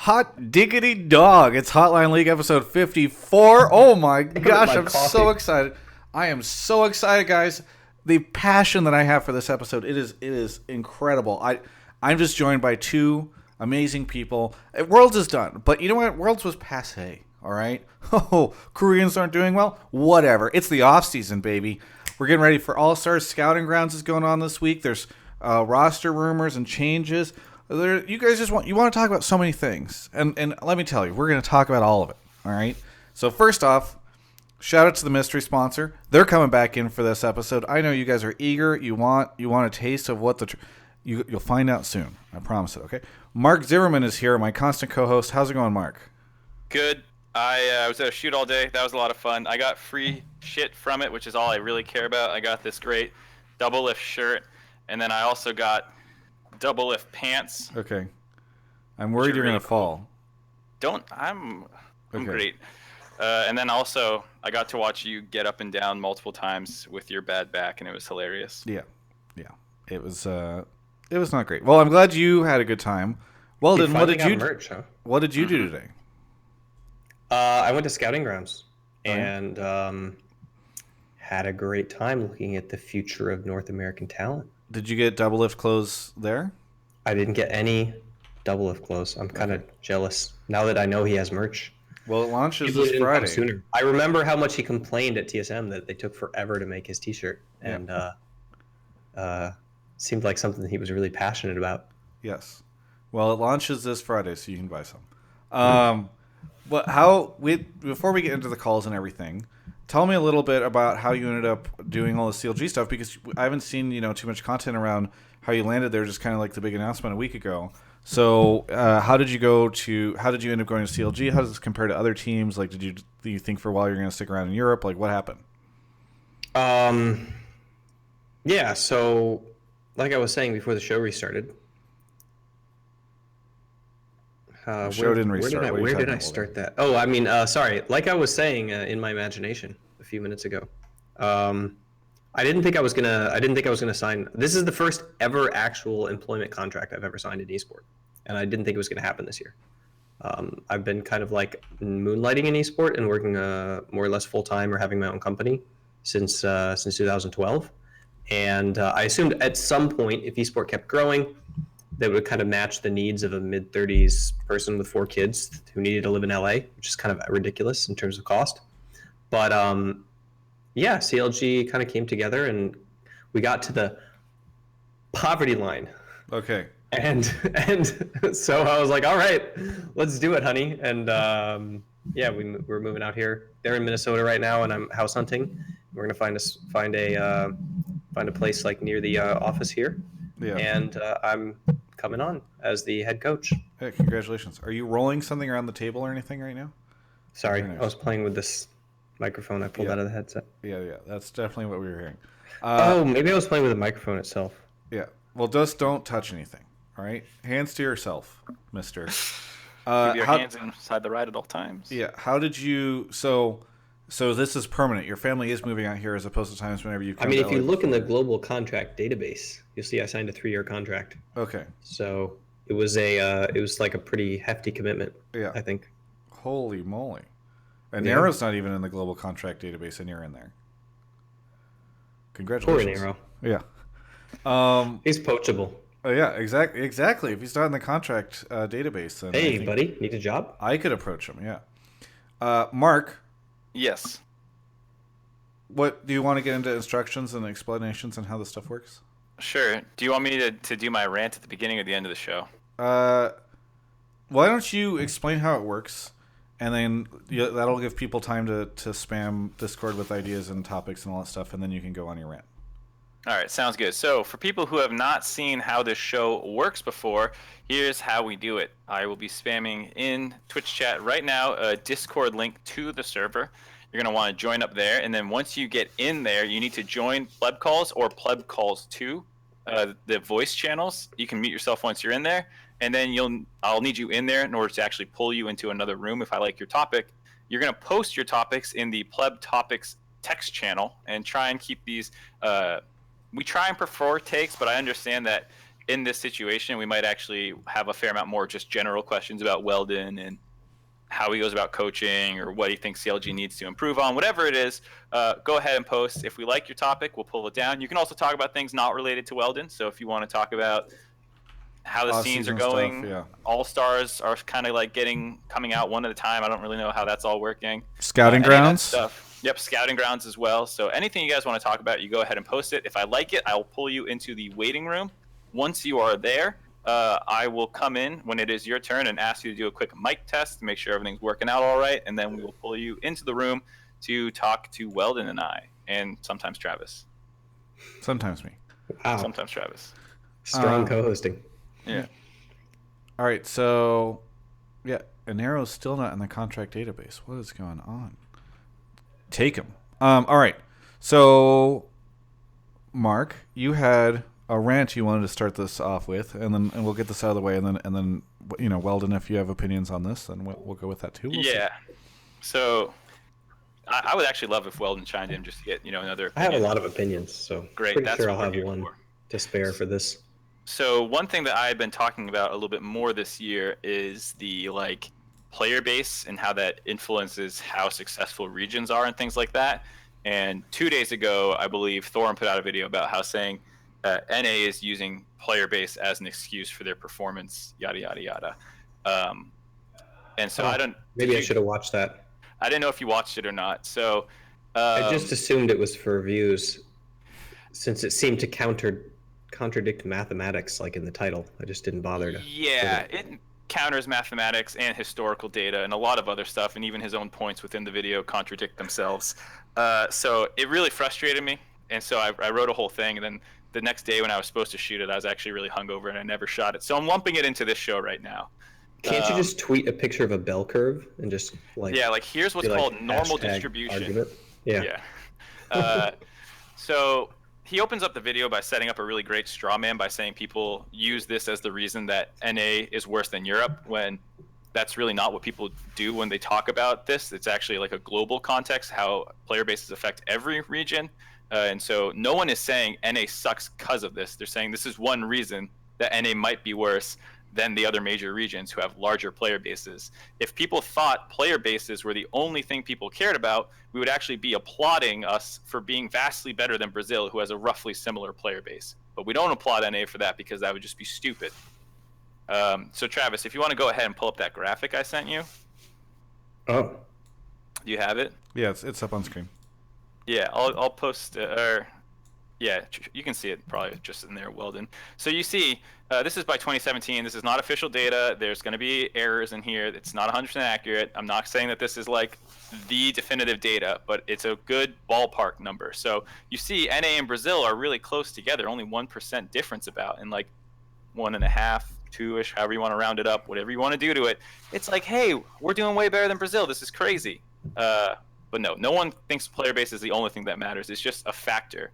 Hot diggity dog. It's Hotline League episode 54. Oh my gosh, I'm so excited. I am so excited, guys. The passion that I have for this episode, it is incredible. I'm just joined by two amazing people. Worlds is done, but you know what? Worlds was passé, all right? Oh, Koreans aren't doing well? Whatever. It's the offseason, baby. We're getting ready for All-Stars. Scouting Grounds is going on this week. There's roster rumors and changes. You guys just want to talk about so many things, and let me tell you, we're going to talk about all of it. All right. So first off, shout out to the mystery sponsor. They're coming back in for this episode. I know you guys are eager. You want a taste of what you'll find out soon. I promise it. Okay. Mark Zimmerman is here, my constant co-host. How's it going, Mark? Good. I was at a shoot all day. That was a lot of fun. I got free shit from it, which is all I really care about. I got this great double lift shirt, and then I also got double lift pants. Okay. I'm worried you're really going to fall. I'm great. And then also, I got to watch you get up and down multiple times with your bad back, and it was hilarious. Yeah. It was not great. Well, I'm glad you had a good time. Weldon, what did you do today? I went to Scouting Grounds and had a great time looking at the future of North American talent. Did you get double lift clothes there? I didn't get any double lift clothes. I'm kind of jealous now that I know he has merch. Well, it launches this Friday. Sooner. I remember how much he complained at TSM that they took forever to make his T-shirt, and seemed like something he was really passionate about. Yes. Well, it launches this Friday, so you can buy some. But before we get into the calls and everything, tell me a little bit about how you ended up doing all the CLG stuff, because I haven't seen too much content around how you landed there. Just kind of like the big announcement a week ago. So how did you end up going to CLG? How does this compare to other teams? Like, do you think for a while you're going to stick around in Europe? Like, what happened? Yeah. So, like I was saying before the show restarted. The show didn't restart. Where did I start that? Oh, I mean, sorry. Like I was saying in my imagination a few minutes ago, I didn't think I was gonna sign. This is the first ever actual employment contract I've ever signed in esport, and I didn't think it was gonna happen this year. I've been kind of like moonlighting in esport and working more or less full time or having my own company since 2012, and I assumed at some point, if esport kept growing, that would kind of match the needs of a mid-30s person with 4 kids who needed to live in LA, which is kind of ridiculous in terms of cost. But yeah, CLG kind of came together and we got to the poverty line. Okay. And so I was like, all right, let's do it, honey. And yeah, we're moving out here. They're in Minnesota right now, and I'm house hunting. We're gonna find a place like near the office here. Yeah. And I'm coming on as the head coach. Hey, congratulations. Are you rolling something around the table or anything right now? Sorry, nice. I was playing with this microphone I pulled out of the headset. Yeah. That's definitely what we were hearing. Maybe I was playing with the microphone itself. Yeah. Well, just don't touch anything, all right? Hands to yourself, mister. Keep your hands inside the ride at all times. Yeah. How did you... So this is permanent. Your family is moving out here as opposed to times whenever you come if you look in the global contract database, you'll see I signed a 3-year contract. Okay. So it was like a pretty hefty commitment, I think. Holy moly. And Nero's not even in the global contract database, and you're in there. Congratulations. Poor Nero. Yeah. He's poachable. Oh, yeah, exactly. If he's not in the contract database, then... Hey, buddy, need a job? I could approach him, yeah. Mark... Yes. What do you want to get into instructions and explanations on how this stuff works? Sure. Do you want me to do my rant at the beginning or the end of the show? Why don't you explain how it works, and then that'll give people time to spam Discord with ideas and topics and all that stuff, and then you can go on your rant. All right, sounds good. So for people who have not seen how this show works before, here's how we do it. I will be spamming in Twitch chat right now a Discord link to the server. You're going to want to join up there, and then once you get in there, you need to join Pleb Calls or Pleb Calls 2, the voice channels. You can mute yourself once you're in there, and then I'll need you in there in order to actually pull you into another room if I like your topic. You're going to post your topics in the Pleb Topics text channel and try and keep these... we try and prefer takes, but I understand that in this situation, we might actually have a fair amount more just general questions about Weldon and how he goes about coaching or what he thinks CLG needs to improve on. Whatever it is, go ahead and post. If we like your topic, we'll pull it down. You can also talk about things not related to Weldon. So if you want to talk about how the scenes are going, stuff, yeah. All-Stars are kind of like coming out one at a time. I don't really know how that's all working. Scouting grounds stuff. Yep, scouting grounds as well. So anything you guys want to talk about, you go ahead and post it. If I like it, I'll pull you into the waiting room. Once you are there, I will come in when it is your turn and ask you to do a quick mic test to make sure everything's working out all right, and then we will pull you into the room to talk to Weldon and I, and sometimes Travis. Sometimes me. Wow. Sometimes Travis. Strong co-hosting. Yeah. All right, so yeah, Anero's still not in the contract database. What is going on? Take him. All right, so Mark, you had a rant you wanted to start this off with, and we'll get this out of the way, and then Weldon, if you have opinions on this, then we'll go with that too. We'll see. So I would actually love if Weldon chimed in just to get another opinion. I have a lot of opinions, so great. Pretty That's sure what I'll we're have one to spare for this. So one thing that I've been talking about a little bit more this year is the player base and how that influences how successful regions are and things like that. And 2 days ago, I believe Thorin put out a video about how saying NA is using player base as an excuse for their performance, yada yada yada. And so I don't. Maybe I should have watched that. I didn't know if you watched it or not. So I just assumed it was for views, since it seemed to contradict mathematics, like in the title. I just didn't bother to. Yeah, it counters mathematics and historical data and a lot of other stuff, and even his own points within the video contradict themselves. So it really frustrated me, and so I wrote a whole thing, and then the next day when I was supposed to shoot it, I was actually really hungover and I never shot it. So I'm lumping it into this show right now. Can't you just tweet a picture of a bell curve and just here's what's called normal distribution. Argument? Yeah. So he opens up the video by setting up a really great straw man by saying people use this as the reason that NA is worse than Europe, when that's really not what people do when they talk about this. It's actually like a global context, how player bases affect every region. And so no one is saying NA sucks because of this. They're saying this is one reason that NA might be worse than the other major regions who have larger player bases. If people thought player bases were the only thing people cared about, we would actually be applauding us for being vastly better than Brazil, who has a roughly similar player base. But we don't applaud NA for that because that would just be stupid. So Travis, if you want to go ahead and pull up that graphic I sent you. Oh. Do you have it? Yeah, it's up on screen. Yeah, I'll post, yeah, you can see it probably just in there, Weldon. So you see, this is by 2017. This is not official data. There's going to be errors in here. It's not 100% accurate. I'm not saying that this is like the definitive data, but it's a good ballpark number. So you see NA and Brazil are really close together, only 1% difference about, and like 1.5, 2-ish, however you want to round it up, whatever you want to do to it. It's like, hey, we're doing way better than Brazil. This is crazy. But no one thinks player base is the only thing that matters. It's just a factor.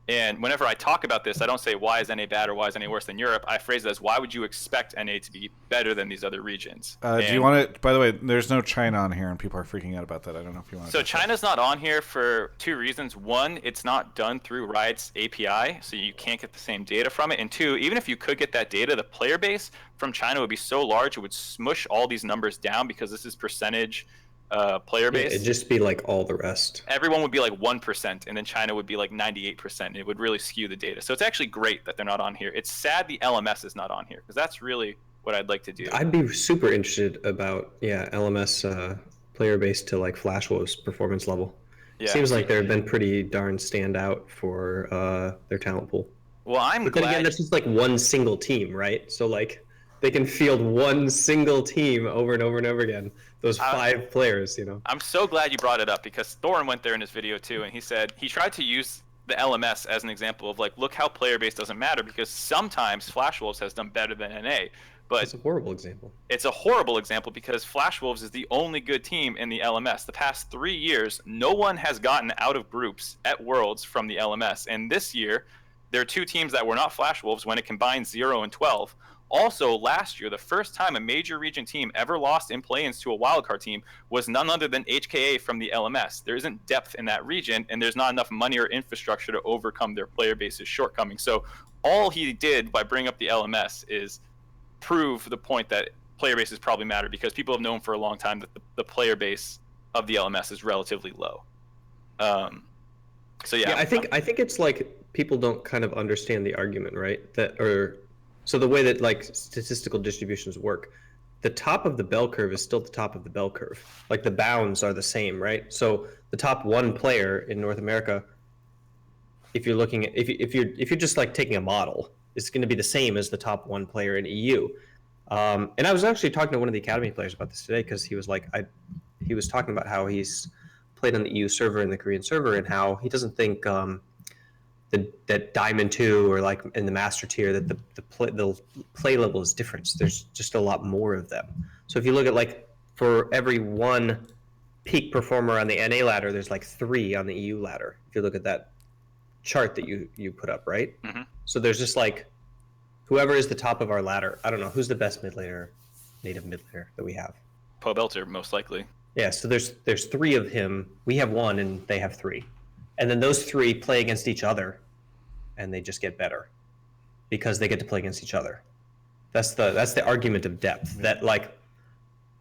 And whenever I talk about this, I don't say why is NA bad or why is NA worse than Europe. I phrase it as why would you expect NA to be better than these other regions? Do you want to? By the way, there's no China on here, and people are freaking out about that. I don't know if you want to. So China's not on here for 2 reasons. 1, it's not done through Riot's API, so you can't get the same data from it. And 2, even if you could get that data, the player base from China would be so large it would smush all these numbers down because this is percentage. Player base. It'd just be like all the rest. Everyone would be like 1%, and then China would be like 98%. And it would really skew the data. So it's actually great that they're not on here. It's sad the LMS is not on here because that's really what I'd like to do. I'd be super interested about LMS player base to like Flash Wolves performance level. Yeah. Seems like they've been pretty darn standout for their talent pool. Well, but then again, that's just like one single team, right? So like they can field one single team over and over and over again. Those 5 players, I'm so glad you brought it up because Thorin went there in his video too, and he said he tried to use the LMS as an example of like, look how player base doesn't matter because sometimes Flash Wolves has done better than NA. But it's a horrible example. It's a horrible example because Flash Wolves is the only good team in the LMS. The past 3 years, no one has gotten out of groups at Worlds from the LMS. And this year, there are 2 teams that were not Flash Wolves when it combined 0 and 12. Also, last year, the first time a major region team ever lost in play-ins to a wildcard team was none other than HKA from the LMS. There isn't depth in that region, and there's not enough money or infrastructure to overcome their player base's shortcomings. So all he did by bringing up the LMS is prove the point that player bases probably matter, because people have known for a long time that the player base of the LMS is relatively low. So I think it's like people don't kind of understand the argument, right? So the way that like statistical distributions work, the top of the bell curve is still the top of the bell curve. Like the bounds are the same, right? So the top one player in North America, if you're looking at if you're just like taking a model, it's going to be the same as the top one player in EU. And I was actually talking to one of the academy players about this today, because he was like, he was talking about how he's played on the EU server and the Korean server, and how he doesn't think that Diamond 2 or like in the Master tier that the play level is different. There's just a lot more of them. So if you look at like for every one peak performer on the NA ladder, there's like 3 on the EU ladder. If you look at that chart that you put up, right? Mm-hmm. So there's just like whoever is the top of our ladder. I don't know who's the best native mid laner that we have. Pobelter, most likely. Yeah, so there's 3 of him. We have 1 and they have 3. And then those 3 play against each other, and they just get better because they get to play against each other. That's the argument of depth. That like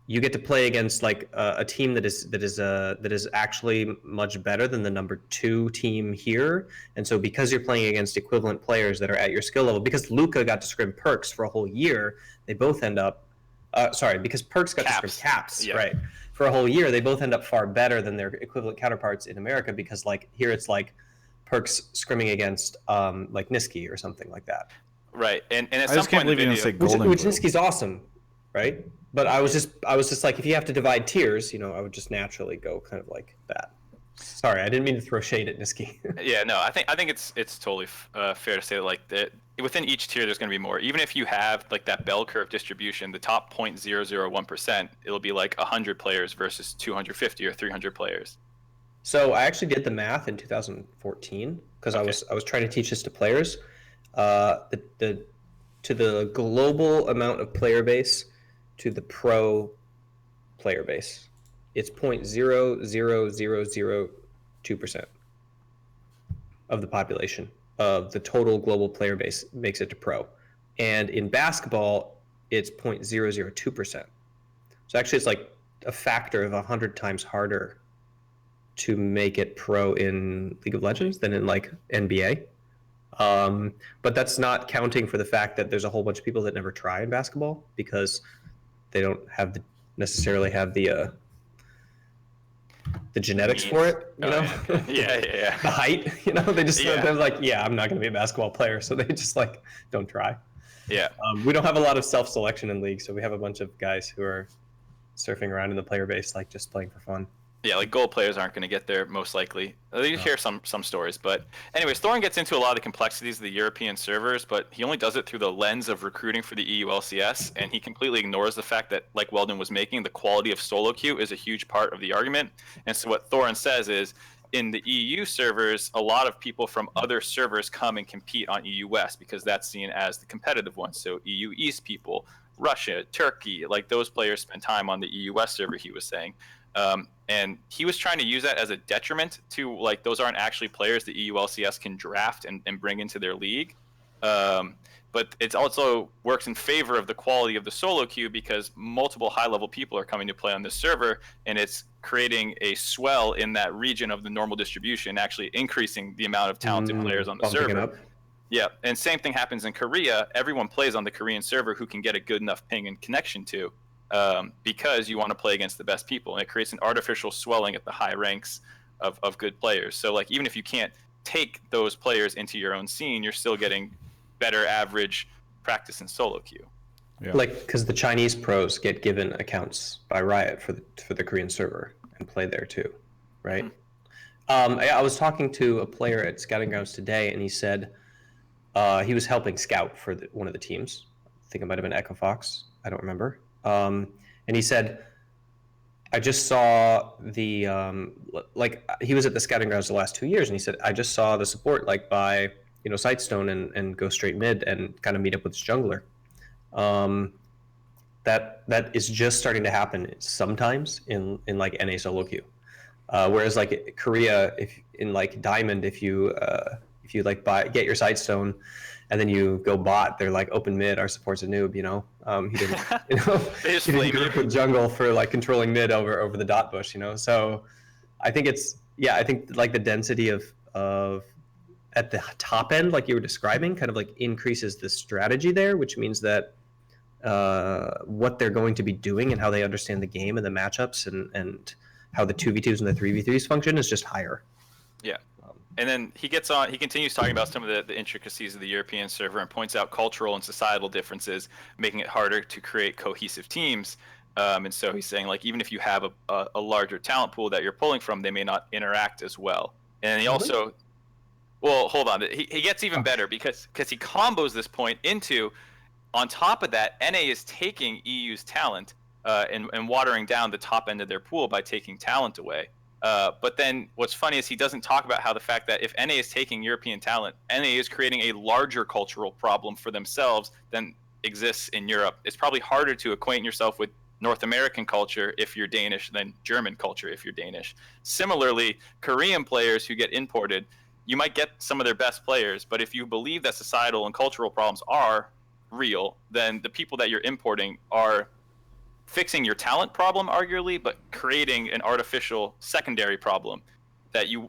you get to play against like a team that is actually much better than the number 2 team here. And so because you're playing against equivalent players that are at your skill level, because Luca got to scrim Perks for a whole year, they both end up because Perks got to scrim Caps, yeah. Right? For a whole year, they both end up far better than their equivalent counterparts in America, because like here it's like Perks scrimming against like Niski or something like that. Right, and at I some point in the video, which Niski's awesome, right? But I was just like, if you have to divide tiers, I would just naturally go kind of like that. Sorry, I didn't mean to throw shade at Niski. Yeah, no, I think it's totally fair to say that like that within each tier there's going to be more. Even if you have like that bell curve distribution, the top 0.001%, it'll be like 100 players versus 250 or 300 players. So I actually did the math in 2014 because I was trying to teach this to players. To the global amount of player base to the pro player base, it's 0.00002% of the population of the total global player base makes it to pro. And in basketball, it's 0.002%. So actually it's like a factor of 100 times harder to make it pro in League of Legends than in like NBA. But that's not counting for the fact that there's a whole bunch of people that never try in basketball because they don't have necessarily have the genetics for it, you know? Yeah. The height, they just they're like, I'm not going to be a basketball player, so they just like don't try. Yeah. We don't have a lot of self-selection in League, so we have a bunch of guys who are surfing around in the player base, like just playing for fun. Yeah, like gold players aren't going to get there most likely. You hear some stories, but anyways, Thorin gets into a lot of the complexities of the European servers, but he only does it through the lens of recruiting for the EU LCS, and he completely ignores the fact that, like Weldon was making, the quality of solo queue is a huge part of the argument. And so what Thorin says is, in the EU servers, a lot of people from other servers come and compete on EU West because that's seen as the competitive one. So EU East people, Russia, Turkey, like those players spend time on the EU West server, he was saying. And he was trying to use that as a detriment to, like, those aren't actually players the EU LCS can draft and bring into their league. But it also works in favor of the quality of the solo queue because multiple high-level people are coming to play on this server, and it's creating a swell in that region of the normal distribution, actually increasing the amount of talented players on the server. Yeah, and same thing happens in Korea. Everyone plays on the Korean server who can get a good enough ping and connection to. Because you want to play against the best people, and it creates an artificial swelling at the high ranks of good players. So like even if you can't take those players into your own scene, you're still getting better average practice in solo queue. Yeah. Like because the Chinese pros get given accounts by Riot for the Korean server and play there too, right? I was talking to a player at Scouting Grounds today, and he said he was helping scout for one of the teams. I think it might have been Echo Fox. I don't remember. And he said, I just saw the, like he was at the Scouting Grounds the last 2 years, and he said, I just saw the support like buy, Sightstone and go straight mid and kind of meet up with his jungler. That is just starting to happen sometimes in like NA solo queue. Whereas like Korea, if in like Diamond, if you like get your Sightstone and then you go bot, they're like open mid, our support's a noob, you know. He didn't, you know, They just he didn't flame go you. for jungle for like controlling mid over the dot bush, you know. So I think I think like the density of at the top end, like you were describing, kind of like increases the strategy there, which means that what they're going to be doing and how they understand the game and the matchups and how the 2v2s and the 3v3s function is just higher. Yeah. And then he continues talking about some of the intricacies of the European server and points out cultural and societal differences, making it harder to create cohesive teams. And so he's saying, like, even if you have a larger talent pool that you're pulling from, they may not interact as well. And he also, well, hold on. He gets even better because he combos this point into, on top of that, NA is taking EU's talent and watering down the top end of their pool by taking talent away. But then what's funny is he doesn't talk about how the fact that if NA is taking European talent, NA is creating a larger cultural problem for themselves than exists in Europe. It's probably harder to acquaint yourself with North American culture if you're Danish than German culture if you're Danish. Similarly, Korean players who get imported, you might get some of their best players, but if you believe that societal and cultural problems are real, then the people that you're importing are fixing your talent problem, arguably, but creating an artificial secondary problem that you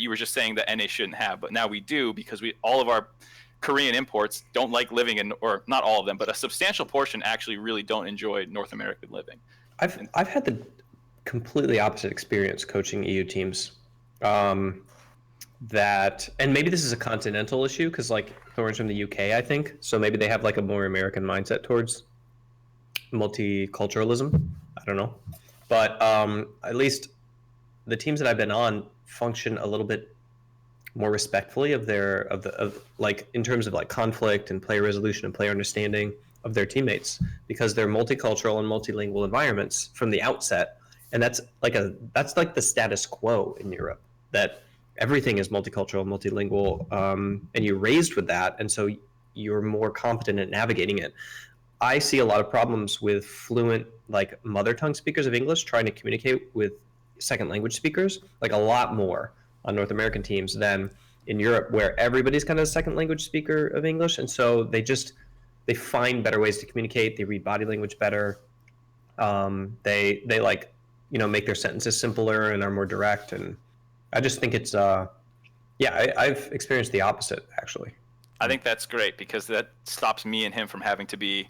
were just saying that NA shouldn't have, but now we do because all of our Korean imports don't like living in, or not all of them, but a substantial portion actually really don't enjoy North American living. I've had the completely opposite experience coaching EU teams. That, and maybe this is a continental issue because like Thorne's from the UK, I think, so maybe they have like a more American mindset towards multiculturalism. I don't know, but at least the teams that I've been on function a little bit more respectfully of like in terms of like conflict and player resolution and player understanding of their teammates, because they're multicultural and multilingual environments from the outset, and that's like the status quo in Europe, that everything is multicultural, multilingual, and you're raised with that, and so you're more competent at navigating it. I see a lot of problems with fluent, like mother tongue speakers of English trying to communicate with second language speakers, like a lot more on North American teams than in Europe, where everybody's kind of a second language speaker of English, and so they find better ways to communicate. They read body language better. They like, you know, make their sentences simpler and are more direct. And I just think it's I've experienced the opposite actually. I think that's great because that stops me and him from having to be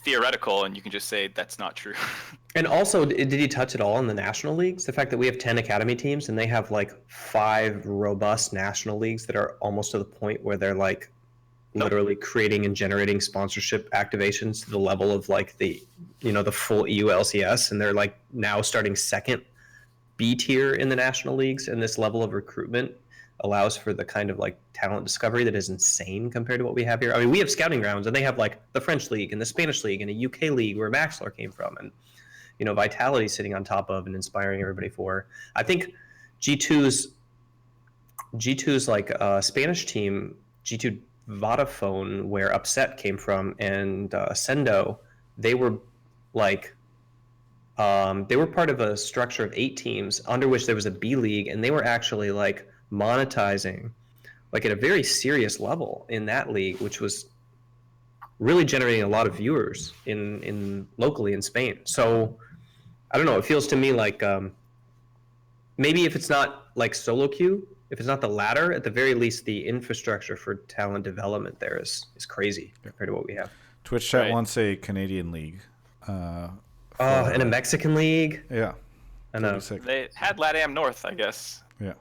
theoretical, and you can just say that's not true. And also, did he touch at all on the national leagues? The fact that we have 10 academy teams and they have like 5 robust national leagues that are almost to the point where they're like literally creating and generating sponsorship activations to the level of like the full EU LCS, and they're like now starting second B tier in the national leagues, and this level of recruitment allows for the kind of like talent discovery that is insane compared to what we have here. I mean, we have scouting grounds, and they have like the French league and the Spanish league and a UK league where Maxler came from, and you know, Vitality sitting on top of and inspiring everybody for. I think G2's like Spanish team, G2 Vodafone, where Upset came from, and Sendo, they were like they were part of a structure of 8 teams under which there was a B league, and they were actually like monetizing like at a very serious level in that league, which was really generating a lot of viewers in locally in Spain. So I don't know, it feels to me like maybe if it's not like solo queue, if it's not the latter, at the very least the infrastructure for talent development there is crazy compared to what we have. Twitch chat wants a Canadian league. And a Mexican league. Yeah. I know. They had LATAM North, I guess. Yeah.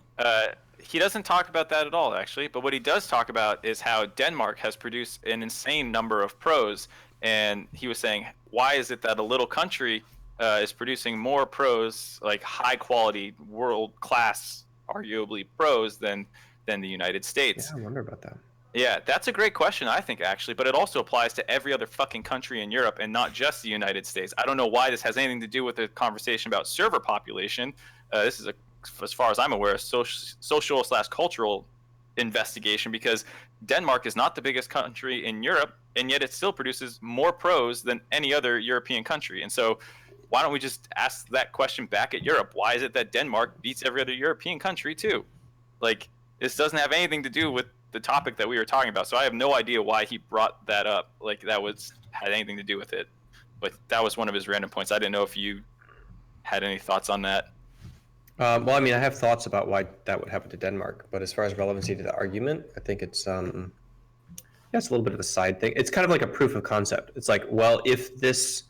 He doesn't talk about that at all, actually. But what he does talk about is how Denmark has produced an insane number of pros. And he was saying, why is it that a little country is producing more pros, like high-quality, world-class, arguably pros, than the United States? Yeah, I wonder about that. Yeah, that's a great question, I think, actually. But it also applies to every other fucking country in Europe and not just the United States. I don't know why this has anything to do with the conversation about server population. This is, as far as I'm aware, a social/cultural investigation, because Denmark is not the biggest country in Europe, and yet it still produces more pros than any other European country. And so why don't we just ask that question back at Europe? Why is it that Denmark beats every other European country too? Like, this doesn't have anything to do with the topic that we were talking about. So I have no idea why he brought that up. Like that had anything to do with it. But that was one of his random points. I didn't know if you had any thoughts on that. Well, I mean, I have thoughts about why that would happen to Denmark, but as far as relevancy to the argument, I think it's it's a little bit of a side thing. It's kind of like a proof of concept. It's like, well, if this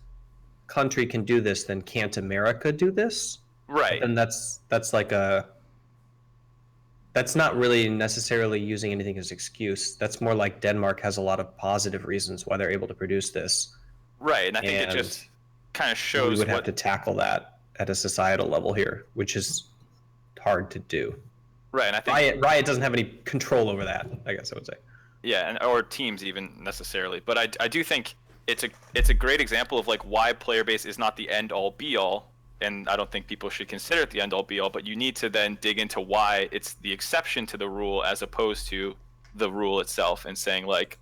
country can do this, then can't America do this? Right. And that's not really necessarily using anything as excuse. That's more like Denmark has a lot of positive reasons why they're able to produce this. Right, and I think it just kind of shows we would have to tackle that at a societal level here, which is hard to do. Right, and I think Riot doesn't have any control over that, I guess I would say. Yeah, or teams even necessarily. But I do think it's a great example of like why player base is not the end all be all, and I don't think people should consider it the end all be all, but you need to then dig into why it's the exception to the rule as opposed to the rule itself, and saying like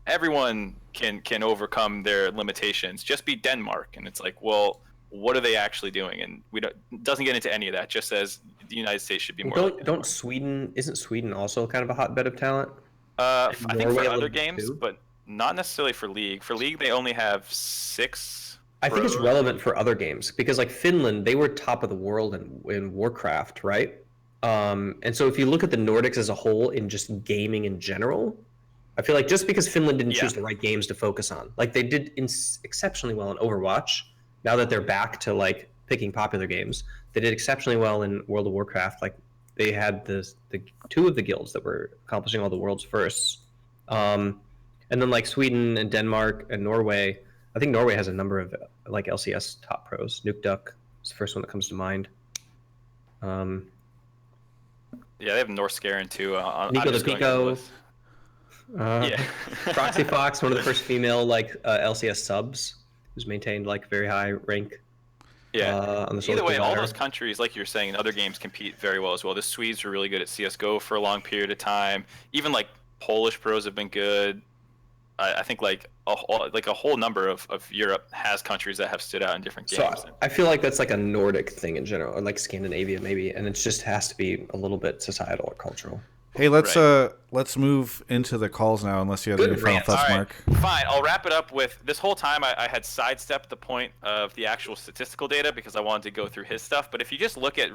everyone can overcome their limitations. Just be Denmark, and it's like, well, what are they actually doing? And it doesn't get into any of that. Just says the United States should be more. Isn't Sweden also kind of a hotbed of talent? I think for other games, but not necessarily for League. For League, they only have 6. I think it's relevant for other games because, like Finland, they were top of the world in Warcraft, right? And so if you look at the Nordics as a whole in just gaming in general, I feel like just because Finland didn't choose the right games to focus on, like they did exceptionally well in Overwatch. Now that they're back to like picking popular games, they did exceptionally well in World of Warcraft. Like they had the 2 of the guilds that were accomplishing all the world's firsts. And then like Sweden and Denmark and Norway, I think Norway has a number of like LCS top pros. Nuke Duck is the first one that comes to mind. Yeah, they have North Scarin too. Nico the Pico. Proxy Fox, one of the first female like LCS subs, who's maintained like very high rank. Yeah. On the Either way, all those countries, like you're saying, in other games compete very well as well. The Swedes were really good at CS:GO for a long period of time. Even like Polish pros have been good. I think like a whole number of Europe has countries that have stood out in different games. So I feel like that's like a Nordic thing in general, or like Scandinavia maybe, and it just has to be a little bit societal or cultural. Hey, let's move into the calls now, unless you have any final thoughts, Mark. Fine, I'll wrap it up with this whole time I had sidestepped the point of the actual statistical data because I wanted to go through his stuff. But if you just look at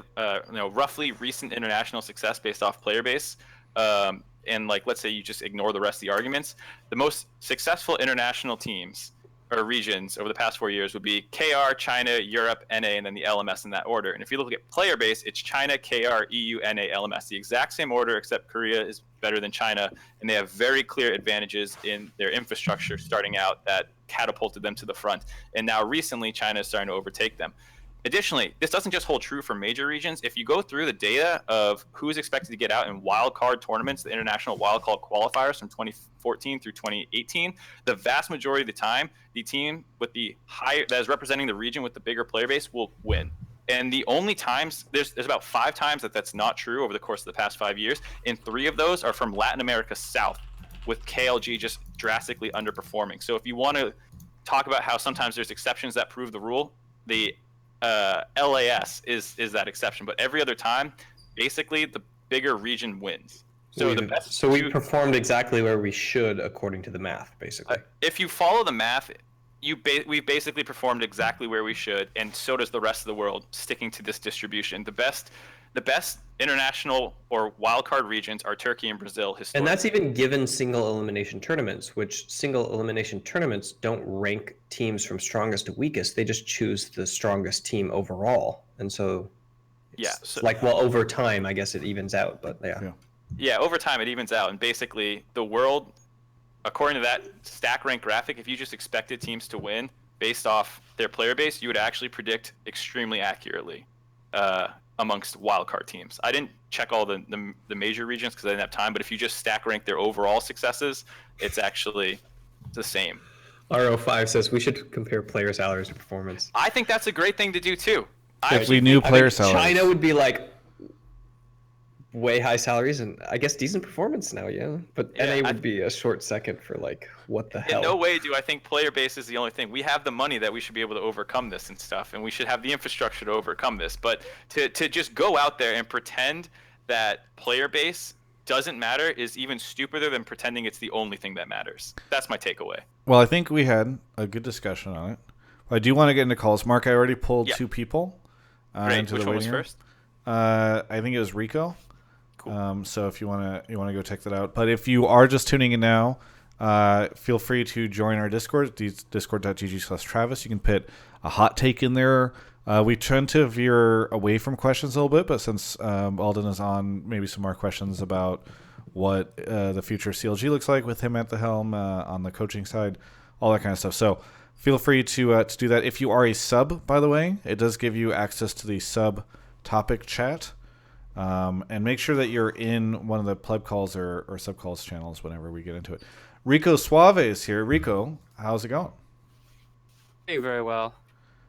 roughly recent international success based off player base, and like let's say you just ignore the rest of the arguments, the most successful international teams or regions over the past 4 years would be KR, China, Europe, NA, and then the LMS in that order. And if you look at player base, it's China, KR, EU, NA, LMS. The exact same order, except Korea is better than China, and they have very clear advantages in their infrastructure starting out that catapulted them to the front. And now recently, China is starting to overtake them. Additionally, this doesn't just hold true for major regions. If you go through the data of who's expected to get out in wildcard tournaments, the international wildcard qualifiers from 2014 through 2018, the vast majority of the time, the team with the higher that is representing the region with the bigger player base will win. And the only times there's about 5 times that's not true over the course of the past 5 years, and 3 of those are from Latin America South, with KLG just drastically underperforming. So if you want to talk about how sometimes there's exceptions that prove the rule, the LAS is that exception, but every other time, basically the bigger region wins. So we performed exactly where we should according to the math, basically. If you follow the math, we basically performed exactly where we should, and so does the rest of the world, sticking to this distribution. The best international or wildcard regions are Turkey and Brazil historically. And that's even given single elimination tournaments, which single elimination tournaments don't rank teams from strongest to weakest. They just choose the strongest team overall. And so over time, I guess it evens out, but Yeah, over time it evens out. And basically the world, according to that stack rank graphic, if you just expected teams to win based off their player base, you would actually predict extremely accurately amongst wildcard teams. I didn't check all the major regions because I didn't have time, but if you just stack rank their overall successes, it's actually the same. RO5 says we should compare player salaries to performance. I think that's a great thing to do too. If we knew player salaries. China would be like way high salaries and I guess decent performance now, but NA would be a short second for like what the hell. In no way do I think player base is the only thing. We have the money that we should be able to overcome this and stuff, and we should have the infrastructure to overcome this. But to just go out there and pretend that player base doesn't matter is even stupider than pretending it's the only thing that matters. That's my takeaway. Well, I think we had a good discussion on it. I do want to get into calls. Mark, I already pulled 2 people Great. into Which the one was waiting room. first? I think it was Rico. Cool. So if you wanna go check that out. But if you are just tuning in now, feel free to join our Discord. Discord.gg/Travis. You can put a hot take in there. We tend to veer away from questions a little bit, but since Weldon is on, maybe some more questions about what the future of CLG looks like with him at the helm on the coaching side, all that kind of stuff. So feel free to do that. If you are a sub, by the way, it does give you access to the sub topic chat. And make sure that you're in one of the pleb calls or sub calls channels whenever we get into it. Rico Suave is here. Rico, how's it going? Hey, very well.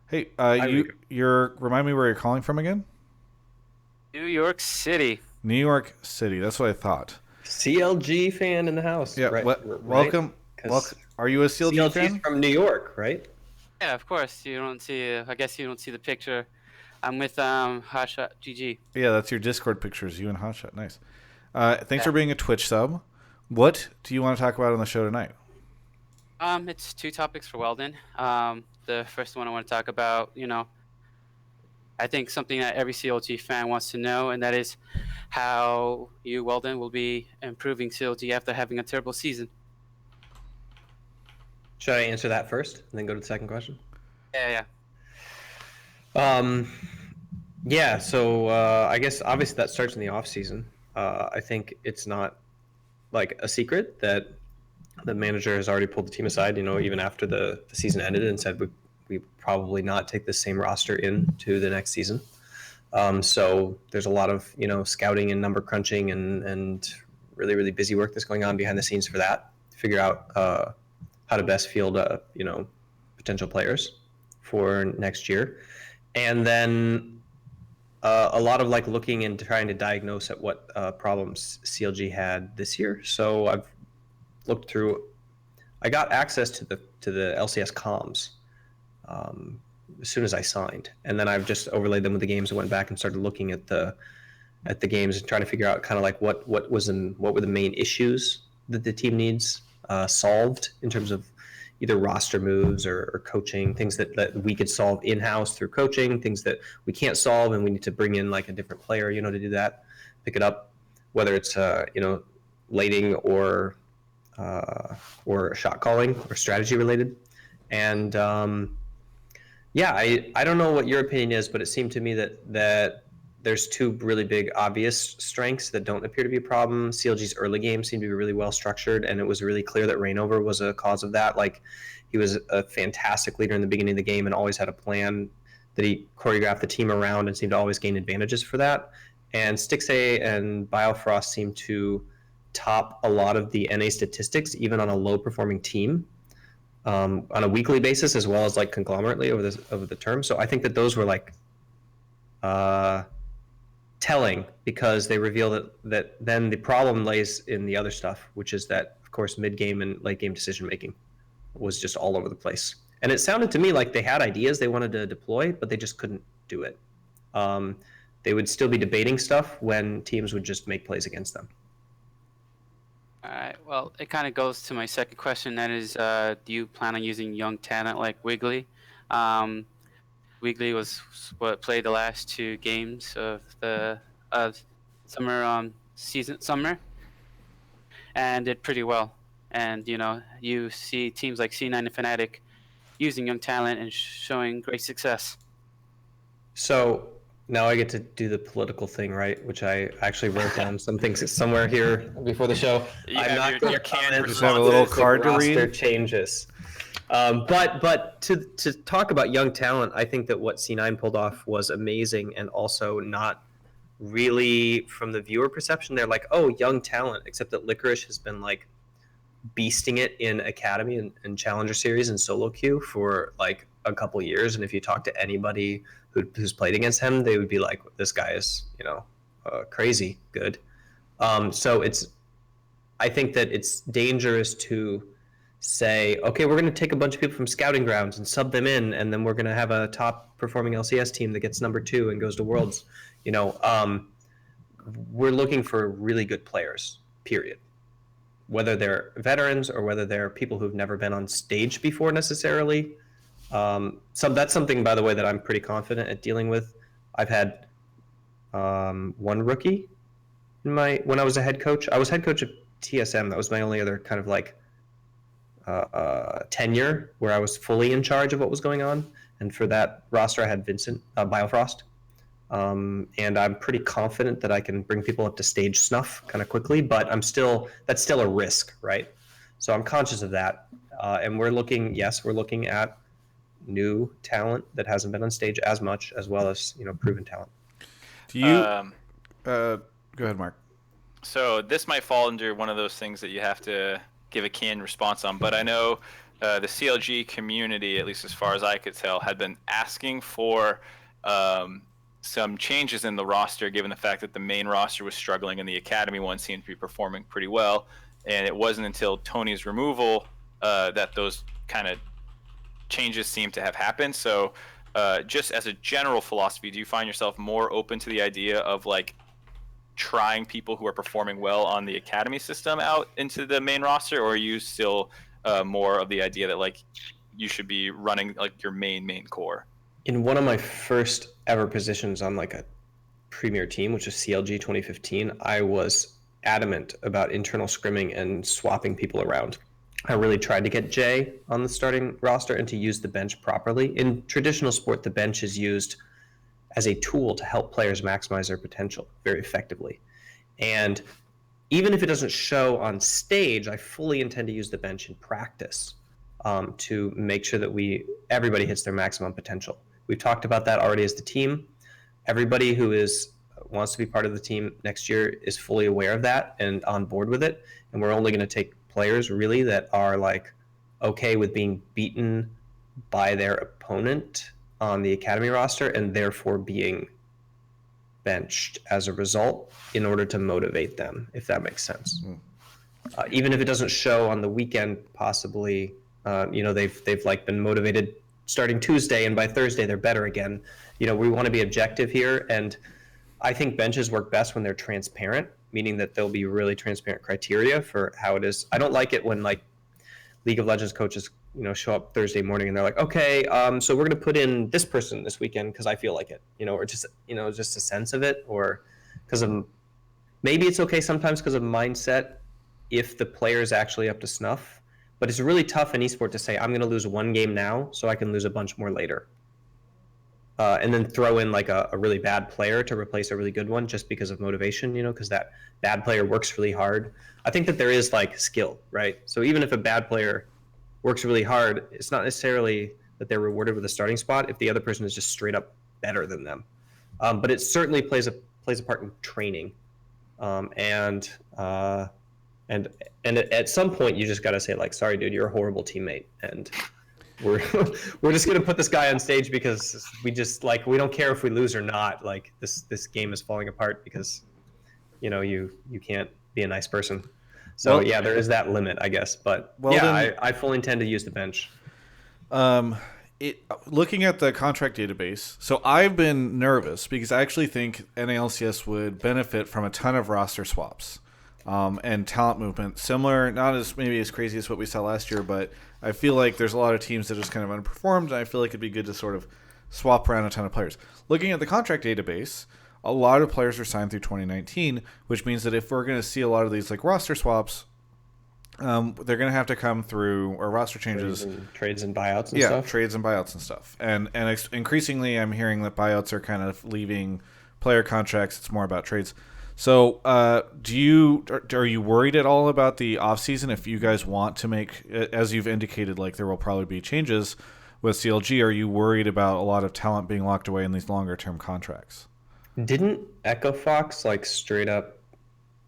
Hey, Rico. you're remind me where you're calling from again? New York City. New York City. That's what I thought. CLG fan in the house. Yeah. right, Welcome. right? Welcome. Are you a CLG CLG's fan? from New York, right? Yeah, of course. You don't see. I guess you don't see the picture. I'm with Hotshot GG. Yeah, that's your Discord pictures. You and Hotshot. Nice. Thanks for Yeah. being a Twitch sub. What do you want to talk about on the show tonight? It's 2 topics for Weldon. The first one I want to talk about, I think something that every CLG fan wants to know, and that is how you, Weldon, will be improving CLG after having a terrible season. Should I answer that first and then go to the second question? Yeah. So I guess obviously that starts in the off season. I think it's not like a secret that the manager has already pulled the team aside, even after the season ended, and said we probably not take the same roster into the next season. So there's a lot of scouting and number crunching and really, really busy work that's going on behind the scenes for that, to figure out how to best field potential players for next year. And then a lot of looking and trying to diagnose at what problems CLG had this year. So I've looked through. I got access to the LCS comms as soon as I signed, and then I've just overlaid them with the games and went back and started looking at the games and trying to figure out kind of what were the main issues that the team needs solved in terms of either roster moves or coaching, things that we could solve in-house through coaching, things that we can't solve and we need to bring in a different player, to do that, pick it up, whether it's, lating or shot calling or strategy related. And I don't know what your opinion is, but it seemed to me that there's 2 really big obvious strengths that don't appear to be a problem. CLG's early game seemed to be really well structured, and it was really clear that Rainover was a cause of that. He was a fantastic leader in the beginning of the game and always had a plan that he choreographed the team around and seemed to always gain advantages for that. And Stixay and Biofrost seemed to top a lot of the NA statistics, even on a low-performing team, on a weekly basis, as well as conglomerately over the term. So I think that those were telling, because they reveal that then the problem lays in the other stuff, which is that, of course, mid-game and late-game decision-making was just all over the place. And it sounded to me like they had ideas they wanted to deploy, but they just couldn't do it. They would still be debating stuff when teams would just make plays against them. All right. Well, it kind of goes to my second question. That is, do you plan on using young talent like Wiggly? Wiggly was what played the last 2 games of the summer, and did pretty well. And you see teams like C9 and Fnatic using young talent and showing great success. So now I get to do the political thing, right? Which I actually wrote down some things somewhere here before the show. I'm not your canned Just have a little card to roster read. changes. But to talk about young talent, I think that what C9 pulled off was amazing, and also not really from the viewer perception. They're like, oh, young talent, except that Licorice has been beasting it in Academy and Challenger Series and solo queue for a couple years. And if you talk to anybody who's played against him, they would be like, this guy is crazy good. So I think that it's dangerous to say, okay, we're going to take a bunch of people from scouting grounds and sub them in, and then we're going to have a top performing LCS team that gets number 2 and goes to Worlds. we're looking for really good players, period. Whether they're veterans or whether they're people who've never been on stage before necessarily. So that's something, by the way, that I'm pretty confident at dealing with. I've had one rookie when I was a head coach. I was head coach at TSM. That was my only other kind of like tenure where I was fully in charge of what was going on. And for that roster, I had Vincent Biofrost. And I'm pretty confident that I can bring people up to stage snuff kind of quickly, but that's still a risk, right? So I'm conscious of that. And we're looking at new talent that hasn't been on stage as much, as well as, proven talent. Do you, go ahead, Mark. So this might fall under one of those things that you have to give a canned response on, but I know the CLG community, at least as far as I could tell, had been asking for some changes in the roster, given the fact that the main roster was struggling and the academy one seemed to be performing pretty well. And it wasn't until Tony's removal that those kind of changes seem to have happened. So just as a general philosophy, do you find yourself more open to the idea of like trying people who are performing well on the academy system out into the main roster, or are you still more of the idea that like you should be running like your main core? In one of my first ever positions on like a premier team, which is CLG 2015, I was adamant about internal scrimming and swapping people around. I really tried to get Jay on the starting roster and to use the bench properly. In traditional sport, the bench is used as a tool to help players maximize their potential very effectively. And even if it doesn't show on stage, I fully intend to use the bench in practice to make sure that everybody hits their maximum potential. We've talked about that already as the team. Everybody who wants to be part of the team next year is fully aware of that and on board with it. And we're only going to take players really that are like okay with being beaten by their opponent on the academy roster and therefore being benched as a result in order to motivate them, if that makes sense. Even if it doesn't show on the weekend, possibly, they've like been motivated starting Tuesday, and by Thursday they're better again. We want to be objective here, and I think benches work best when they're transparent, meaning that there'll be really transparent criteria for how it is. I don't like it when like League of Legends coaches, show up Thursday morning and they're like, okay, so we're going to put in this person this weekend because I feel like it, or just, just a sense of it, or because of maybe it's okay sometimes because of mindset if the player is actually up to snuff. But it's really tough in esport to say, I'm going to lose one game now so I can lose a bunch more later. And then throw in like a really bad player to replace a really good one just because of motivation, because that bad player works really hard. I think that there is like skill, right? So even if a bad player works really hard, it's not necessarily that they're rewarded with a starting spot if the other person is just straight up better than them. But it certainly plays a part in training. And at some point you just got to say like, sorry, dude, you're a horrible teammate. And we're just going to put this guy on stage because we just like, we don't care if we lose or not. Like this game is falling apart because, you can't be a nice person. So well, yeah, there is that limit, I guess. But I fully intend to use the bench. Looking at the contract database, so I've been nervous because I actually think NALCS would benefit from a ton of roster swaps. And talent movement, similar, not as maybe as crazy as what we saw last year, but I feel like there's a lot of teams that just kind of underperformed, and I feel like it'd be good to sort of swap around a ton of players. Looking at the contract database, a lot of players are signed through 2019, which means that if we're going to see a lot of these like roster swaps, they're going to have to come through or roster changes, trades and buyouts and stuff. Yeah, trades and buyouts and stuff. And increasingly, I'm hearing that buyouts are kind of leaving player contracts. It's more about trades. So, are you worried at all about the offseason? If you guys want to make, as you've indicated, like there will probably be changes with CLG, are you worried about a lot of talent being locked away in these longer term contracts? Didn't Echo Fox like straight up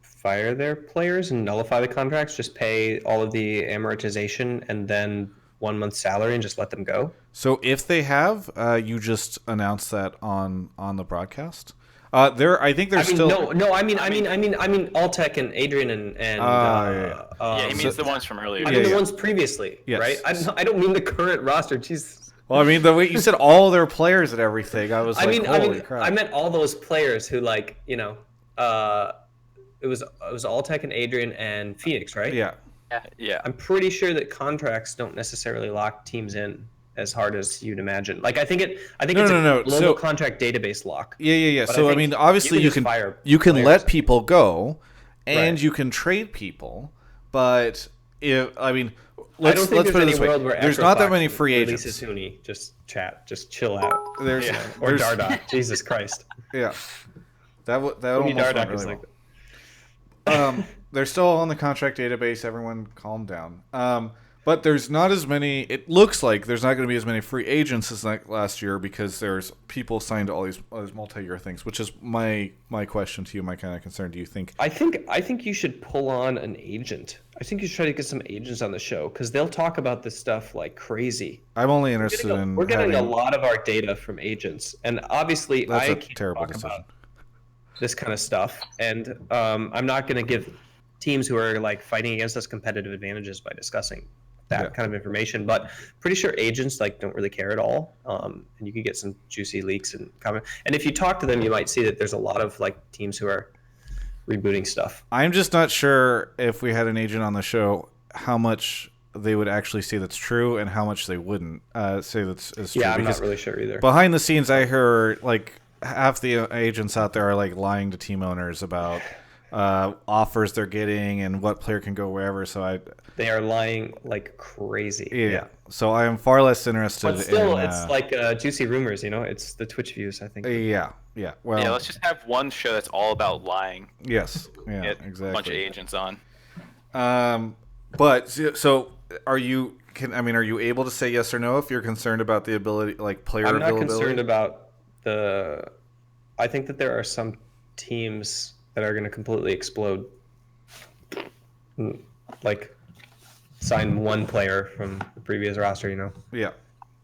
fire their players and nullify the contracts, just pay all of the amortization and then 1 month's salary and just let them go? So if they have, you just announced that on the broadcast. I think there's still. No. I mean, Alltech and Adrian and. Yeah, he means the ones from earlier. I mean the ones previously, yes. Right? I don't mean the current roster. Jesus. Well, I mean the way you said all their players and everything. I was holy crap. I meant all those players who it was Alltech and Adrian and Phoenix, right? Yeah. Yeah. I'm pretty sure that contracts don't necessarily lock teams in as hard as you'd imagine. Like I think it's a global So, contract database lock. Yeah. But So I mean, obviously you can let people go, and Right. you can trade people, but let's I don't let's think put it there's this any way: world where there's not that Equifax many free releases agents. Hooney. Just chill out. There's Or there's Dardoch. Jesus Christ. yeah. That Hooney almost went Dardoch really is well. like They're still on the contract database. Everyone calm down. But there's not as many. It looks like there's not going to be as many free agents as like last year because there's people signed to all these multi-year things. Which is my question to you, my kind of concern. Do you think? I think you should pull on an agent. I think you should try to get some agents on the show because they'll talk about this stuff like crazy. I'm only interested in. We're getting a having, lot of our data from agents, and obviously That's I a can't terrible talk decision. about this kind of stuff, and I'm not going to give teams who are like fighting against us competitive advantages by discussing that kind of information. But pretty sure agents like don't really care at all, and you can get some juicy leaks and comment. And if you talk to them, you might see that there's a lot of like teams who are rebooting stuff. I'm just not sure if we had an agent on the show, how much they would actually say that's true and how much they wouldn't say that's is true. Yeah, I'm because not really sure either. behind the scenes, I heard like half the agents out there are like lying to team owners about offers they're getting and what player can go wherever. So They are lying like crazy. yeah. So I am far less interested. But still, in, it's like juicy rumors, you know? It's the Twitch views, I think. Yeah. Well, Yeah, let's just have one show that's all about lying. yes. Yeah. Get Exactly. a bunch of agents on. But so are you? Are you able to say yes or no if you're concerned about the ability, like player I'm not availability? concerned about the. I think that there are some teams that are going to completely explode. Like, sign one player from the previous roster, you know? Yeah.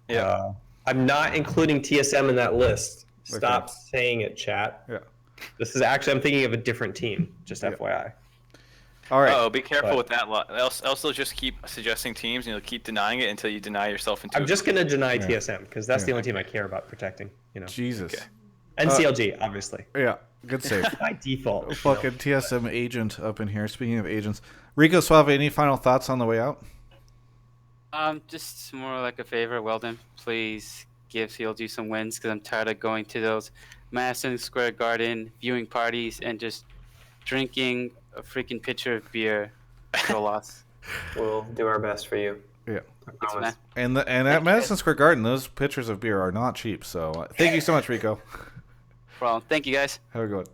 Yeah. I'm not including TSM in that list. Stop Okay. saying it, chat. Yeah. This is actually, I'm thinking of a different team, just FYI. All right. Oh, be careful But- with that. Else they'll just keep suggesting teams, and you'll keep denying it until you deny yourself into. I'm just going to deny Yeah. TSM because that's Yeah. the only team I care about protecting, you know? Jesus. Okay. And CLG, obviously. Yeah. Good save. By default. Fucking TSM agent up in here. Speaking of agents, Rico Suave, any final thoughts on the way out? Just more like a favor, Weldon. Please give CLG some wins because I'm tired of going to those Madison Square Garden viewing parties and just drinking a freaking pitcher of beer for a loss. We'll do our best for you. Yeah. Thanks, man. And at Madison Square Garden, those pitchers of beer are not cheap. So thank you so much, Rico. Well, thank you guys. Have a good one.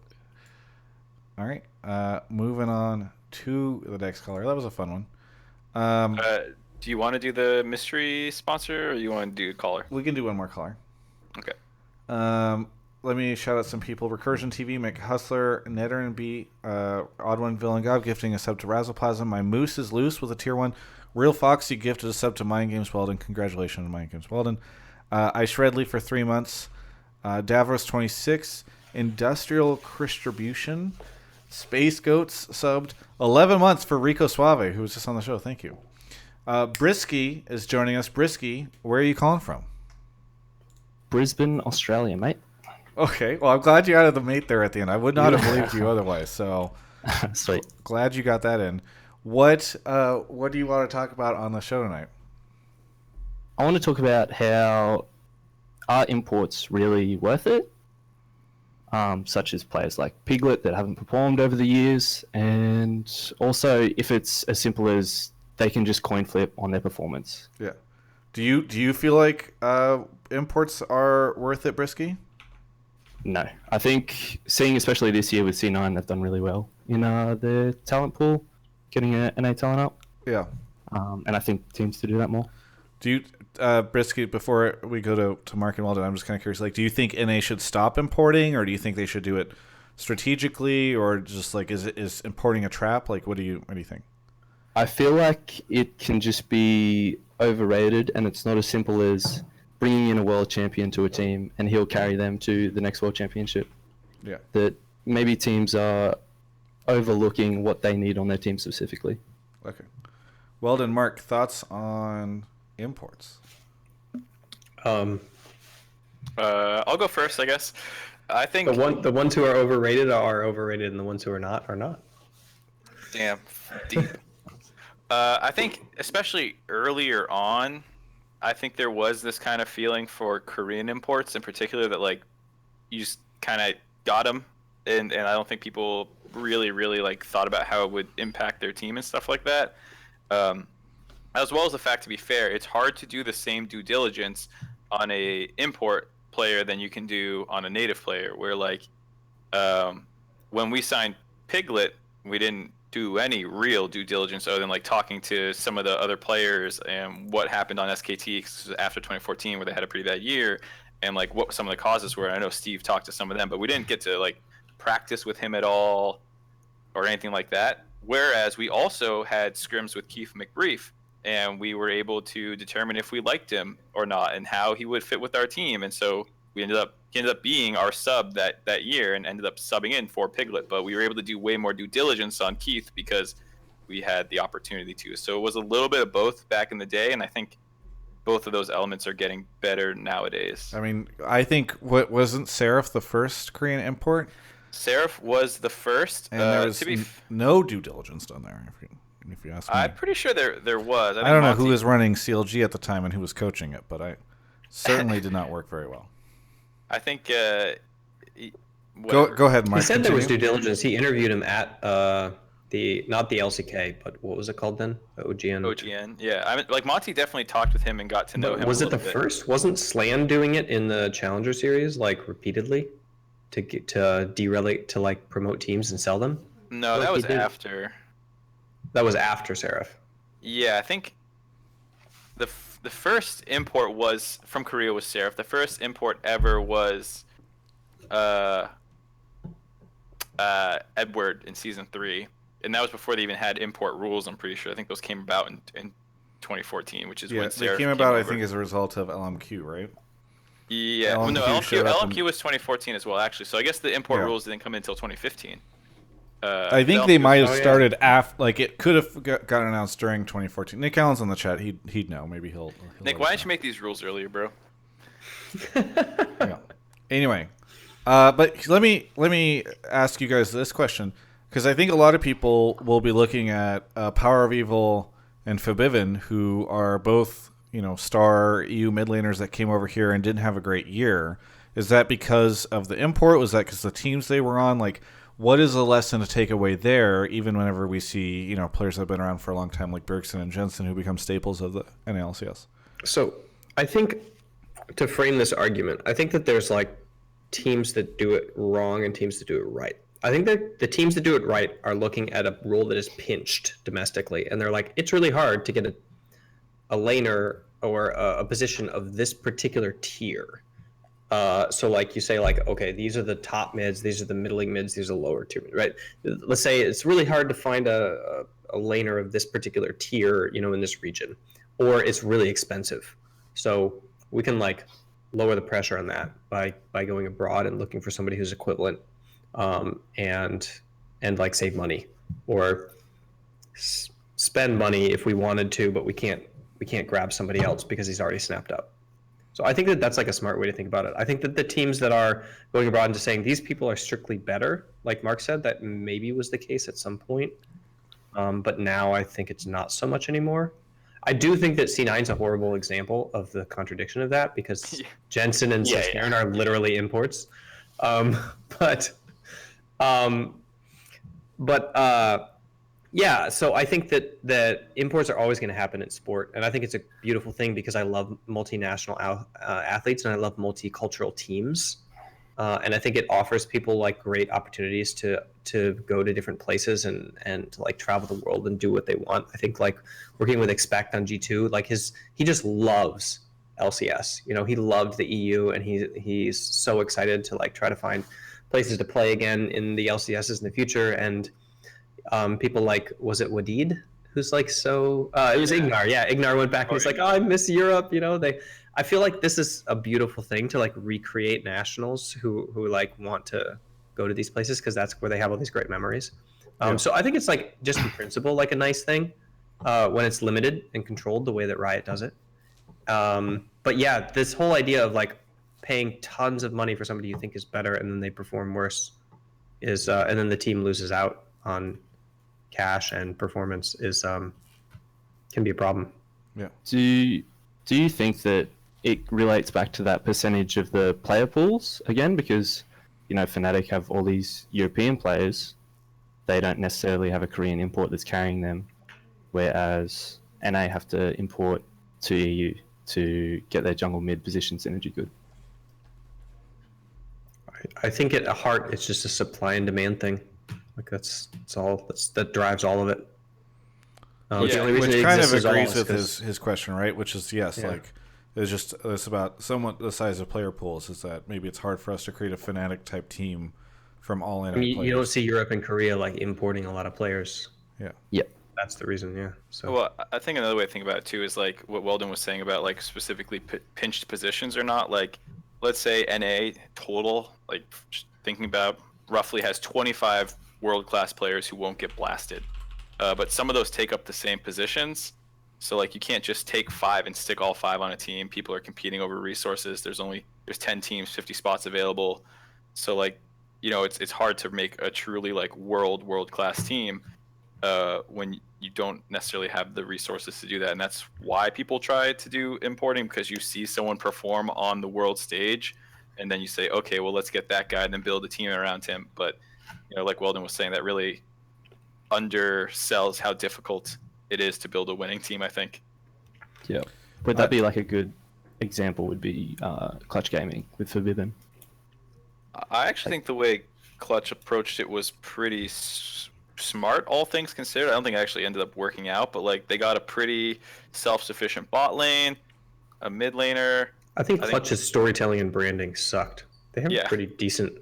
All right. Moving on to the next caller. That was a fun one. Do you want to do the mystery sponsor, or you want to do caller? We can do one more caller. Okay. Let me shout out some people. Recursion TV, McHustler, Netter and B, Odd One, Villain God gifting a sub to Razzleplasm. My Moose is Loose with a tier 1. Real Foxy gifted a sub to Mind Games Weldon. Congratulations, Mind Games Weldon. I Shredley for 3 months. Davros 26. Industrial Distribution. Space Goats subbed 11 months for Rico Suave, who was just on the show. Thank you. Brisky is joining us. Brisky, where are you calling from? Brisbane, Australia, mate. Okay, well, I'm glad you added the mate there at the end. I would not have believed you otherwise. So Sweet. glad you got that in. What do you want to talk about on the show tonight? I want to talk about how are imports really worth it? Such as players like Piglet that haven't performed over the years, and also if it's as simple as they can just coin flip on their performance. Yeah. Do you feel like imports are worth it, Brisky? No. I think seeing especially this year with C9, they've done really well in their talent pool, getting an NA talent up. Yeah. And I think teams to do that more. Do you, Brisky, before we go to Mark and Weldon, I'm just kind of curious, like, do you think NA should stop importing, or do you think they should do it strategically, or just like, is importing a trap? Like, what do you think? I feel like it can just be overrated, and it's not as simple as bringing in a world champion to a team and he'll carry them to the next world championship. Yeah. That maybe teams are overlooking what they need on their team specifically. Okay. Weldon, Mark, thoughts on imports? I'll go first, I guess. I think the ones who are overrated, and the ones who are not are not. Damn, deep. I think especially earlier on, I think there was this kind of feeling for Korean imports in particular that like you just kind of got them, and I don't think people really like thought about how it would impact their team and stuff like that. As well as the fact, to be fair, it's hard to do the same due diligence on a import player than you can do on a native player. Where like when we signed Piglet, we didn't do any real due diligence other than like talking to some of the other players and what happened on SKT after 2014, where they had a pretty bad year, and like what some of the causes were. I know Steve talked to some of them, but we didn't get to like practice with him at all or anything like that. Whereas we also had scrims with Keith McBrief, and we were able to determine if we liked him or not and how he would fit with our team. And so he ended up being our sub that year and ended up subbing in for Piglet. But we were able to do way more due diligence on Keith because we had the opportunity to. So it was a little bit of both back in the day, and I think both of those elements are getting better nowadays. I mean, I think wasn't Seraph the first Korean import? Seraph was the first. And there was no due diligence done there, if you ask me. I'm pretty sure there was. I don't know who was running CLG at the time and who was coaching it, but I certainly did not work very well. I think. Go ahead, Mike. He said there was due diligence. He interviewed him at not the LCK, but what was it called then? OGN. OGN. Yeah, I mean, like Monty definitely talked with him and got to know him. Was it the first? Wasn't Slan doing it in the Challenger series like repeatedly to derelate to like promote teams and sell them? No, that was after. That was after Seraph. Yeah, I think the first import was from Korea was Seraph. The first import ever was Edward in season 3, and that was before they even had import rules. I'm pretty sure. I think those came about in 2014, which is when Seraph came about. I think as a result of LMQ, right? Yeah, LMQ was 2014 as well, actually. So I guess the import rules didn't come in until 2015. I think they might have started after, like it could have got announced during 2014. Nick Allen's on the chat. He'd know. Maybe he'll Nick, why didn't you make these rules earlier, bro? Yeah. Anyway, but let me ask you guys this question, because I think a lot of people will be looking at Power of Evil and Fabiven, who are both star EU mid laners that came over here and didn't have a great year. Is that because of the import? Was that because the teams they were on? Like, what is the lesson to take away there, even whenever we see, players that have been around for a long time like Bergson and Jensen who become staples of the NALCS? So I think to frame this argument, I think that there's like teams that do it wrong and teams that do it right. I think that the teams that do it right are looking at a role that is pinched domestically, and they're like, it's really hard to get a laner or a position of this particular tier. So like you say, like, okay, these are the top mids, these are the middling mids, these are the lower tier mids, right? Let's say it's really hard to find a laner of this particular tier, in this region, or it's really expensive. So we can like lower the pressure on that by going abroad and looking for somebody who's equivalent, and like save money or spend money if we wanted to, but we can't grab somebody else because he's already snapped up. So I think that that's like a smart way to think about it. I think that the teams that are going abroad and just saying these people are strictly better, like Mark said, that maybe was the case at some point. But now I think it's not so much anymore. I do think that C9's a horrible example of the contradiction of that, because Jensen and Sesnarin are literally imports. Yeah, so I think that imports are always going to happen in sport, and I think it's a beautiful thing because I love multinational athletes and I love multicultural teams, and I think it offers people like great opportunities to go to different places and to like travel the world and do what they want. I think like working with Expect on G2, like he just loves LCS. He loved the EU, and he's so excited to like try to find places to play again in the LCSs in the future. And people like, was it Wadid who's like so it was Ignar. Yeah, Ignar went back and he's like, oh, I miss Europe. I feel like this is a beautiful thing to like recreate nationals who like want to go to these places because that's where they have all these great memories. So I think it's like just in principle like a nice thing when it's limited and controlled the way that Riot does it. But yeah, this whole idea of like paying tons of money for somebody you think is better and then they perform worse is and then the team loses out on cash and performance is can be a problem. Yeah. Do you think that it relates back to that percentage of the player pools again? Because, you know, Fnatic have all these European players. They don't necessarily have a Korean import that's carrying them, whereas NA have to import to EU to get their jungle mid position synergy good. I think at heart it's just a supply and demand thing. Like that's all that drives all of it. Which The only reason which it kind of exists at all agrees is with 'cause- his question, right? Which is yes, Yeah. like it's about somewhat the size of player pools. Is that maybe it's hard for us to create a Fnatic type team from all NA I mean, players. you don't see Europe and Korea like importing a lot of players. Yeah. Yep. That's the reason, yeah. So Well, I think another way to think about it too is like what Weldon was saying about like specifically pinched positions or not. Like, let's say NA total, like just thinking about roughly has 25 world-class players who won't get blasted, but some of those take up the same positions. So like you can't just take 5 and stick all 5 on a team. People are competing over resources. There's 10 teams, 50 spots available. So like, you know, it's hard to make a truly like world-class team when you don't necessarily have the resources to do that. And that's why people try to do importing, because you see someone perform on the world stage and then you say, okay, well, let's get that guy and then build a team around him. But, you know, like Weldon was saying, that really undersells how difficult it is to build a winning team, I think. Yeah. Would that be like a good example would be Clutch Gaming with Forbidden? I actually think the way Clutch approached it was pretty smart, all things considered. I don't think it actually ended up working out, but like they got a pretty self-sufficient bot lane, a mid laner. I think Clutch's storytelling and branding sucked. They have a pretty decent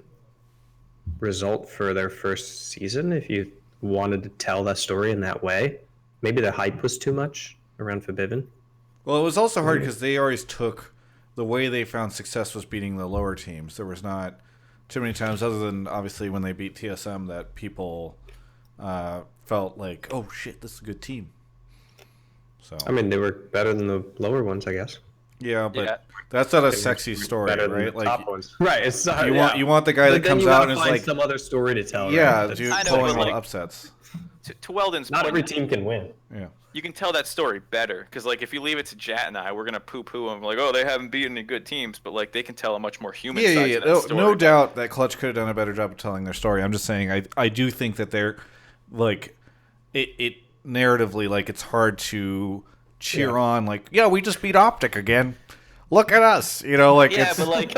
result for their first season if you wanted to tell that story in that way. Maybe the hype was too much around Forbidden. Well, it was also hard because they always took the way they found success was beating the lower teams. There was not too many times, other than obviously when they beat TSM, that people felt like, oh shit, this is a good team. So I mean, they were better than the lower ones, I guess. yeah, but that's not a sexy story, Better than right? the Like top ones. Right. It's not, you want the guy that comes out and is like some other story to tell. yeah, right? dude, I know, pulling but all the like- upsets. To Weldon's Not point, every team can win. Yeah. you can tell that story better, because like if you leave it to Jat and I, we're gonna poo-poo them like, oh, they haven't beaten any good teams, but like they can tell a much more human side to that No, story. no doubt that Clutch could have done a better job of telling their story. I'm just saying, I do think that they're like it narratively, like it's hard to cheer on. Like, yeah, we just beat Optic again. Look at us, you know, like Yeah, it's, but like,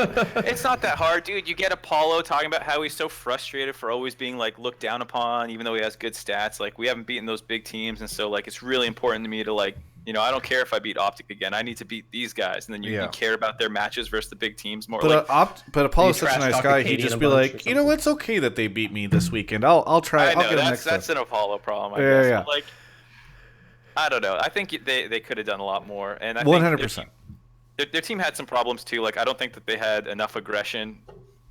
it's not that hard, dude. You get Apollo talking about how he's so frustrated for always being like looked down upon, even though he has good stats. Like, we haven't beaten those big teams, and so like it's really important to me to like, you know, I don't care if I beat Optic again. I need to beat these guys, and then you care about their matches versus the big teams more. But like, Apollo's such a trash nice talk guy. to He'd Katie just in a be bunch or like, you know, something. it's okay that they beat me this weekend. I'll try. I know I'll get that's an Apollo problem. I Yeah, guess. yeah. But, like, I don't know. I think they could have done a lot more, and I 100%. Their team had some problems too. Like, I don't think that they had enough aggression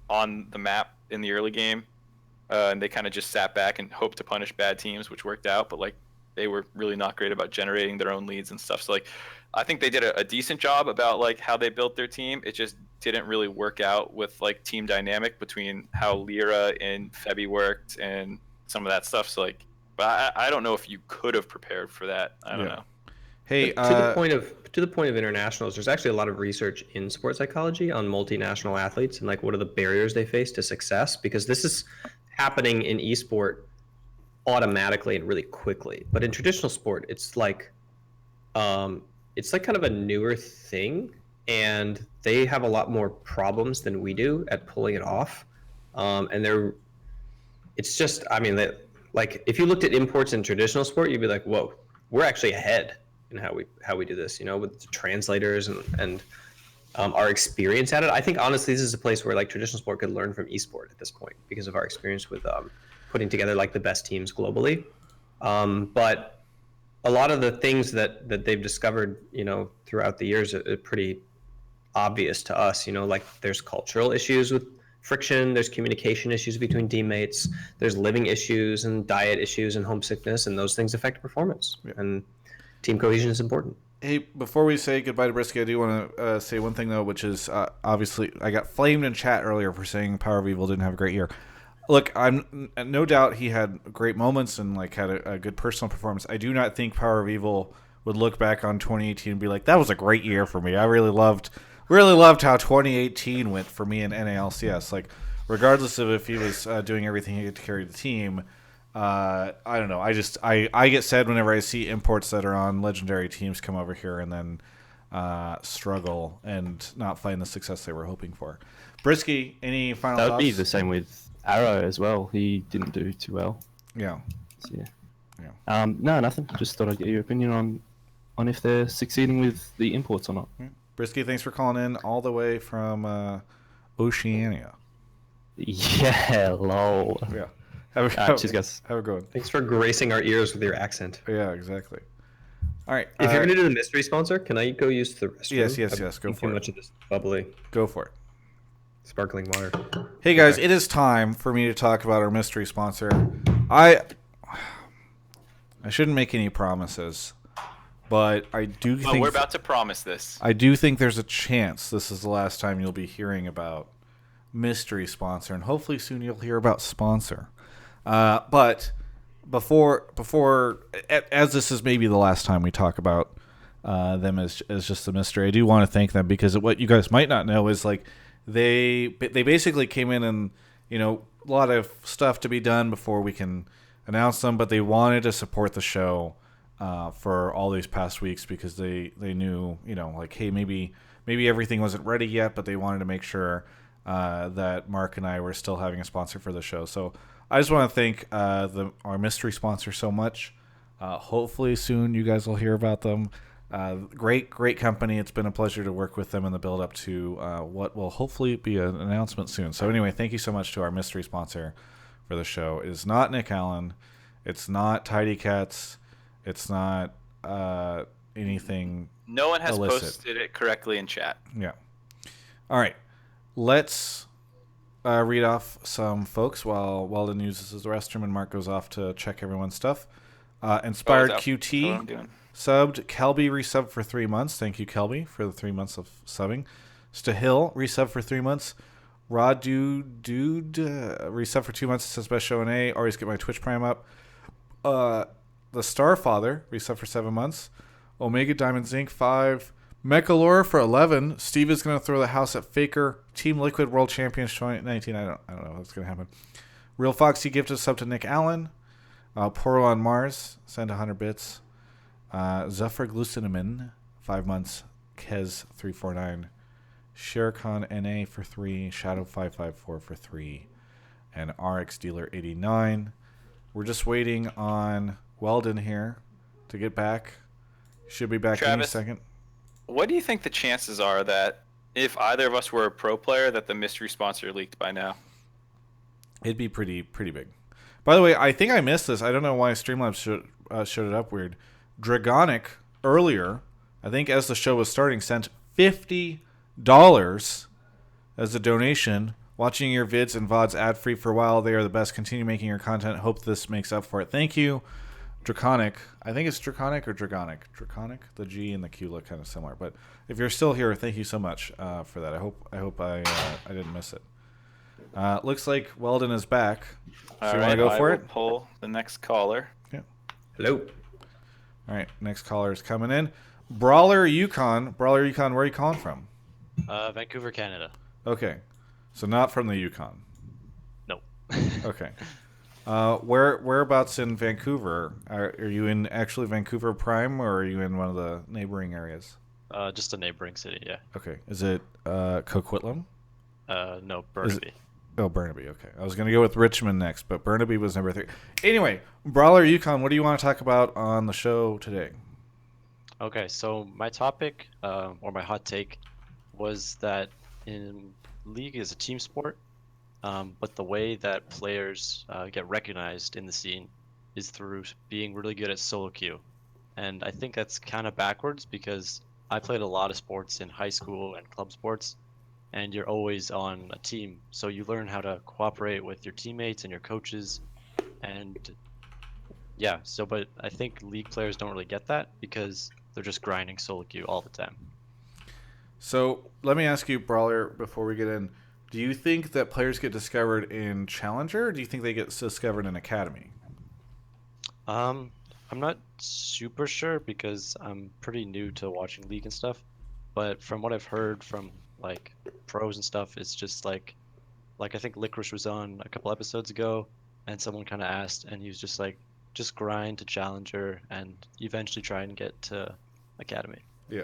on the map in the early game, and they kind of just sat back and hoped to punish bad teams, which worked out. But like, they were really not great about generating their own leads and stuff. So like, I think they did a decent job about like how they built their team. It just didn't really work out with like team dynamic between how Lyra and Febby worked and some of that stuff. So like, but I don't know if you could have prepared for that. I don't know. Hey, To the point of internationals, there's actually a lot of research in sports psychology on multinational athletes and like what are the barriers they face to success, because this is happening in esport automatically and really quickly. But in traditional sport, it's like kind of a newer thing, and they have a lot more problems than we do at pulling it off. It's just, I mean, like if you looked at imports in traditional sport, you'd be like, whoa, we're actually ahead in how we do this, you know, with the translators and our experience at it. I think honestly, this is a place where like traditional sport could learn from esport at this point because of our experience with putting together like the best teams globally. But a lot of the things that they've discovered, you know, throughout the years are pretty obvious to us. You know, like there's cultural issues with friction, there's communication issues between teammates, there's living issues and diet issues and homesickness, and those things affect performance. And team cohesion is important. Hey, before we say goodbye to Brisky, I do want to say one thing, though, which is obviously I got flamed in chat earlier for saying Power of Evil didn't have a great year. Look, I'm no doubt he had great moments and like had a good personal performance. I do not think Power of Evil would look back on 2018 and be like, that was a great year for me. I really loved how 2018 went for me in NALCS. Like, regardless of if he was doing everything he could to carry the team, I don't know. I get sad whenever I see imports that are on legendary teams come over here and then struggle and not find the success they were hoping for. Brisky, any final That would thoughts? be the same with Arrow as well. He didn't do too well. Yeah. So, yeah. No, nothing. Just thought I'd get your opinion on if they're succeeding with the imports or not. Brisky, thanks for calling in all the way from Oceania. Yeah, lol. Yeah. Cheers, guys. Have a good one. Thanks for gracing our ears with your accent. Yeah, exactly. All right. If you're going to do the mystery sponsor, can I go use the restroom? Yes. Go for it. Too much of this bubbly, Go for it. sparkling water. Hey, guys, It is time for me to talk about our mystery sponsor. I shouldn't make any promises, but I do think... Well, we're about to promise this. I do think there's a chance this is the last time you'll be hearing about mystery sponsor, and hopefully soon you'll hear about sponsor. But before, as this is maybe the last time we talk about them as just a mystery, I do want to thank them because what you guys might not know is like they basically came in and a lot of stuff to be done before we can announce them, but they wanted to support the show for all these past weeks because they knew like, hey, maybe everything wasn't ready yet, but they wanted to make sure that Mark and I were still having a sponsor for the show. So I just want to thank our mystery sponsor so much. Hopefully soon you guys will hear about them. Great company. It's been a pleasure to work with them in the build up to what will hopefully be an announcement soon. So anyway, thank you so much to our mystery sponsor for the show. It is not Nick Allen. It's not Tidy Cats. It's not anything. No one has illicit. posted it correctly in chat. Yeah. All right. Let's read off some folks while Weldon uses the restroom and Mark goes off to check everyone's stuff. Inspired QT subbed. Kelby resubbed for 3 months. Thank you, Kelby, for the 3 months of subbing. Stahil resubbed for 3 months. Rod Dude resubbed for 2 months. It says best show in A. Always get my Twitch Prime up. The Starfather resubbed for 7 months. Omega Diamond Zinc 5. Mechalore for 11. Steve is going to throw the house at Faker. Team Liquid World Champions 2019. I don't know what's going to happen. Real Foxy gifted a sub to Nick Allen. Poro on Mars send 100 bits. Zephyr Glucinamine 5 months. Kez 349. Sherkhan NA for 3. Shadow 554 for 3. And RX Dealer 89. We're just waiting on Weldon here to get back. Should be back any second. What do you think the chances are that if either of us were a pro player that the mystery sponsor leaked by now? It'd be pretty big. By the way, I think I missed this. I don't know why Streamlabs showed it up weird. Dragonic earlier, I think as the show was starting, sent $50 as a donation. Watching your vids and VODs ad-free for a while. They are the best. Continue making your content. Hope this makes up for it. Thank you. Draconic. I think it's Draconic or Dragonic. Draconic. The G and the Q look kind of similar. But if you're still here, thank you so much for that. I hope I didn't miss it. Looks like Weldon is back. So you want to go for it? Pull the next caller. Yeah. Hello. All right. Next caller is coming in. Brawler Yukon. Where are you calling from? Vancouver, Canada. Okay. So not from the Yukon. No. Okay. Whereabouts in Vancouver? Are you in actually Vancouver Prime, or are you in one of the neighboring areas? Just a neighboring city, yeah. Okay. Is it Coquitlam? No, Burnaby. Burnaby. Okay. I was going to go with Richmond next, but Burnaby was number 3. Anyway, Brawler Yukon, what do you want to talk about on the show today? Okay, so my topic, or my hot take, was that in League is a team sport, but the way that players get recognized in the scene is through being really good at solo queue. And I think that's kind of backwards because I played a lot of sports in high school and club sports, and you're always on a team. So you learn how to cooperate with your teammates and your coaches. And yeah, but I think League players don't really get that because they're just grinding solo queue all the time. So let me ask you, Brawler, before we get in, do you think that players get discovered in Challenger, or do you think they get discovered in Academy? I'm not super sure because I'm pretty new to watching League and stuff, but from what I've heard from like pros and stuff, it's just like I think Licorice was on a couple episodes ago, and someone kind of asked, and he was just like, just grind to Challenger and eventually try and get to Academy. Yeah.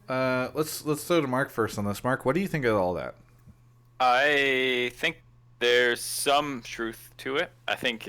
Let's throw to Mark first on this. Mark, what do you think of all that? I think there's some truth to it. I think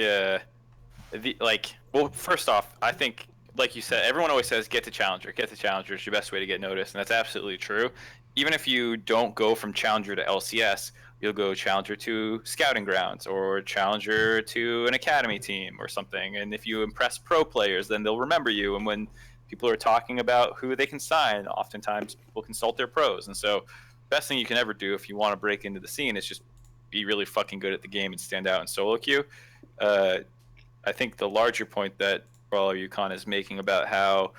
well, first off, I think like you said, everyone always says get to Challenger. Get to Challenger is your best way to get noticed, and that's absolutely true. Even if you don't go from Challenger to LCS, you'll go Challenger to Scouting Grounds or Challenger to an Academy team or something. And if you impress pro players, then they'll remember you. And when people are talking about who they can sign, oftentimes people consult their pros. And so best thing you can ever do if you want to break into the scene is just be really fucking good at the game and stand out in solo queue. I think the larger point that Brawler Yukon is making about how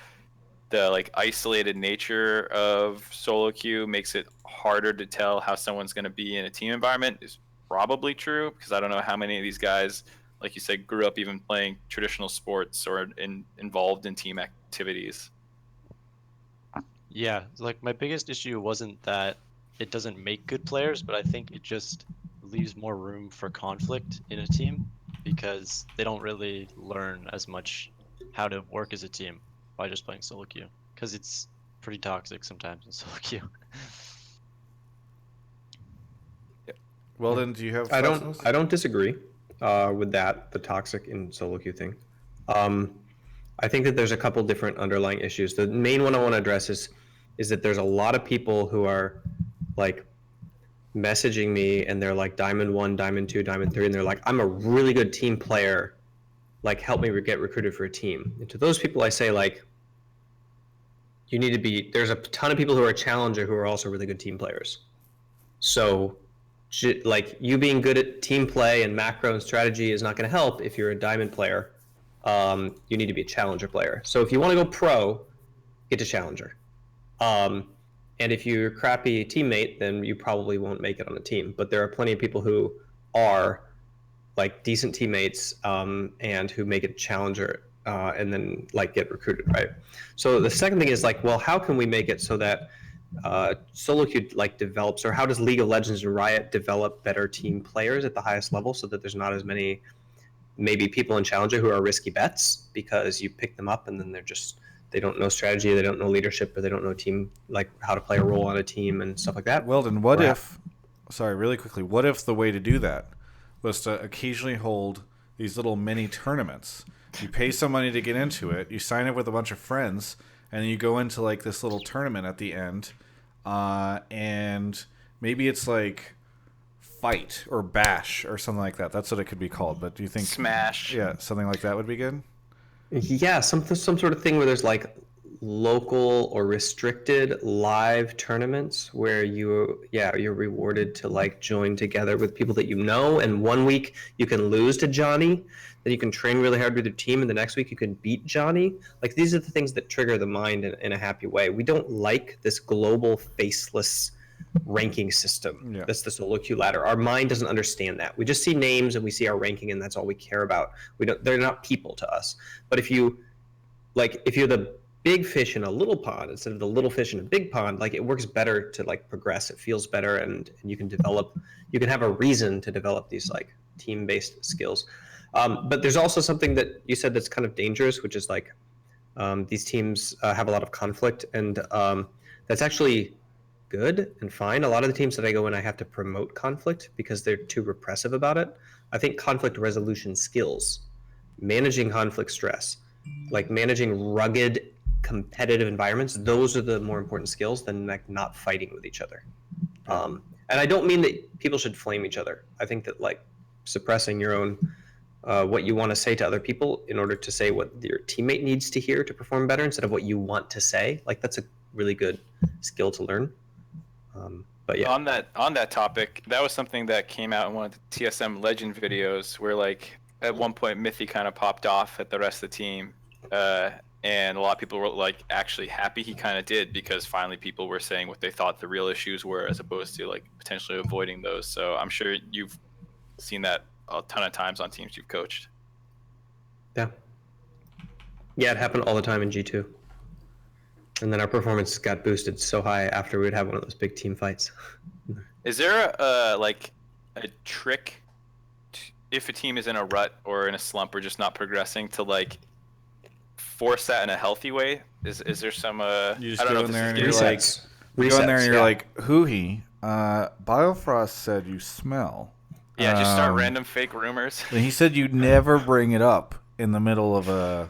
the like isolated nature of solo queue makes it harder to tell how someone's going to be in a team environment is probably true, because I don't know how many of these guys, like you said, grew up even playing traditional sports or involved in team activities. Yeah, like my biggest issue wasn't that it doesn't make good players, but I think it just leaves more room for conflict in a team because they don't really learn as much how to work as a team by just playing solo queue, because it's pretty toxic sometimes in solo queue. Weldon, do you have? I don't disagree with that, the toxic in solo queue thing. I think that there's a couple different underlying issues. The main one I want to address is that there's a lot of people who are like messaging me and they're like Diamond 1, Diamond 2, Diamond 3, and they're like, I'm a really good team player, like help me get recruited for a team. And to those people I say, like, you need to be, there's a ton of people who are Challenger who are also really good team players. So like you being good at team play and macro and strategy is not going to help if you're a Diamond player. You need to be a Challenger player. So if you want to go pro, get to Challenger. And if you're a crappy teammate, then you probably won't make it on a team. But there are plenty of people who are like decent teammates and who make it Challenger and then like get recruited, right? So the second thing is like, well, how can we make it so that solo queue like develops, or how does League of Legends and Riot develop better team players at the highest level so that there's not as many maybe people in Challenger who are risky bets because you pick them up and then they don't know strategy, they don't know leadership, or they don't know team, like how to play a role on a team and stuff like that. Weldon, really quickly, what if the way to do that was to occasionally hold these little mini tournaments? You pay some money to get into it, you sign up with a bunch of friends, and then you go into like this little tournament at the end, and maybe it's like Fight or Bash or something like that. That's what it could be called. But do you think Smash? Yeah, something like that would be good. Yeah, some sort of thing where there's like local or restricted live tournaments where you're rewarded to like join together with people that you know, and 1 week you can lose to Johnny, then you can train really hard with your team, and the next week you can beat Johnny. Like these are the things that trigger the mind in a happy way. We don't like this global faceless ranking system. Yeah. That's the solo queue ladder. Our mind doesn't understand that. We just see names and we see our ranking, and that's all we care about. They're not people to us. But if you're the big fish in a little pond instead of the little fish in a big pond, like it works better to like progress. It feels better, and you can have a reason to develop these like team-based skills. But there's also something that you said that's kind of dangerous, which is like these teams have a lot of conflict, and that's actually good and fine. A lot of the teams that I go in, I have to promote conflict because they're too repressive about it. I think conflict resolution skills, managing conflict stress, like managing rugged competitive environments, those are the more important skills than like not fighting with each other. And I don't mean that people should flame each other. I think that like suppressing your own what you want to say to other people in order to say what your teammate needs to hear to perform better instead of what you want to say, like that's a really good skill to learn. But yeah. On that topic, that was something that came out in one of the TSM Legend videos where like at one point Mithy kind of popped off at the rest of the team and a lot of people were like actually happy he kind of did, because finally people were saying what they thought the real issues were, as opposed to like potentially avoiding those. So I'm sure you've seen that a ton of times on teams you've coached. Yeah. Yeah, it happened all the time in G2. And then our performance got boosted so high after we'd have one of those big team fights. Is there a trick if a team is in a rut or in a slump or just not progressing to like force that in a healthy way? Is there some You just I don't know go if in there and this you're is like, Resets. you go in there and Resets, you're yeah. like, Hooey, Biofrost said you smell. yeah, just start random fake rumors. And he said you never bring it up in the middle of a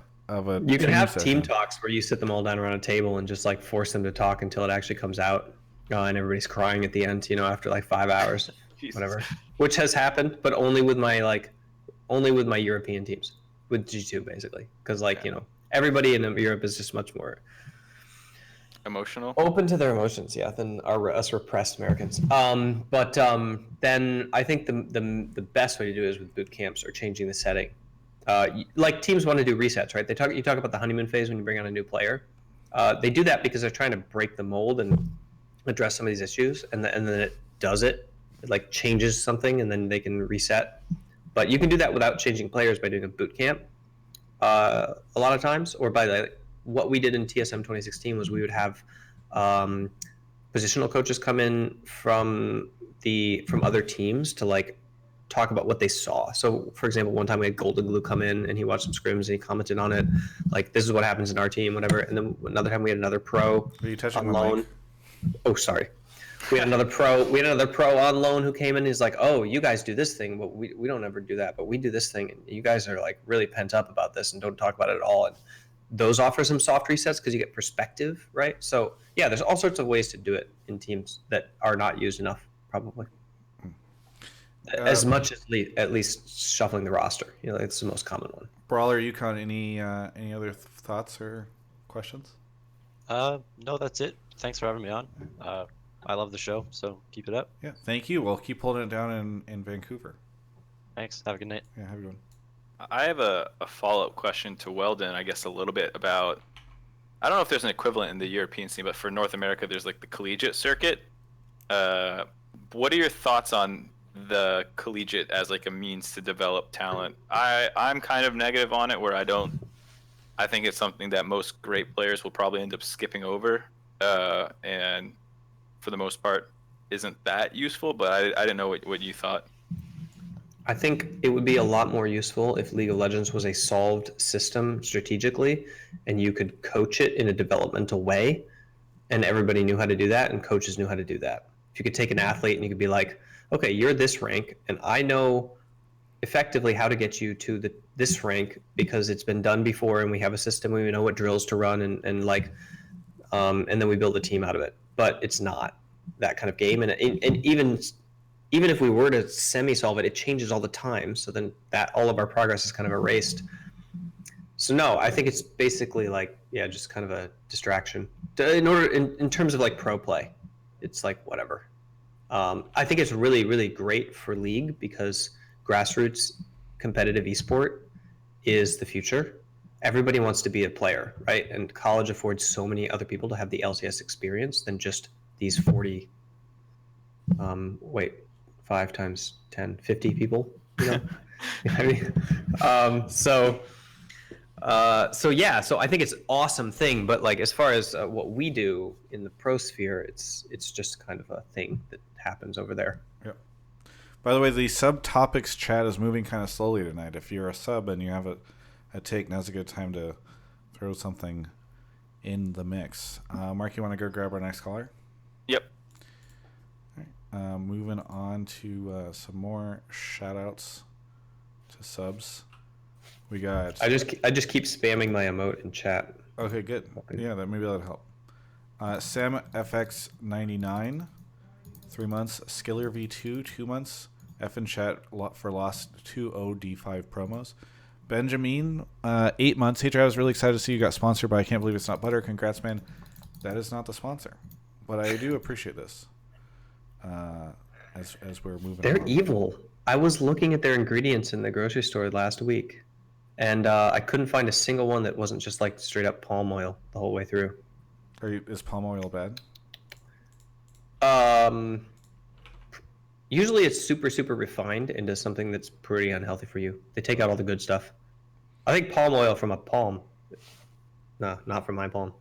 You can have session. team talks where you sit them all down around a table and just like force them to talk until it actually comes out. And everybody's crying at the end, after like 5 hours, Jesus. whatever. Which has happened, but only with my European teams, with G2 basically, because everybody in Europe is just much more Emotional. open to their emotions, than us repressed Americans. Then I think the best way to do it is with boot camps or changing the setting. Like teams want to do resets, right? You talk about the honeymoon phase when you bring on a new player. They do that because they're trying to break the mold and address some of these issues, and then it does it. It like changes something, and then they can reset. But you can do that without changing players by doing a boot camp. A lot of times, or by what we did in TSM 2016 was we would have positional coaches come in from other teams to like talk about what they saw. So, for example, one time we had Golden Glue come in and he watched some scrims and he commented on it, like this is what happens in our team, whatever. And then another time we had another pro Are you touching on my loan. mic? Oh, sorry. We had another pro. We had another pro on loan who came in. He's like, "Oh, you guys do this thing, but we don't ever do that. But we do this thing, and you guys are like really pent up about this and don't talk about it at all." And those offer some soft resets because you get perspective, right? So yeah, there's all sorts of ways to do it in teams that are not used enough, probably. As much as at least shuffling the roster, it's the most common one. Brawler, Yukon, any other thoughts or questions? No, that's it. Thanks for having me on. I love the show, so keep it up. Yeah, thank you. We'll keep holding it down in Vancouver. Thanks. Have a good night. Yeah, have a good one. I have a follow-up question to Weldon, I guess a little bit about, I don't know if there's an equivalent in the European scene, but for North America, there's like the collegiate circuit. What are your thoughts on the collegiate as like a means to develop talent? I'm kind of negative on it, where I think it's something that most great players will probably end up skipping over, and for the most part isn't that useful, but I didn't know what you thought. I think it would be a lot more useful if League of Legends was a solved system strategically and you could coach it in a developmental way and everybody knew how to do that and coaches knew how to do that. If you could take an athlete and you could be like, okay, you're this rank and I know effectively how to get you to this rank because it's been done before and we have a system, we know what drills to run and then we build a team out of it. But it's not that kind of game, and even if we were to semi-solve it, it changes all the time. So then that all of our progress is kind of erased. So no, I think it's basically like, just kind of a distraction. In terms of like pro play, it's like whatever. I think it's really, really great for League because grassroots competitive esport is the future. Everybody wants to be a player, right? And college affords so many other people to have the LCS experience than just these 40, 5 times 10, 50 people, I mean, so I think it's an awesome thing, but like as far as what we do in the pro sphere, it's just kind of a thing that happens over there. Yeah. By the way, the subtopics chat is moving kind of slowly tonight. If you're a sub and you have a take, now's a good time to throw something in the mix. Mark, you want to go grab our next caller? Yep. Moving on to some more shout-outs to subs. We got... I just keep spamming my emote in chat. Okay, good. Yeah, maybe that'll help. Sam FX99, 3 months. Skiller V2, 2 months. F in chat for lost 2 OD5 promos. Benjamin, 8 months. Hey, I was really excited to see you got sponsored by I Can't Believe It's Not Butter. Congrats, man. That is not the sponsor, but I do appreciate this. As we're moving They're on. evil. I was looking at their ingredients in the grocery store last week, and I couldn't find a single one that wasn't just like straight up palm oil the whole way through. Is palm oil bad? Usually it's super, super refined into something that's pretty unhealthy for you. They take out all the good stuff. I think palm oil from a palm, no, not from my palm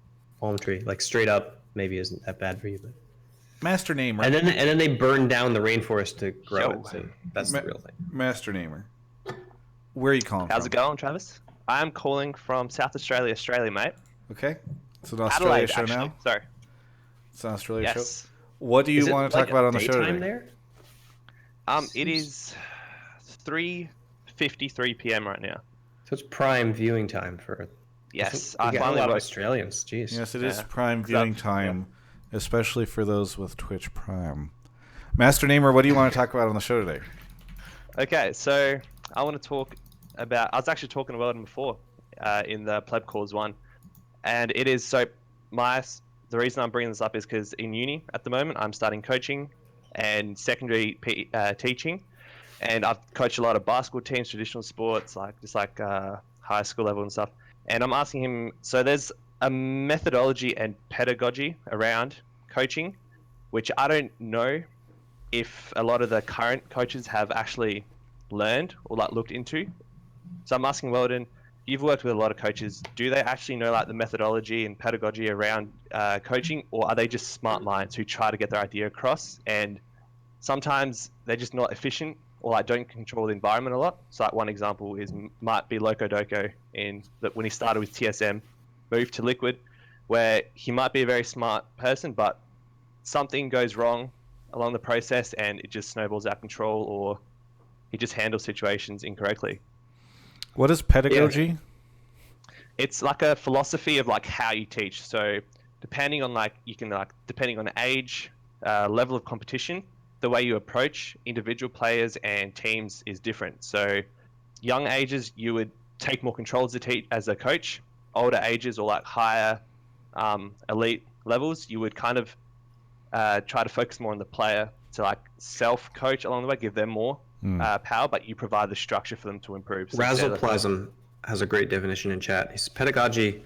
tree, like straight up, maybe isn't that bad for you. But Master Namer. and then they burn down the rainforest to grow it. So that's the real thing. Master Namer. Where are you calling How's from? it going, Travis? I'm calling from South Australia, mate. Okay. It's an Australia Adelaide, show actually. now. Sorry. It's an Australia show. Yes. What do you Is it want to talk like about on the show daytime today? there? It is 3:53 p.m. right now. So it's prime viewing time for. Yes, I I get a finally lot of woke. Australians. Jeez. Yes, it is Yeah. prime viewing time, especially for those with Twitch Prime. Master Namer, what do you want to talk about on the show today? Okay, so I want to talk about. I was actually talking to Weldon before, in the Pleb Calls one, and it is so. The reason I'm bringing this up is because in uni at the moment I'm studying coaching and secondary teaching, and I've coached a lot of basketball teams, traditional sports, like high school level and stuff. And I'm asking him, so there's a methodology and pedagogy around coaching, which I don't know if a lot of the current coaches have actually learned or like looked into. So I'm asking Weldon, you've worked with a lot of coaches, do they actually know like the methodology and pedagogy around coaching, or are they just smart minds who try to get their idea across, and sometimes they're just not efficient or like don't control the environment a lot? So like one example might be Loco Doco when he started with TSM, moved to Liquid, where he might be a very smart person, but something goes wrong along the process and it just snowballs out of control, or he just handles situations incorrectly. What is pedagogy? It's like a philosophy of like how you teach. So depending on depending on age, level of competition, the way you approach individual players and teams is different. So young ages, you would take more control as a coach. Older ages or like higher elite levels, you would kind of try to focus more on the player to like self-coach along the way, give them more power, but you provide the structure for them to improve. So Razzleplasm has a great definition in chat. Pedagogy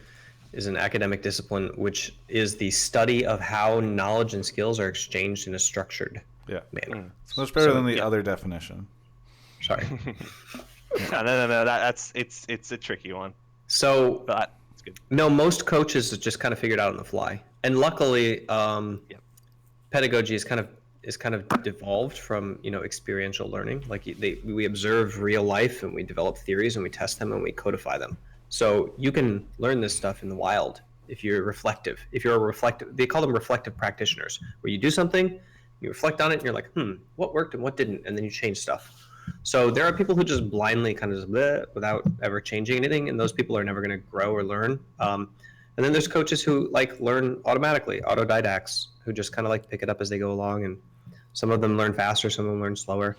is an academic discipline which is the study of how knowledge and skills are exchanged in a structured manner. It's much better than the other definition. Sorry. No. It's a tricky one. So, but it's good. No, most coaches just kind of figured out on the fly, and luckily, pedagogy is kind of devolved from experiential learning. Like we observe real life and we develop theories and we test them and we codify them. So you can learn this stuff in the wild if you're reflective. If you're a reflective, they call them reflective practitioners, where you do something, you reflect on it, and you're like, what worked and what didn't, and then you change stuff. So there are people who just blindly kind of just bleh, without ever changing anything, and those people are never going to grow or learn. And then there's coaches who like learn automatically, autodidacts, who just kind of like pick it up as they go along, and some of them learn faster, some of them learn slower.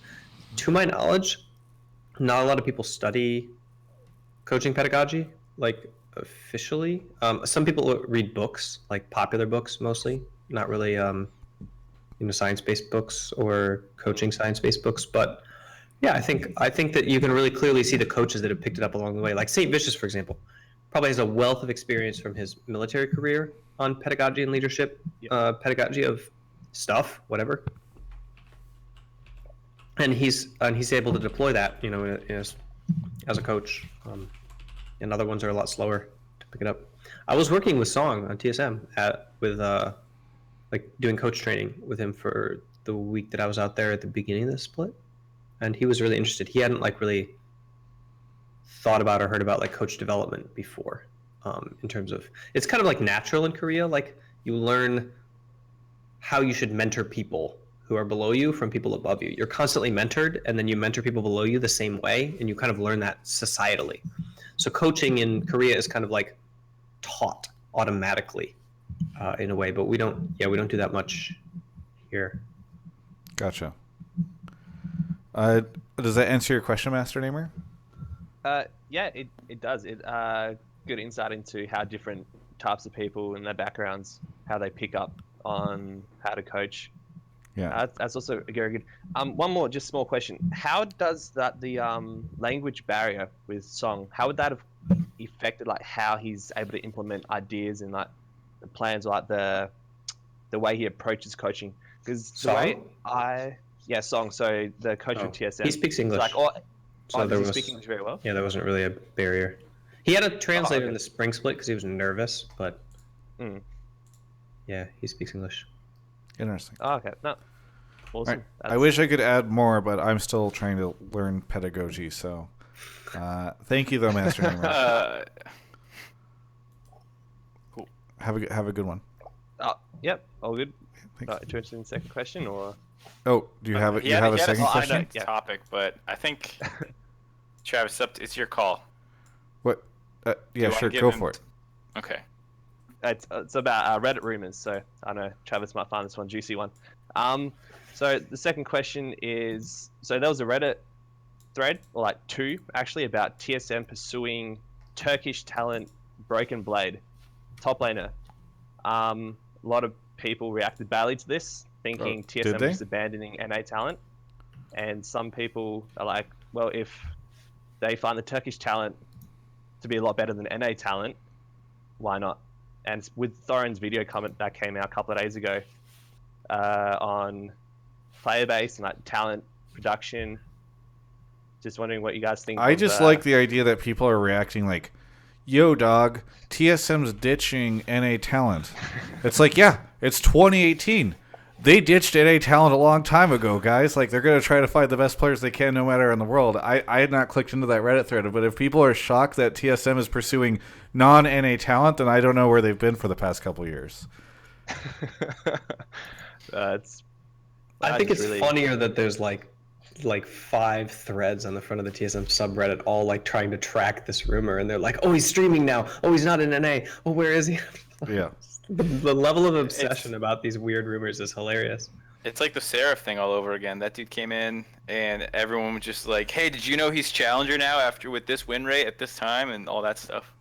To my knowledge, not a lot of people study coaching pedagogy, like officially. Some people read books, like popular books mostly, not really science-based books or coaching science-based books. But yeah, I think that you can really clearly see the coaches that have picked it up along the way. Like St. Vicious, for example, probably has a wealth of experience from his military career on pedagogy and leadership, pedagogy of stuff, whatever. And he's able to deploy that, as a coach. And other ones are a lot slower to pick it up. I was working with Song on TSM with doing coach training with him for the week that I was out there at the beginning of the split, and he was really interested. He hadn't really thought about or heard about coach development before. In terms of, it's kind of like natural in Korea. Like you learn how you should mentor people who are below you from people above you. You're constantly mentored, and then you mentor people below you the same way, and you kind of learn that societally. So coaching in Korea is kind of like taught automatically in a way, but we don't do that much here. Gotcha. Does that answer your question, Master Namer? Yeah, it does. Good insight into how different types of people and their backgrounds, how they pick up on how to coach. Yeah. That's also very good. One more, just small question. How does the language barrier with Song? How would that have affected like how he's able to implement ideas and like the plans, or like the way he approaches coaching? Because the way Song. So the coach of TSM. He speaks English. Like, does he speak English very well? Yeah, there wasn't really a barrier. He had a translator okay. in the spring split because he was nervous, but Mm. yeah, he speaks English. Interesting. Oh, okay. No. Awesome. Right. I wish I could add more, but I'm still trying to learn pedagogy. So, thank you, though, Master Gamer. Cool. Have a good one. Yep. All good. Thanks. Interested in the second question, or? Oh, do you have you have a second question? Topic, but I think Travis, it's your call. What? Yeah, sure. Go for it. Okay. It's about Reddit rumors, so I know Travis might find this one juicy one. So the second question is, so there was a Reddit thread, or like two actually, about TSM pursuing Turkish talent Broken Blade, top laner. A lot of people reacted badly to this, thinking TSM was abandoning NA talent, and some people are like, well, if they find the Turkish talent to be a lot better than NA talent, why not? And with Thorin's video comment that came out a couple of days ago on player base and like talent production, just wondering what you guys think. I just like the idea that people are reacting like, yo, dog, TSM's ditching NA talent. It's like, yeah, it's 2018. They ditched NA talent a long time ago, guys. Like, they're going to try to find the best players they can no matter in the world. I had not clicked into that Reddit thread, but if people are shocked that TSM is pursuing non-NA talent, then I don't know where they've been for the past couple years. I think it's really funnier that there's like 5 threads on the front of the TSM subreddit all like trying to track this rumor, and they're like, oh, he's streaming now. Oh, he's not in NA. Oh, where is he? Yeah. The level of obsession about these weird rumors is hilarious. It's like the Seraph thing all over again. That dude came in, and everyone was just like, hey, did you know he's challenger now with this win rate at this time and all that stuff?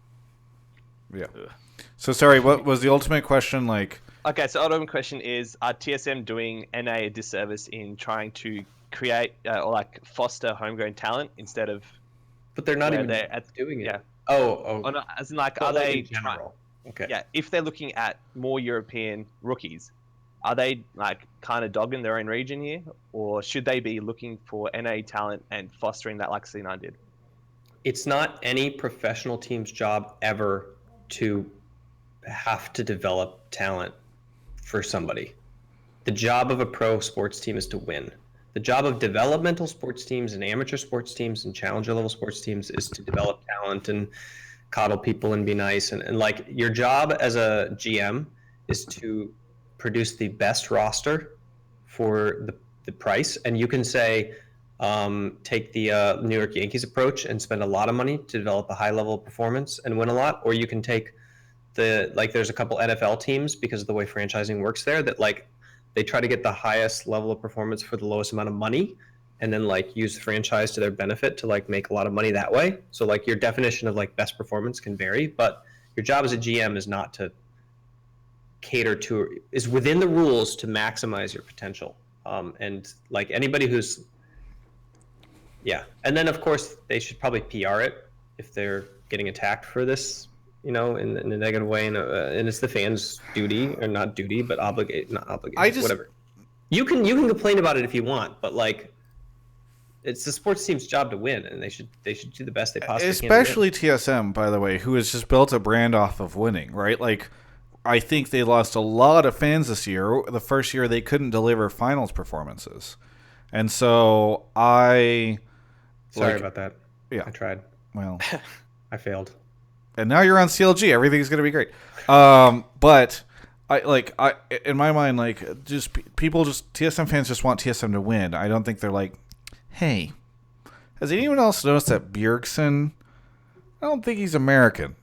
Yeah. Ugh. So, sorry, what was the ultimate question like? Okay, so ultimate question is, are TSM doing NA a disservice in trying to create or like foster homegrown talent instead of... But they're not even doing it. Yeah. Oh. Or not, as in like, are they... in general? Okay. Yeah, if they're looking at more European rookies, are they like kind of dogging their own region here, or should they be looking for NA talent and fostering that like C9 did? It's not any professional team's job ever to have to develop talent for somebody. The job of a pro sports team is to win. The job of developmental sports teams and amateur sports teams and challenger level sports teams is to develop talent and coddle people and be nice, and like your job as a GM is to produce the best roster for the price. And you can say take the New York Yankees approach and spend a lot of money to develop a high level of performance and win a lot, or you can take there's a couple NFL teams, because of the way franchising works there, that like they try to get the highest level of performance for the lowest amount of money, and then like use the franchise to their benefit to like make a lot of money that way. So like your definition of like best performance can vary, but your job as a GM is not to cater to, is within the rules to maximize your potential. And like anybody who's, yeah. And then of course they should probably PR it if they're getting attacked for this, in a negative way. And it's the fans' duty, or not duty, but not obligate, whatever. You can complain about it if you want, but like, it's the sports team's job to win, and they should do the best they possibly can. Especially TSM, by the way, who has just built a brand off of winning, right? Like, I think they lost a lot of fans this year. The first year they couldn't deliver finals performances, and so sorry about that. Yeah, I tried. Well, I failed. And now you're on CLG. Everything's gonna be great. But I in my mind, like, just TSM fans just want TSM to win. I don't think they're like, hey, has anyone else noticed that Bjergsen? I don't think he's American.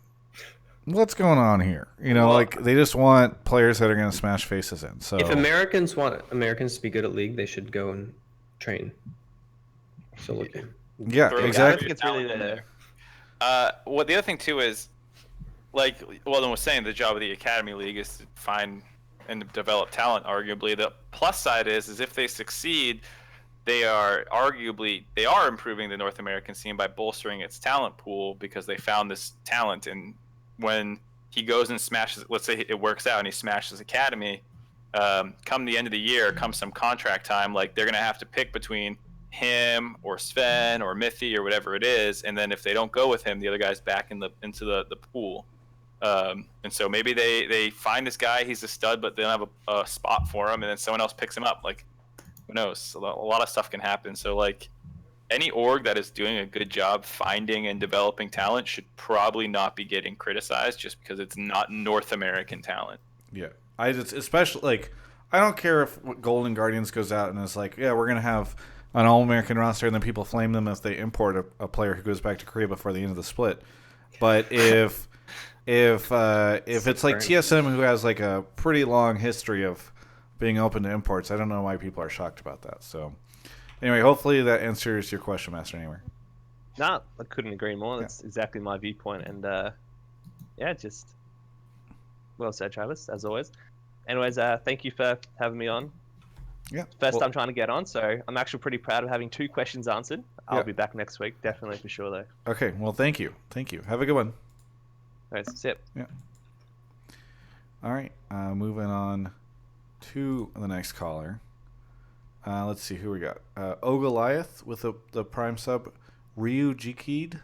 What's going on here? Like, they just want players that are going to smash faces in. So if Americans want Americans to be good at League, they should go and train. So look. Yeah, exactly. I think it's really there. What the other thing too is, like Weldon was saying, the job of the Academy League is to find and develop talent. Arguably, the plus side is if they succeed, they are improving the North American scene by bolstering its talent pool because they found this talent. And when he goes and smashes, let's say it works out and he smashes academy, come the end of the year, come some contract time, like they're gonna have to pick between him or Sven or Mithy or whatever it is, and then if they don't go with him, the other guy's back into the pool. And so maybe they find this guy, he's a stud, but they don't have a spot for him, and then someone else picks him up. Like, who knows? A lot of stuff can happen. So like, any org that is doing a good job finding and developing talent should probably not be getting criticized just because it's not North American talent. Yeah, especially like, I don't care if Golden Guardians goes out and is like, yeah, we're gonna have an All-American roster, and then people flame them if they import a player who goes back to Korea before the end of the split. But if it's like TSM, who has like a pretty long history of being open to imports, I don't know why people are shocked about that. So anyway, hopefully that answers your question, Master Namer. No, I couldn't agree more. That's exactly my viewpoint. And yeah, just well said, Travis, as always. Anyways, thank you for having me on. Yeah. First time trying to get on, so I'm actually pretty proud of having 2 questions answered. I'll be back next week, definitely for sure, though. Okay, well, thank you. Have a good one. All right, that's it. Yeah. All right, moving on to the next caller. Let's see who we got. Ogoliath with the prime sub. Ryu Jikid.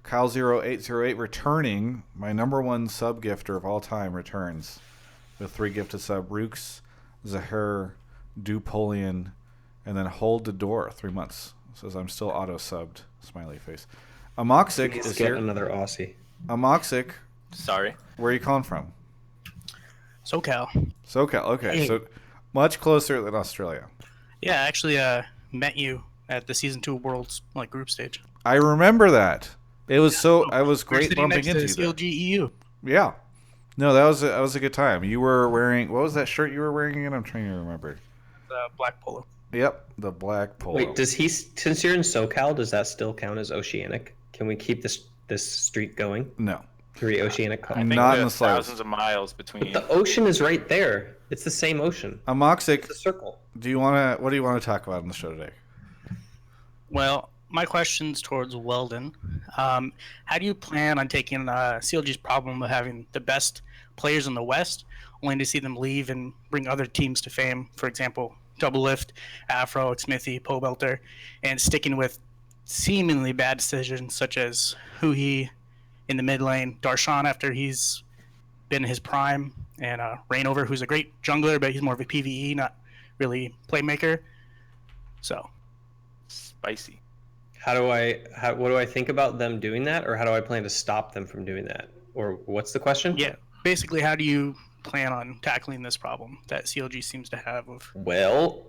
Kyle0808 returning. My #1 sub gifter of all time returns with 3 gifted sub. Rooks, Zahir, Dupolian, and then Hold the Door 3 months. Says I'm still auto subbed. Smiley face. Amoxic is here. Another Aussie. Amoxic. Sorry. Where are you calling from? SoCal. Okay. Hey. So much closer than Australia. Yeah, I actually met you at the Season 2 Worlds group stage. I remember that. It was I was great bumping into you. CLG EU. Yeah. No, that was a good time. You were wearing, what was that shirt you were wearing again? I'm trying to remember. The black polo. Yep, the black polo. Wait, since you're in SoCal, does that still count as Oceanic? Can we keep this streak going? No. 3 Oceanic calls. I think Not in the there's slightest. thousands of miles between. But the ocean is right there. It's the same ocean. Amoxic, It's a circle. what do you want to talk about on the show today? Well, my question's towards Weldon. How do you plan on taking CLG's problem of having the best players in the West, only to see them leave and bring other teams to fame? For example, Double Lift, Afro, Smithy, Pobelter, and sticking with seemingly bad decisions such as Huhi in the mid lane, Darshan after he's been in his prime, and Rainover, who's a great jungler, but he's more of a PvE, not really playmaker. So Spicy. What do I think about them doing that, or how do I plan to stop them from doing that? Or what's the question? yeah, basically, how do you plan on tackling this problem that CLG seems to have? Well,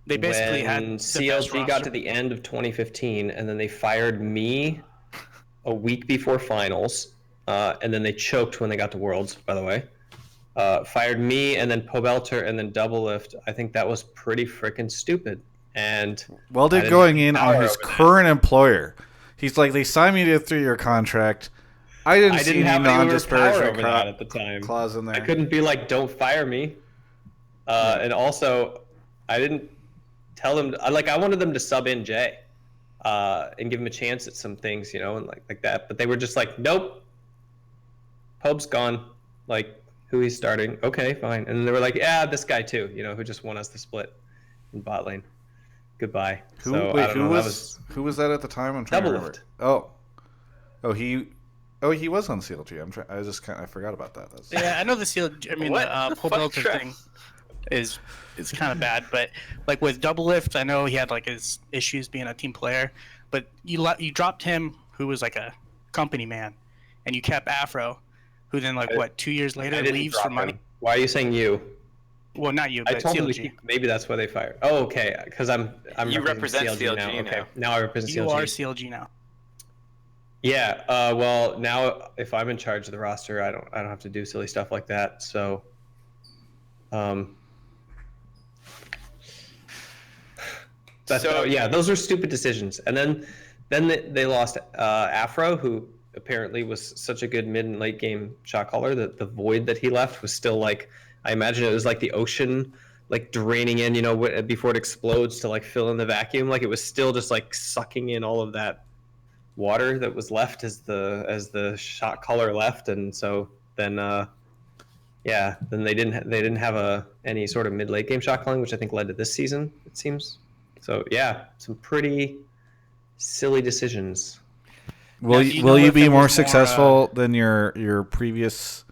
They basically when had the best CLG got roster. to the end of 2015, and then they fired me a week before finals, and then they choked when they got to Worlds, by the way. Fired me, and then Pobelter, and then Double Lift. I think that was pretty freaking stupid. And Weldon going in on his current employer. He's like, they signed me to a 3-year contract. I didn't see any non-disparagement at the time. clause in there. I couldn't be like, don't fire me. And also, I didn't tell them. I wanted them to sub in Jay, and give him a chance at some things, and like that. But they were just like, nope. Pope's gone. Like, who he's starting? Okay, fine. And then they were like, yeah, this guy too. Who just won us the split in bot lane. Goodbye. Who Who was that at the time? I'm trying Double to remember. Lift. He was on CLG. I just I forgot about that. Yeah, I know the CLG. I mean, What the the fuck, Pobelter Trev? thing is kind of bad, but with Double Lift, I know he had his issues being a team player, but you dropped him, who was a company man, and you kept Afro, who then 2 years later leaves for money. Why are you saying you? Well, not you, I but told him to CLG. keep, maybe that's why they fired. Oh, okay, because I'm You representing represent CLG now. now. Okay, now I represent You CLG. are CLG now. Yeah. Well, now if I'm in charge of the roster, I don't have to do silly stuff like that. So, yeah, those are stupid decisions. And then they lost Afro, who apparently was such a good mid and late game shot caller that the void that he left was still I imagine it was like the ocean, like draining in, before it explodes to like fill in the vacuum. Like it was still just like sucking in all of that water that was left as the shot caller left, and so then then they didn't have any sort of mid late game shot calling, which I think led to this season, it seems. So yeah, some pretty silly decisions. Will do you will know you if be it more was more, successful than your previous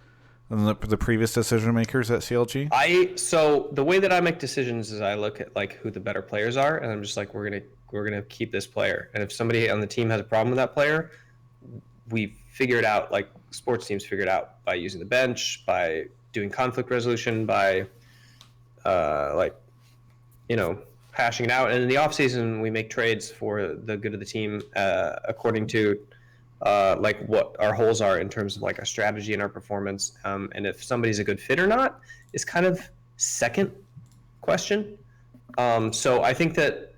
the previous decision makers at CLG? So the way that I make decisions is I look at like who the better players are, and I'm just like we're gonna keep this player, and if somebody on the team has a problem with that player, we figure it out, like sports teams figure it out by using the bench, by doing conflict resolution, by hashing it out. And in the off season, we make trades for the good of the team according to like what our holes are in terms of like our strategy and our performance. And if somebody's a good fit or not is kind of second question. So I think that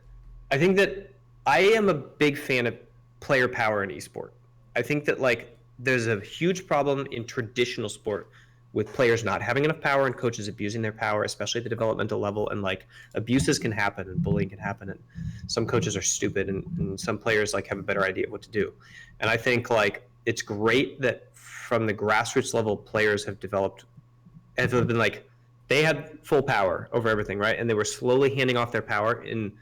I am a big fan of player power in esport. I think that like there's a huge problem in traditional sport with players not having enough power and coaches abusing their power, especially at the developmental level. And like abuses can happen and bullying can happen, and some coaches are stupid, and some players like have a better idea of what to do. And I think like it's great that from the grassroots level, players have been like they had full power over everything, right? And they were slowly handing off their power in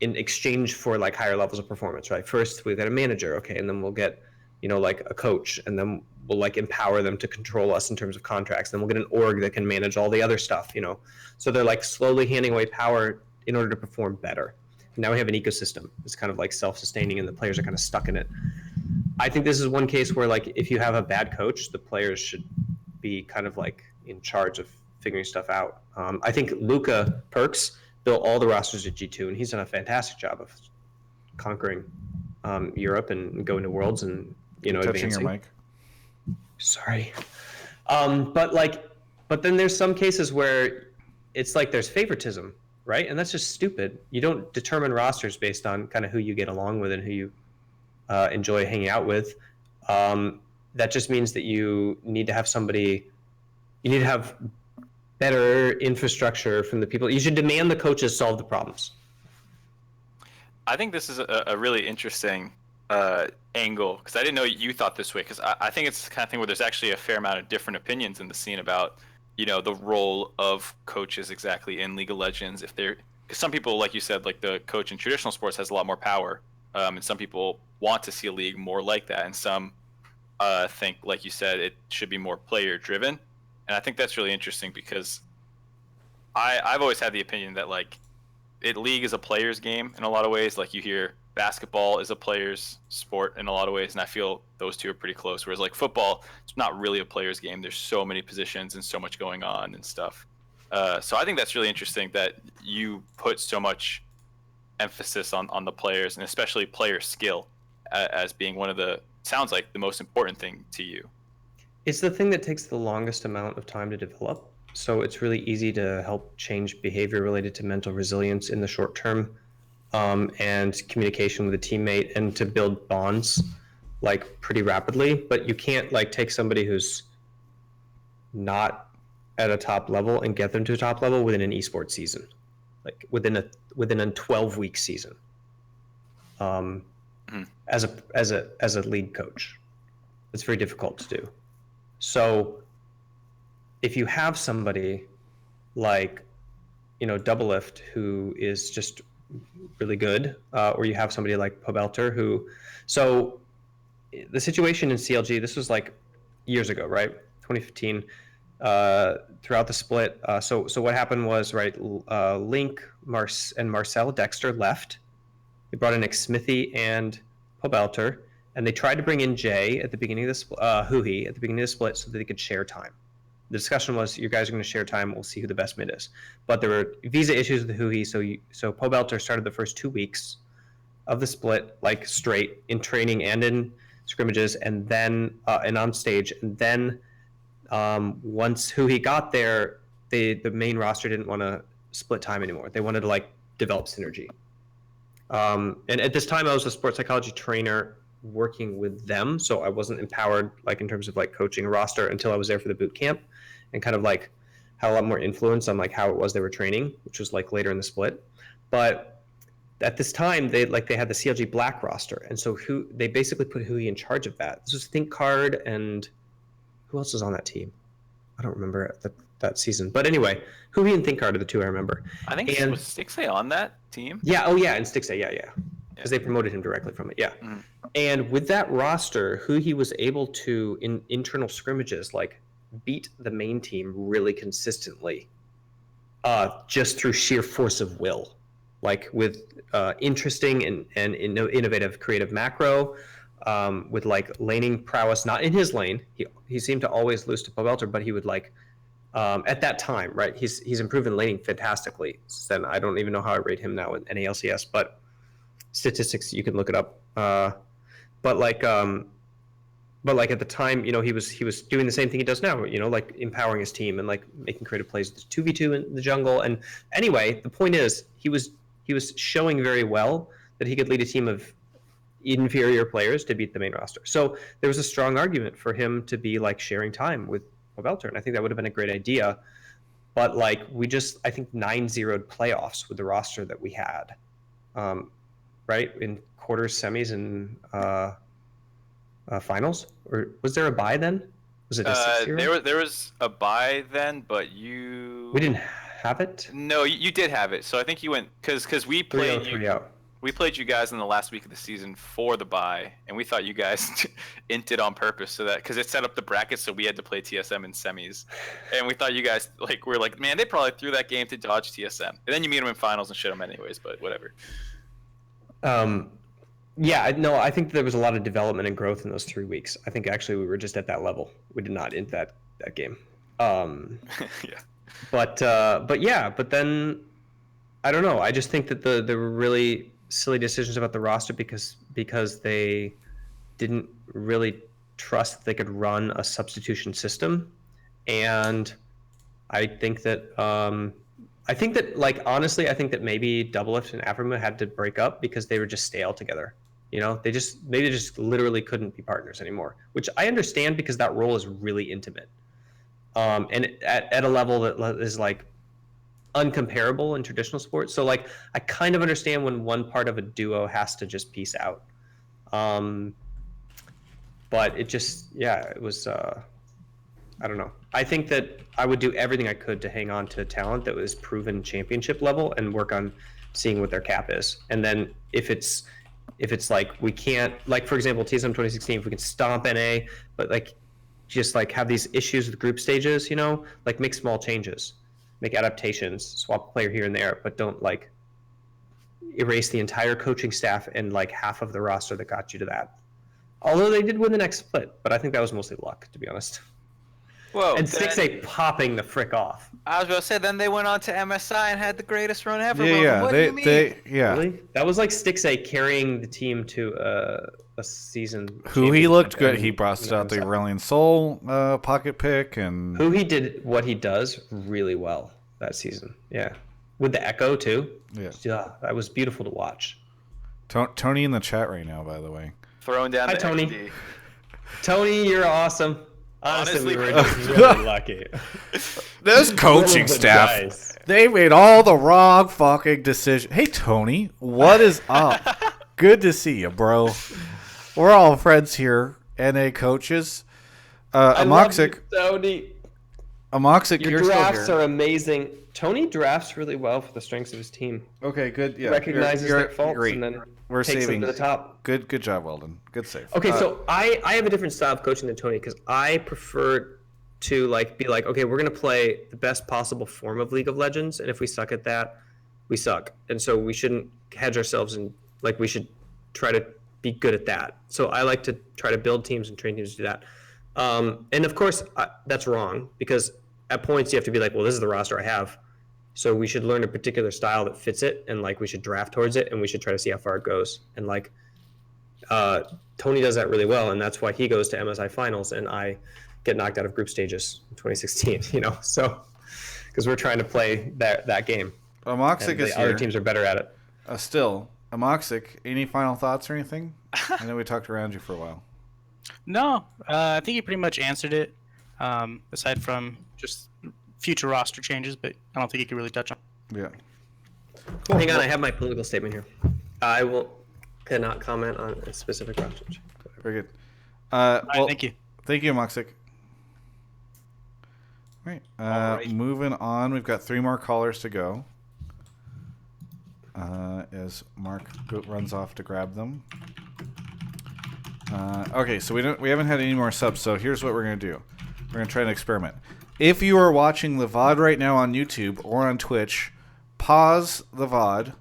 exchange for like higher levels of performance, right? First we've got a manager, okay, and then we'll get like a coach, and then we'll like empower them to control us in terms of contracts. Then we'll get an org that can manage all the other stuff, So they're like slowly handing away power in order to perform better. Now we have an ecosystem. It's kind of like self-sustaining, and the players are kind of stuck in it. I think this is one case where like if you have a bad coach, the players should be kind of like in charge of figuring stuff out. I think Luca Perks built all the rosters at G2, and he's done a fantastic job of conquering Europe and going to Worlds and Touching advancing. your mic. Sorry. But then there's some cases where it's like there's favoritism, right? And that's just stupid. You don't determine rosters based on kind of who you get along with and who you enjoy hanging out with. That just means that you need to have better infrastructure from the people. You should demand the coaches solve the problems. I think this is a really interesting angle, because I didn't know you thought this way, because I think it's the kind of thing where there's actually a fair amount of different opinions in the scene about the role of coaches exactly in League of Legends. Because some people, like you said, like the coach in traditional sports has a lot more power, and some people want to see a league more like that, and some think, like you said, it should be more player driven. And I think that's really interesting, because I've always had the opinion that like league is a player's game in a lot of ways. Like you hear basketball is a player's sport in a lot of ways, and I feel those two are pretty close. Whereas like football, it's not really a player's game. There's so many positions and so much going on and stuff. So I think that's really interesting that you put so much emphasis on the players, and especially player skill as being one of sounds like the most important thing to you. It's the thing that takes the longest amount of time to develop. So it's really easy to help change behavior related to mental resilience in the short term, and communication with a teammate, and to build bonds like pretty rapidly. But you can't like take somebody who's not at a top level and get them to a top level within an esports season, like within a 12-week season, as a lead coach. It's very difficult to do. So if you have somebody like, Doublelift, who is just really good, or you have somebody like Pobelter so the situation in CLG, this was like years ago, right? 2015, throughout the split. So what happened was, right, Link, and Marcel Dexter left. They brought in Nick Smithy and Pobelter, and they tried to bring in Jay at the beginning of the Huhi at the beginning of the split so that they could share time. The discussion was, you guys are going to share time. We'll see who the best mid is. But there were visa issues with the Huhi, so Pobelter started the first 2 weeks of the split like straight in training and in scrimmages, and then and on stage. And then once Huhi got there, the main roster didn't want to split time anymore. They wanted to like develop synergy. And at this time, I was a sports psychology trainer working with them, so I wasn't empowered like in terms of like coaching a roster until I was there for the boot camp, and kind of like had a lot more influence on like how it was they were training, which was like later in the split. But at this time, they had the CLG Black roster, and so they basically put Hui in charge of that. This was ThinkCard, and who else was on that team? I don't remember that season. But anyway, Hui and ThinkCard are the two I remember. I think was Stixay on that team. Yeah. Oh yeah, and Stixay. Yeah. Because they promoted him directly from it. Yeah. Mm-hmm. And with that roster, Hui was able to in internal scrimmages like beat the main team really consistently, just through sheer force of will. Like with interesting and innovative creative macro, with like laning prowess, not in his lane. He seemed to always lose to Pobelter, but he would like at that time, right? He's improved in laning fantastically. Then I don't even know how I rate him now in NALCS, but statistics you can look it up. But like at the time, he was doing the same thing he does now, like empowering his team and like making creative plays with 2v2 in the jungle. And anyway, the point is he was showing very well that he could lead a team of inferior players to beat the main roster. So there was a strong argument for him to be like sharing time with Pobelter, and I think that would have been a great idea. But like I think 9-0'd playoffs with the roster that we had, right, in quarters, semis, and finals. Or was there a bye then? Was it a 6-0? There was a bye then, but we didn't have it. No, you did have it. So I think you went because we played 3-0. We played you guys in the last week of the season for the bye, and we thought you guys inted on purpose so that because it set up the brackets, so we had to play TSM in semis, and we thought you guys were like, man, they probably threw that game to dodge TSM, and then you meet them in finals and shit them anyways. But whatever. Yeah, no, I think there was a lot of development and growth in those 3 weeks. I think actually we were just at that level. We did not int that game. Yeah. But then I don't know. I just think that there were really silly decisions about the roster because they didn't really trust that they could run a substitution system, and I think that honestly, I think that maybe Doublelift and Afrima had to break up because they were just stale together. They just literally couldn't be partners anymore, which I understand because that role is really intimate, and at a level that is like uncomparable in traditional sports. So like I kind of understand when one part of a duo has to just peace out. But it just it was I don't know. I think that I would do everything I could to hang on to talent that was proven championship level and work on seeing what their cap is. And then if it's like we can't, like for example TSM 2016, if we can stomp NA but like just like have these issues with group stages, like make small changes. Make adaptations, swap a player here and there, but don't like erase the entire coaching staff and like half of the roster that got you to that. Although they did win the next split, but I think that was mostly luck, to be honest. Whoa! And 6-8 popping the frick off. I was gonna say, then they went on to MSI and had the greatest run ever. Yeah, what do you mean? Really? That was like Stixay carrying the team to a season. He looked good. He brought out the Aurelian Soul pocket pick, and he did what he does really well that season. Yeah, with the Echo too. Yeah, that was beautiful to watch. Tony in the chat right now, by the way. Throwing down. Hi, Tony. XD. Tony, you're awesome. Honestly, we were just really lucky. Those coaching staff, they made all the wrong fucking decisions. Hey, Tony, what is up? Good to see you, bro. We're all friends here, NA coaches. Amoxic, Tony. Amoxic, your you're drafts still here. Are amazing. Tony drafts really well for the strengths of his team. Okay, good. Yeah, recognizes their faults great. and then we're takes saving them to the top. Good job, Weldon. Good save. Okay, so I have a different style of coaching than Tony because I prefer to be like, okay, we're gonna play the best possible form of League of Legends, and if we suck at that, we suck, and so we shouldn't hedge ourselves and we should try to be good at that. So I like to try to build teams and train teams to do that. And of course, that's wrong because at points you have to be like, well, this is the roster I have. So we should learn a particular style that fits it, and we should draft towards it, and we should try to see how far it goes. And Tony does that really well, and that's why he goes to MSI finals, and I get knocked out of group stages in 2016. So because we're trying to play that game. Amoxic is here. Other teams are better at it. Still, Amoxic, any final thoughts or anything? I know we talked around you for a while. No, I think you pretty much answered it. Aside from just future roster changes, but I don't think you can really touch on. Yeah. Cool. Hang on, I have my political statement here. I cannot comment on a specific roster change. Very good. Well, thank you. Thank you, Moxic. Right. Moving on, we've got 3 more callers to go. As Mark runs off to grab them. Okay, so we haven't had any more subs. So here's what we're gonna do. We're gonna try an experiment. If you are watching the VOD right now on YouTube or on Twitch, pause the VOD,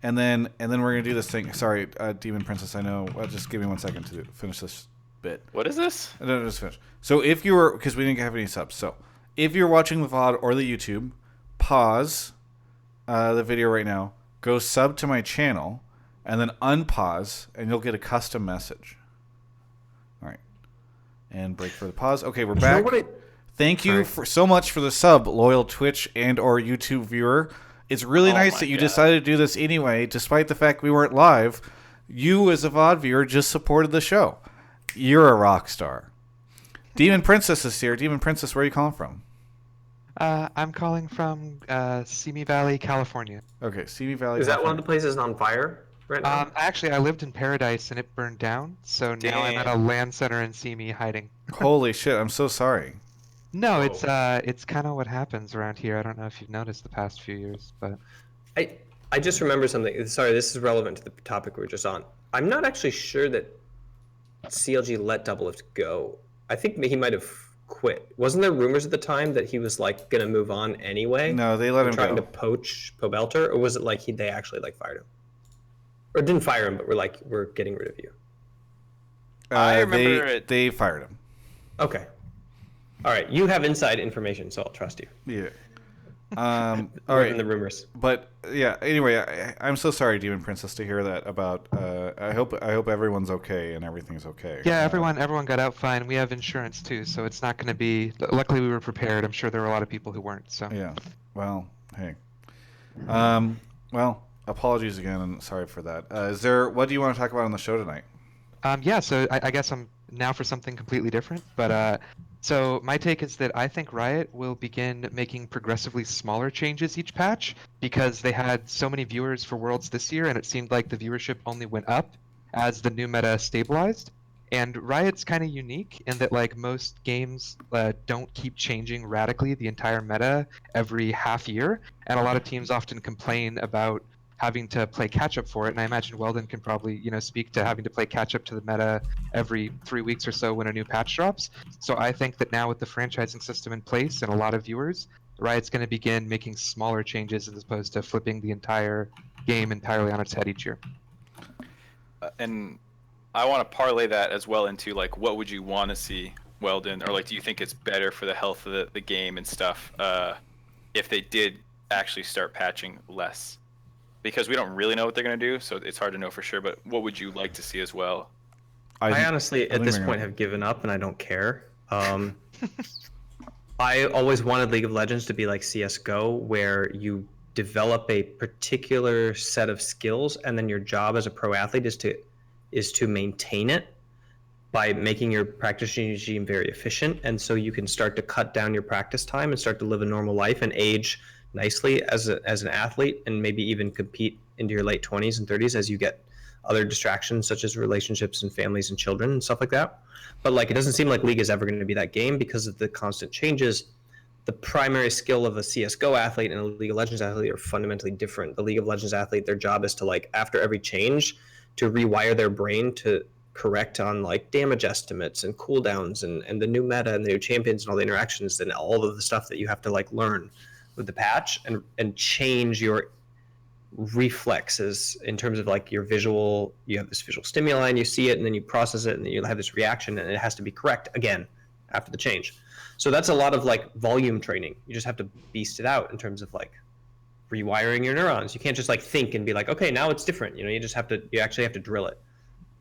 and then we're gonna do this thing. Sorry, Demon Princess. I know. Just give me 1 second to finish this bit. What is this? No, just finish. So if you were, because we didn't have any subs. So if you're watching the VOD or the YouTube, pause the video right now. Go sub to my channel, and then unpause, and you'll get a custom message. All right. And break for the pause. Okay, we're back. Thank you so much for the sub, loyal Twitch and or YouTube viewer. It's really nice that you decided to do this anyway, despite the fact we weren't live. You, as a VOD viewer, just supported the show. You're a rock star. Demon Princess is here. Demon Princess, where are you calling from? I'm calling from Simi Valley, California. Okay, Simi Valley. Is that one of the places on fire right now? Actually, I lived in Paradise and it burned down, so now I'm at a land center in Simi hiding. Holy shit! I'm so sorry. No, it's kind of what happens around here. I don't know if you've noticed the past few years, but I just remember something. Sorry, this is relevant to the topic we were just on. I'm not actually sure that CLG let Doublelift go. I think he might have quit. Wasn't there rumors at the time that he was like gonna move on anyway? No, they let him trying go. to poach Pobelter, or was it like they actually like fired him, or didn't fire him, but we're getting rid of you? I remember they fired him. Okay, all right. You have inside information, so I'll trust you. Yeah. All right. In the rumors. But yeah. Anyway, I'm so sorry, Demon Princess, to hear that about. I hope everyone's okay and everything's okay. yeah, everyone got out fine. We have insurance too, so it's not going to be. Luckily, we were prepared. I'm sure there were a lot of people who weren't. So yeah. Well, hey. Well, apologies again, and sorry for that. What do you want to talk about on the show tonight? Yeah. So I guess I'm now for something completely different, but So my take is that I think Riot will begin making progressively smaller changes each patch because they had so many viewers for Worlds this year, and it seemed like the viewership only went up as the new meta stabilized. And Riot's kind of unique in that like most games don't keep changing radically the entire meta every half year, and a lot of teams often complain about having to play catch up for it. And I imagine Weldon can probably, speak to having to play catch up to the meta every 3 weeks or so when a new patch drops. So I think that now with the franchising system in place and a lot of viewers, Riot's going to begin making smaller changes as opposed to flipping the entire game entirely on its head each year. And I want to parlay that as well into like, what would you want to see, Weldon, or like, do you think it's better for the health of the game and stuff if they did actually start patching less? Because we don't really know what they're going to do, so it's hard to know for sure, but what would you like to see as well? I honestly, at this point, have given up, and I don't care. I always wanted League of Legends to be like CSGO, where you develop a particular set of skills, and then your job as a pro athlete is to maintain it by making your practice regime very efficient, and so you can start to cut down your practice time and start to live a normal life and age nicely as an athlete, and maybe even compete into your late 20s and 30s as you get other distractions such as relationships and families and children and stuff like that. But like, it doesn't seem like League is ever going to be that game because of the constant changes. The primary skill of a CSGO athlete and a League of Legends athlete are fundamentally different. The League of Legends athlete, their job is to like, after every change, to rewire their brain to correct on like damage estimates and cooldowns and the new meta and the new champions and all the interactions and all of the stuff that you have to like learn with the patch and change your reflexes in terms of like your visual. You have this visual stimuli and you see it and then you process it and then you have this reaction and it has to be correct again after the change. So that's a lot of like volume training. You just have to beast it out in terms of like rewiring your neurons. You can't just like think and be like, okay, now it's different. You actually have to drill it.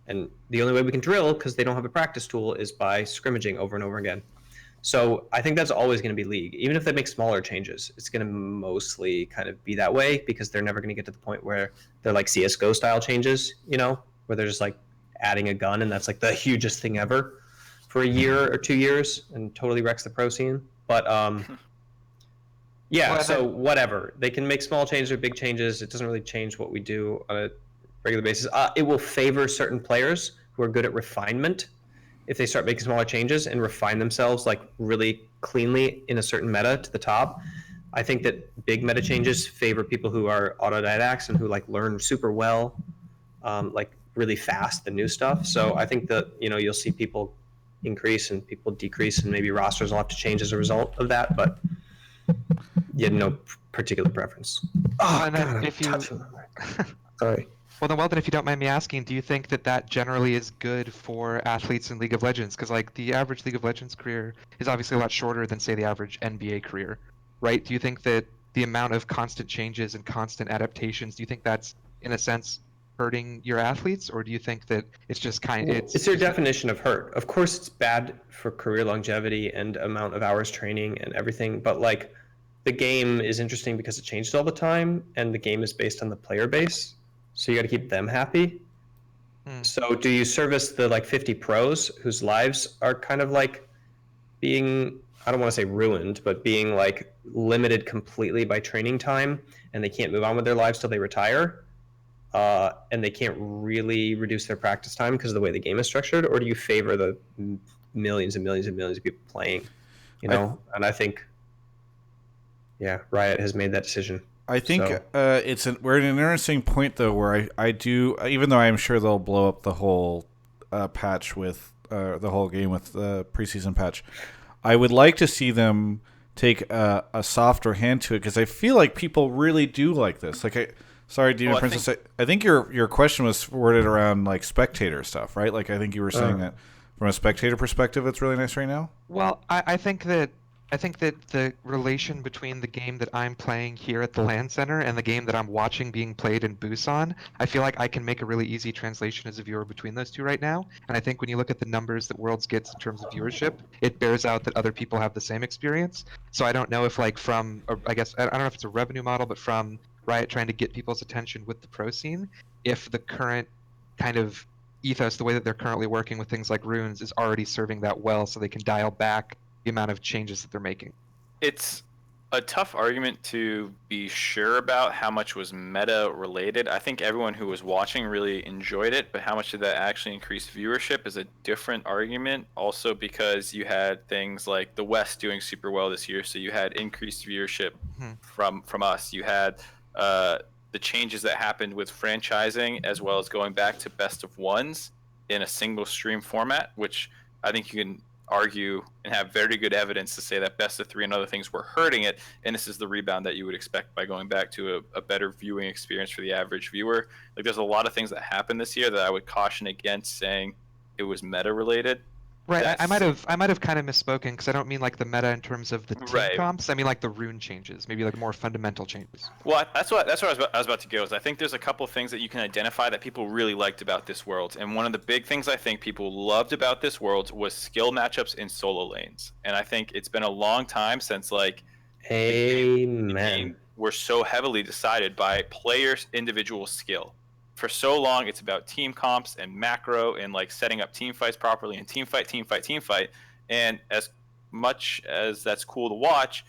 And the only way we can drill, because they don't have a practice tool, is by scrimmaging over and over again. So I think that's always going to be League. Even if they make smaller changes, it's going to mostly kind of be that way because they're never going to get to the point where they're like CSGO style changes, where they're just like adding a gun and that's like the hugest thing ever for a year or 2 years and totally wrecks the pro scene. But Yeah, Well, so whatever. They can make small changes or big changes. It doesn't really change what we do on a regular basis. It will favor certain players who are good at refinement if they start making smaller changes and refine themselves like really cleanly in a certain meta to the top. I think that big meta changes favor people who are autodidacts and who like learn super well, like really fast the new stuff. So I think that you'll see people increase and people decrease, and maybe rosters will have to change as a result of that. But no particular preference. Well, Oh, and then God, if you, sorry. well, then, Weldon, if you don't mind me asking, do you think that that generally is good for athletes in League of Legends? Because like the average League of Legends career is obviously a lot shorter than say the average NBA career, right? Do you think that the amount of constant changes and constant adaptations, do you think that's in a sense hurting your athletes, or do you think that it's just It's your definition of hurt. Of course, it's bad for career longevity and amount of hours training and everything, but like the game is interesting because it changes all the time, and the game is based on the player base, so you got to keep them happy. So do you service the like 50 pros whose lives are kind of like being, I don't want to say ruined, but being like limited completely by training time, and they can't move on with their lives till they retire, and they can't really reduce their practice time because of the way the game is structured? Or do you favor the millions and millions and millions of people playing? And I think, yeah, Riot has made that decision. I think we're at an interesting point though, where I do, even though I'm sure they'll blow up the whole patch with the whole game with the preseason patch, I would like to see them take a softer hand to it, because I feel like people really do like this. Like, sorry, Demon Princess, I think your question was worded around like spectator stuff, right? Like I think you were saying that from a spectator perspective, it's really nice right now. Well, I think that the relation between the game that I'm playing here at the LAN Center and the game that I'm watching being played in Busan, I feel like I can make a really easy translation as a viewer between those two right now. And I think when you look at the numbers that Worlds gets in terms of viewership, it bears out that other people have the same experience. So I don't know if I don't know if it's a revenue model, but from Riot trying to get people's attention with the pro scene, if the current kind of ethos, the way that they're currently working with things like runes, is already serving that well, so they can dial back the amount of changes that they're making. It's a tough argument to be sure about how much was meta related. I think everyone who was watching really enjoyed it, but how much did that actually increase viewership is a different argument. Also because you had things like the West doing super well this year, so you had increased viewership from us. You had the changes that happened with franchising, as well as going back to best of ones in a single stream format, which I think you can argue and have very good evidence to say that best of three and other things were hurting it, and this is the rebound that you would expect by going back to a better viewing experience for the average viewer. Like, there's a lot of things that happened this year that I would caution against saying it was meta related. Right, I might have kind of misspoken, because I don't mean like the meta in terms of the team comps. I mean like the rune changes, maybe like more fundamental changes. Well, that's what I was about to go. Is I think there's a couple of things that you can identify that people really liked about this world, and one of the big things I think people loved about this world was skill matchups in solo lanes. And I think it's been a long time since like the game were so heavily decided by players' individual skill. For so long, it's about team comps and macro and like setting up team fights properly and team fight. And as much as that's cool to watch,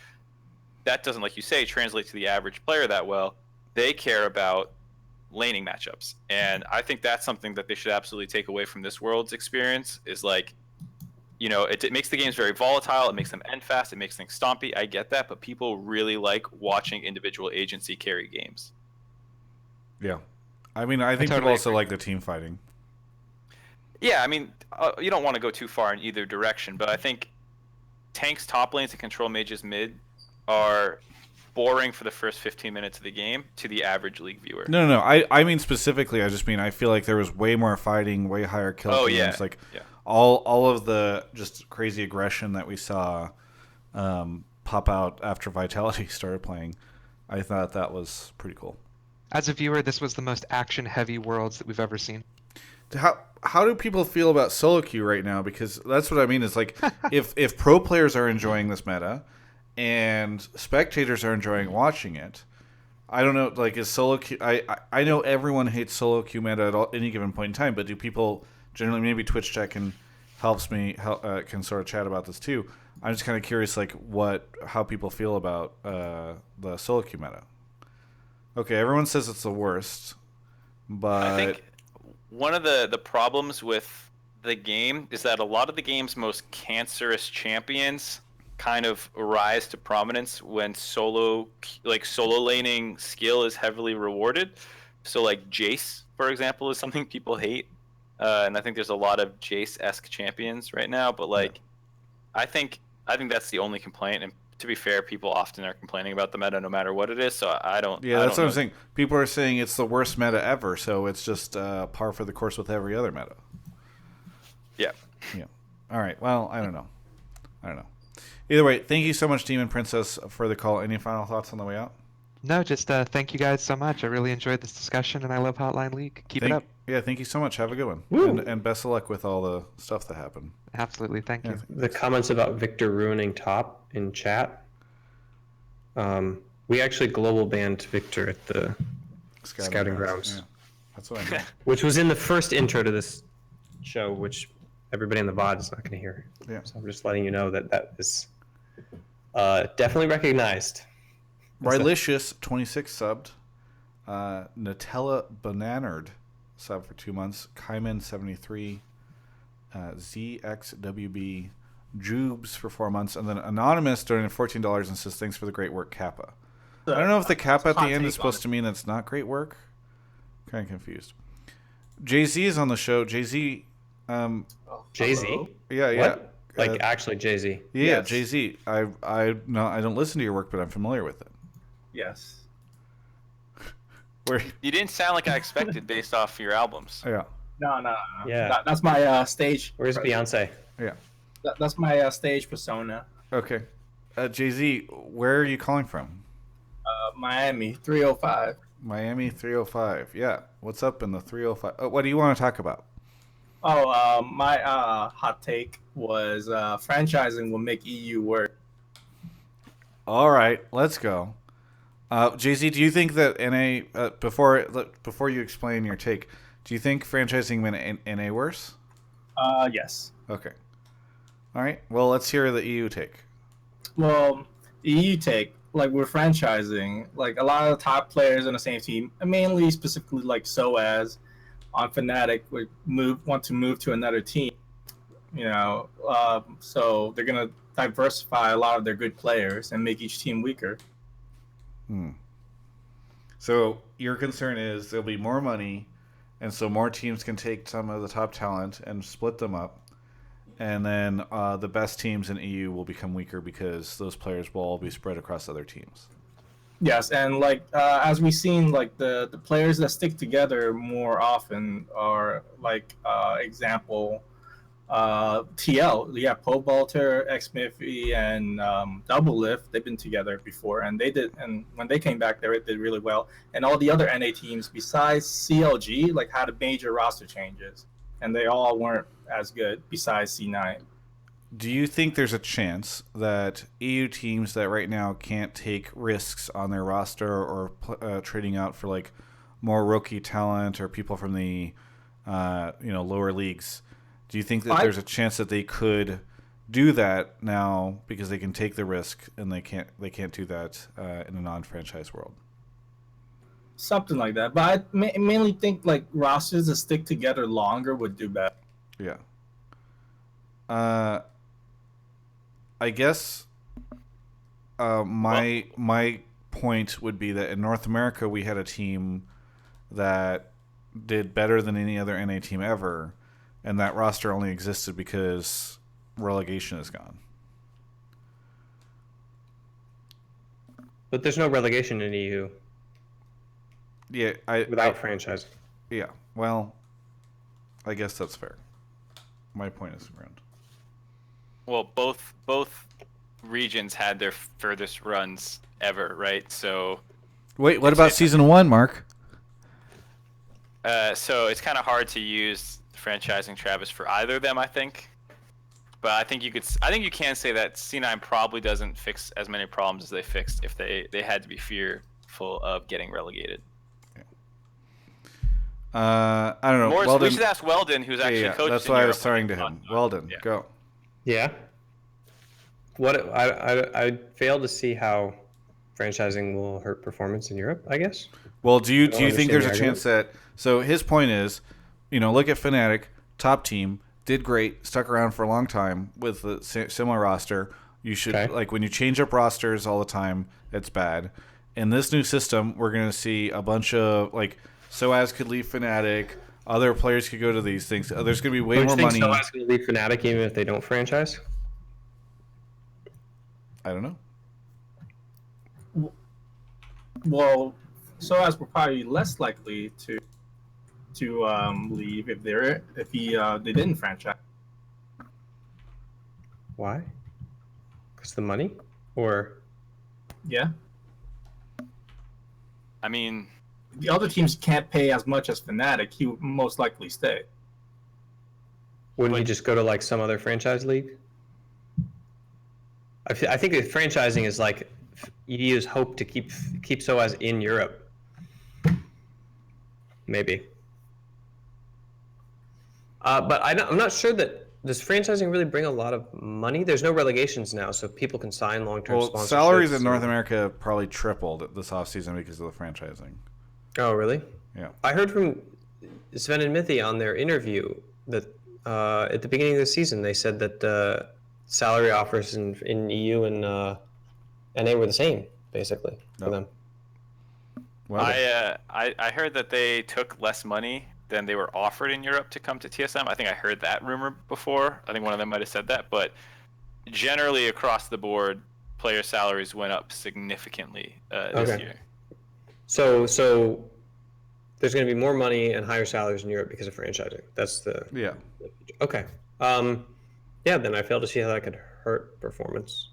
that doesn't, like you say, translate to the average player that well. They care about laning matchups. And I think that's something that they should absolutely take away from this world's experience is like, it makes the games very volatile. It makes them end fast. It makes things stompy. I get that. But people really like watching individual agency carry games. Yeah. I mean, I think people also like the team fighting. Yeah, I mean, you don't want to go too far in either direction, but I think tanks top lanes and control mages mid are boring for the first 15 minutes of the game to the average league viewer. No. I mean specifically, I just mean I feel like there was way more fighting, way higher kill games. Like all of the just crazy aggression that we saw pop out after Vitality started playing. I thought that was pretty cool. As a viewer, this was the most action-heavy Worlds that we've ever seen. How do people feel about solo queue right now? Because that's what I mean. Is like if pro players are enjoying this meta, and spectators are enjoying watching it, I don't know. Like, is solo queue? I know everyone hates solo queue meta at any given point in time, but do people generally? Maybe Twitch chat can sort of chat about this too. I'm just kind of curious, like how people feel about the solo queue meta. Okay, everyone says it's the worst, but I think one of the problems with the game is that a lot of the game's most cancerous champions kind of rise to prominence when solo laning skill is heavily rewarded. So like Jace, for example, is something people hate, and I think there's a lot of Jace-esque champions right now. But like, I think that's the only complaint. And to be fair, people often are complaining about the meta no matter what it is. So I don't. Yeah, that's what I'm saying. People are saying it's the worst meta ever. So it's just par for the course with every other meta. Yeah. Yeah. All right. Well, I don't know. Either way, thank you so much, Demon Princess, for the call. Any final thoughts on the way out? No, just thank you guys so much. I really enjoyed this discussion, and I love Hotline League. Keep it up. Yeah, thank you so much. Have a good one. And best of luck with all the stuff that happened. Absolutely. Thank you. The comments about Victor ruining top in chat. We actually global banned Victor at the Scouting Grounds. Yeah. That's what I mean. Which was in the first intro to this show, which everybody in the VOD is not going to hear. Yeah. So I'm just letting you know that is definitely recognized. Rylicious 26 subbed. Nutella Bananard subbed for 2 months. Kaiman 73. ZXWB Jubes for 4 months. And then Anonymous donated $14 and says, thanks for the great work, Kappa. I don't know if the Kappa at the end is supposed to mean that's not great work. Kind of confused. Jay-Z is on the show. Jay-Z. Jay-Z? Yeah. What? Like actually Jay-Z? Yeah, Yes. Jay-Z. I don't listen to your work, but I'm familiar with it. Yes. Where? You didn't sound like I expected based off your albums. Yeah. No. Yeah. That's my stage. Where's Beyonce? Yeah. That's my stage persona. Okay. Jay-Z, where are you calling from? Miami 305. Miami 305. Yeah. What's up in the 305? What do you want to talk about? My hot take was franchising will make EU work. All right, let's go. Jay-Z, do you think that NA before you explain your take, do you think franchising made NA worse? Yes. Okay. All right. Well, let's hear the EU take. Well, EU take, like we're franchising, like a lot of the top players on the same team, and mainly specifically like SOAS on Fnatic would want to move to another team. So they're gonna diversify a lot of their good players and make each team weaker. So your concern is there'll be more money, and so more teams can take some of the top talent and split them up, and then the best teams in EU will become weaker because those players will all be spread across other teams. Yes, and like as we've seen, like the players that stick together more often are like example TL. Yeah, Pole Vaulter, X-Miffy, and Double Lift. They've been together before, and when they came back, they did really well. And all the other NA teams besides CLG like had a major roster changes, and they all weren't as good besides C9. Do you think there's a chance that EU teams that right now can't take risks on their roster or trading out for like more rookie talent or people from the lower leagues, do you think that there's a chance that they could do that now because they can take the risk and they can't do that in a non-franchise world? Something like that, but I mainly think like rosters that stick together longer would do better. Yeah. I guess my point would be that in North America we had a team that did better than any other NA team ever, and that roster only existed because relegation is gone. But there's no relegation in EU. Yeah, without franchising. Yeah, well, I guess that's fair. My point is around. Well, both regions had their furthest runs ever, right? So. Wait, what about season 1, Mark? So it's kind of hard to use franchising Travis for either of them, I think. But I think you can say that C9 probably doesn't fix as many problems as they fixed if they had to be fearful of getting relegated. I don't know. Weldon, we should ask Weldon, who's actually coached. That's why I was starting to him. Weldon, go. Yeah. What I fail to see how franchising will hurt performance in Europe, I guess. Well, do you don't think there's a understand the chance that? So his point is, look at Fnatic, top team, did great, stuck around for a long time with a similar roster. You should like when you change up rosters all the time, it's bad. In this new system, we're going to see a bunch of Soaz could leave Fnatic, other players could go to these things. There's going to be way more money. Soaz could leave Fnatic even if they don't franchise? I don't know. Well, Soaz will probably less likely to leave if they didn't franchise. Why? Because the money, or Yeah, I mean, the other teams can't pay as much as Fnatic. He would most likely stay. wouldn't he just go to some other franchise league? I think that franchising is EDU's hope to keep Soaz in Europe. Maybe. But I'm not sure that does franchising really bring a lot of money. There's no relegations now, so people can sign long-term sponsorships. Salaries in North America probably tripled this offseason because of the franchising. Oh, really? Yeah. I heard from Sven and Mithy on their interview that at the beginning of the season they said that salary offers in EU and NA were the same basically for them. Well, I heard that they took less money than they were offered in Europe to come to TSM. I think I heard that rumor before. I think one of them might have said that, but generally across the board, player salaries went up significantly this year. So there's going to be more money and higher salaries in Europe because of franchising. That's the Okay. Yeah, then I fail to see how that could hurt performance.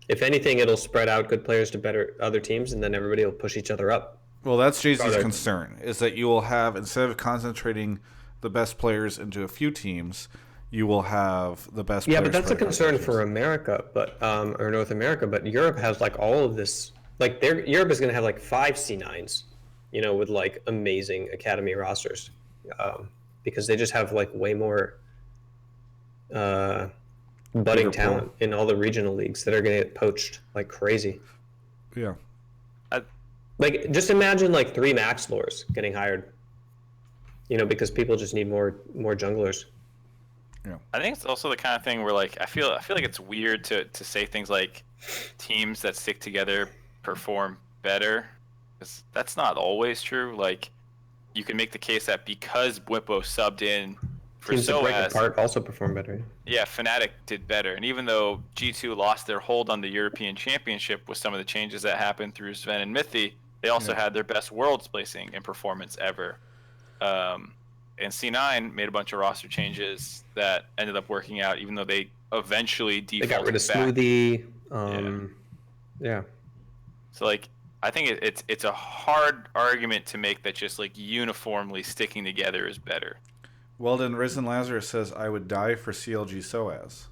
If anything, it'll spread out good players to better other teams, and then everybody will push each other up. Well, that's Jay-Z's concern, is that you will have, instead of concentrating the best players into a few teams, you will have the best players. Yeah, but that's a concern for America, or North America, but Europe has all of this. Europe is going to have 5 C9s, with amazing academy rosters, because they just have way more budding talent in all the regional leagues that are going to get poached like crazy. Yeah. Just imagine 3 max lores getting hired, because people just need more junglers. Yeah. I think it's also the kind of thing where I feel like it's weird to say things like teams that stick together perform better, because that's not always true. You can make the case that because Bwipo subbed in for Teams that break Soaz, apart also perform better. yeah, Fnatic did better. And even though G2 lost their hold on the European Championship with some of the changes that happened through Sven and Mithy, they also had their best worlds placing and performance ever. And C9 made a bunch of roster changes that ended up working out, even though they eventually defaulted They got rid of back. Smoothie. Yeah. So I think it's a hard argument to make that just uniformly sticking together is better. Weldon Risen Lazarus says, I would die for CLG Soaz.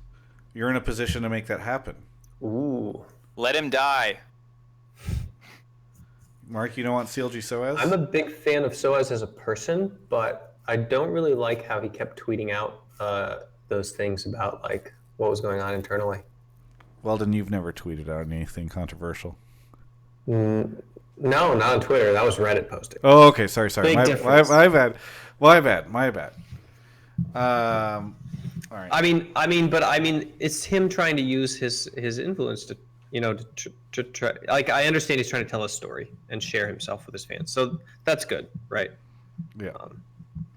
You're in a position to make that happen. Ooh. Let him die. Mark, you don't want CLG Soaz? I'm a big fan of Soaz as a person, but I don't really like how he kept tweeting out those things about what was going on internally. Weldon, you've never tweeted out anything controversial. No, not on Twitter. That was Reddit posting. Oh, okay. Sorry. My bad. All right. I mean, it's him trying to use his influence to try. I understand he's trying to tell a story and share himself with his fans, so that's good, right? Yeah.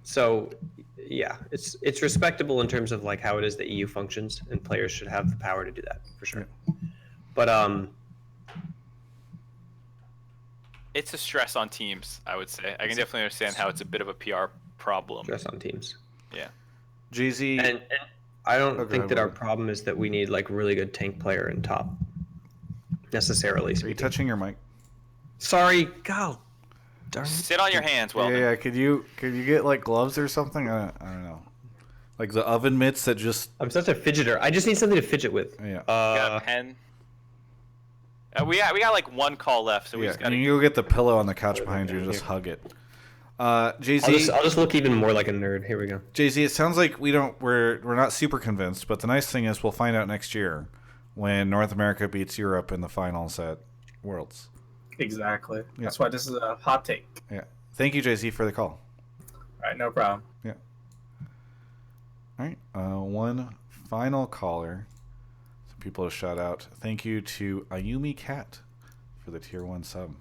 So, yeah, it's respectable in terms of how it is the EU functions, and players should have the power to do that for sure. But It's a stress on teams, I would say. I can definitely understand how it's a bit of a PR problem. stress on teams. Yeah. Jay-Z. And I don't Okay, think that our Weldon. problem is that we need really good tank player in top. Necessarily Are you speaking. touching your mic? Sorry, God. Darn it. Sit on your hands, Weldon. Yeah. Could you get gloves or something? I don't know. The oven mitts that just. I'm such a fidgeter. I just need something to fidget with. Yeah. We got a pen. We got one call left, so we just gotta. And you go get the pillow on the couch behind you and just hug it. Jay-Z. I'll just look even more like a nerd. Here we go. Jay-Z, it sounds like we're not super convinced, but the nice thing is we'll find out next year. when North America beats Europe in the finals at Worlds. Exactly. Yeah. That's why this is a hot take. Yeah. Thank you, JC, for the call. All right, no problem. Yeah. All right. One final caller. Some people to shout out. Thank you to Ayumi Cat for the tier 1 sub.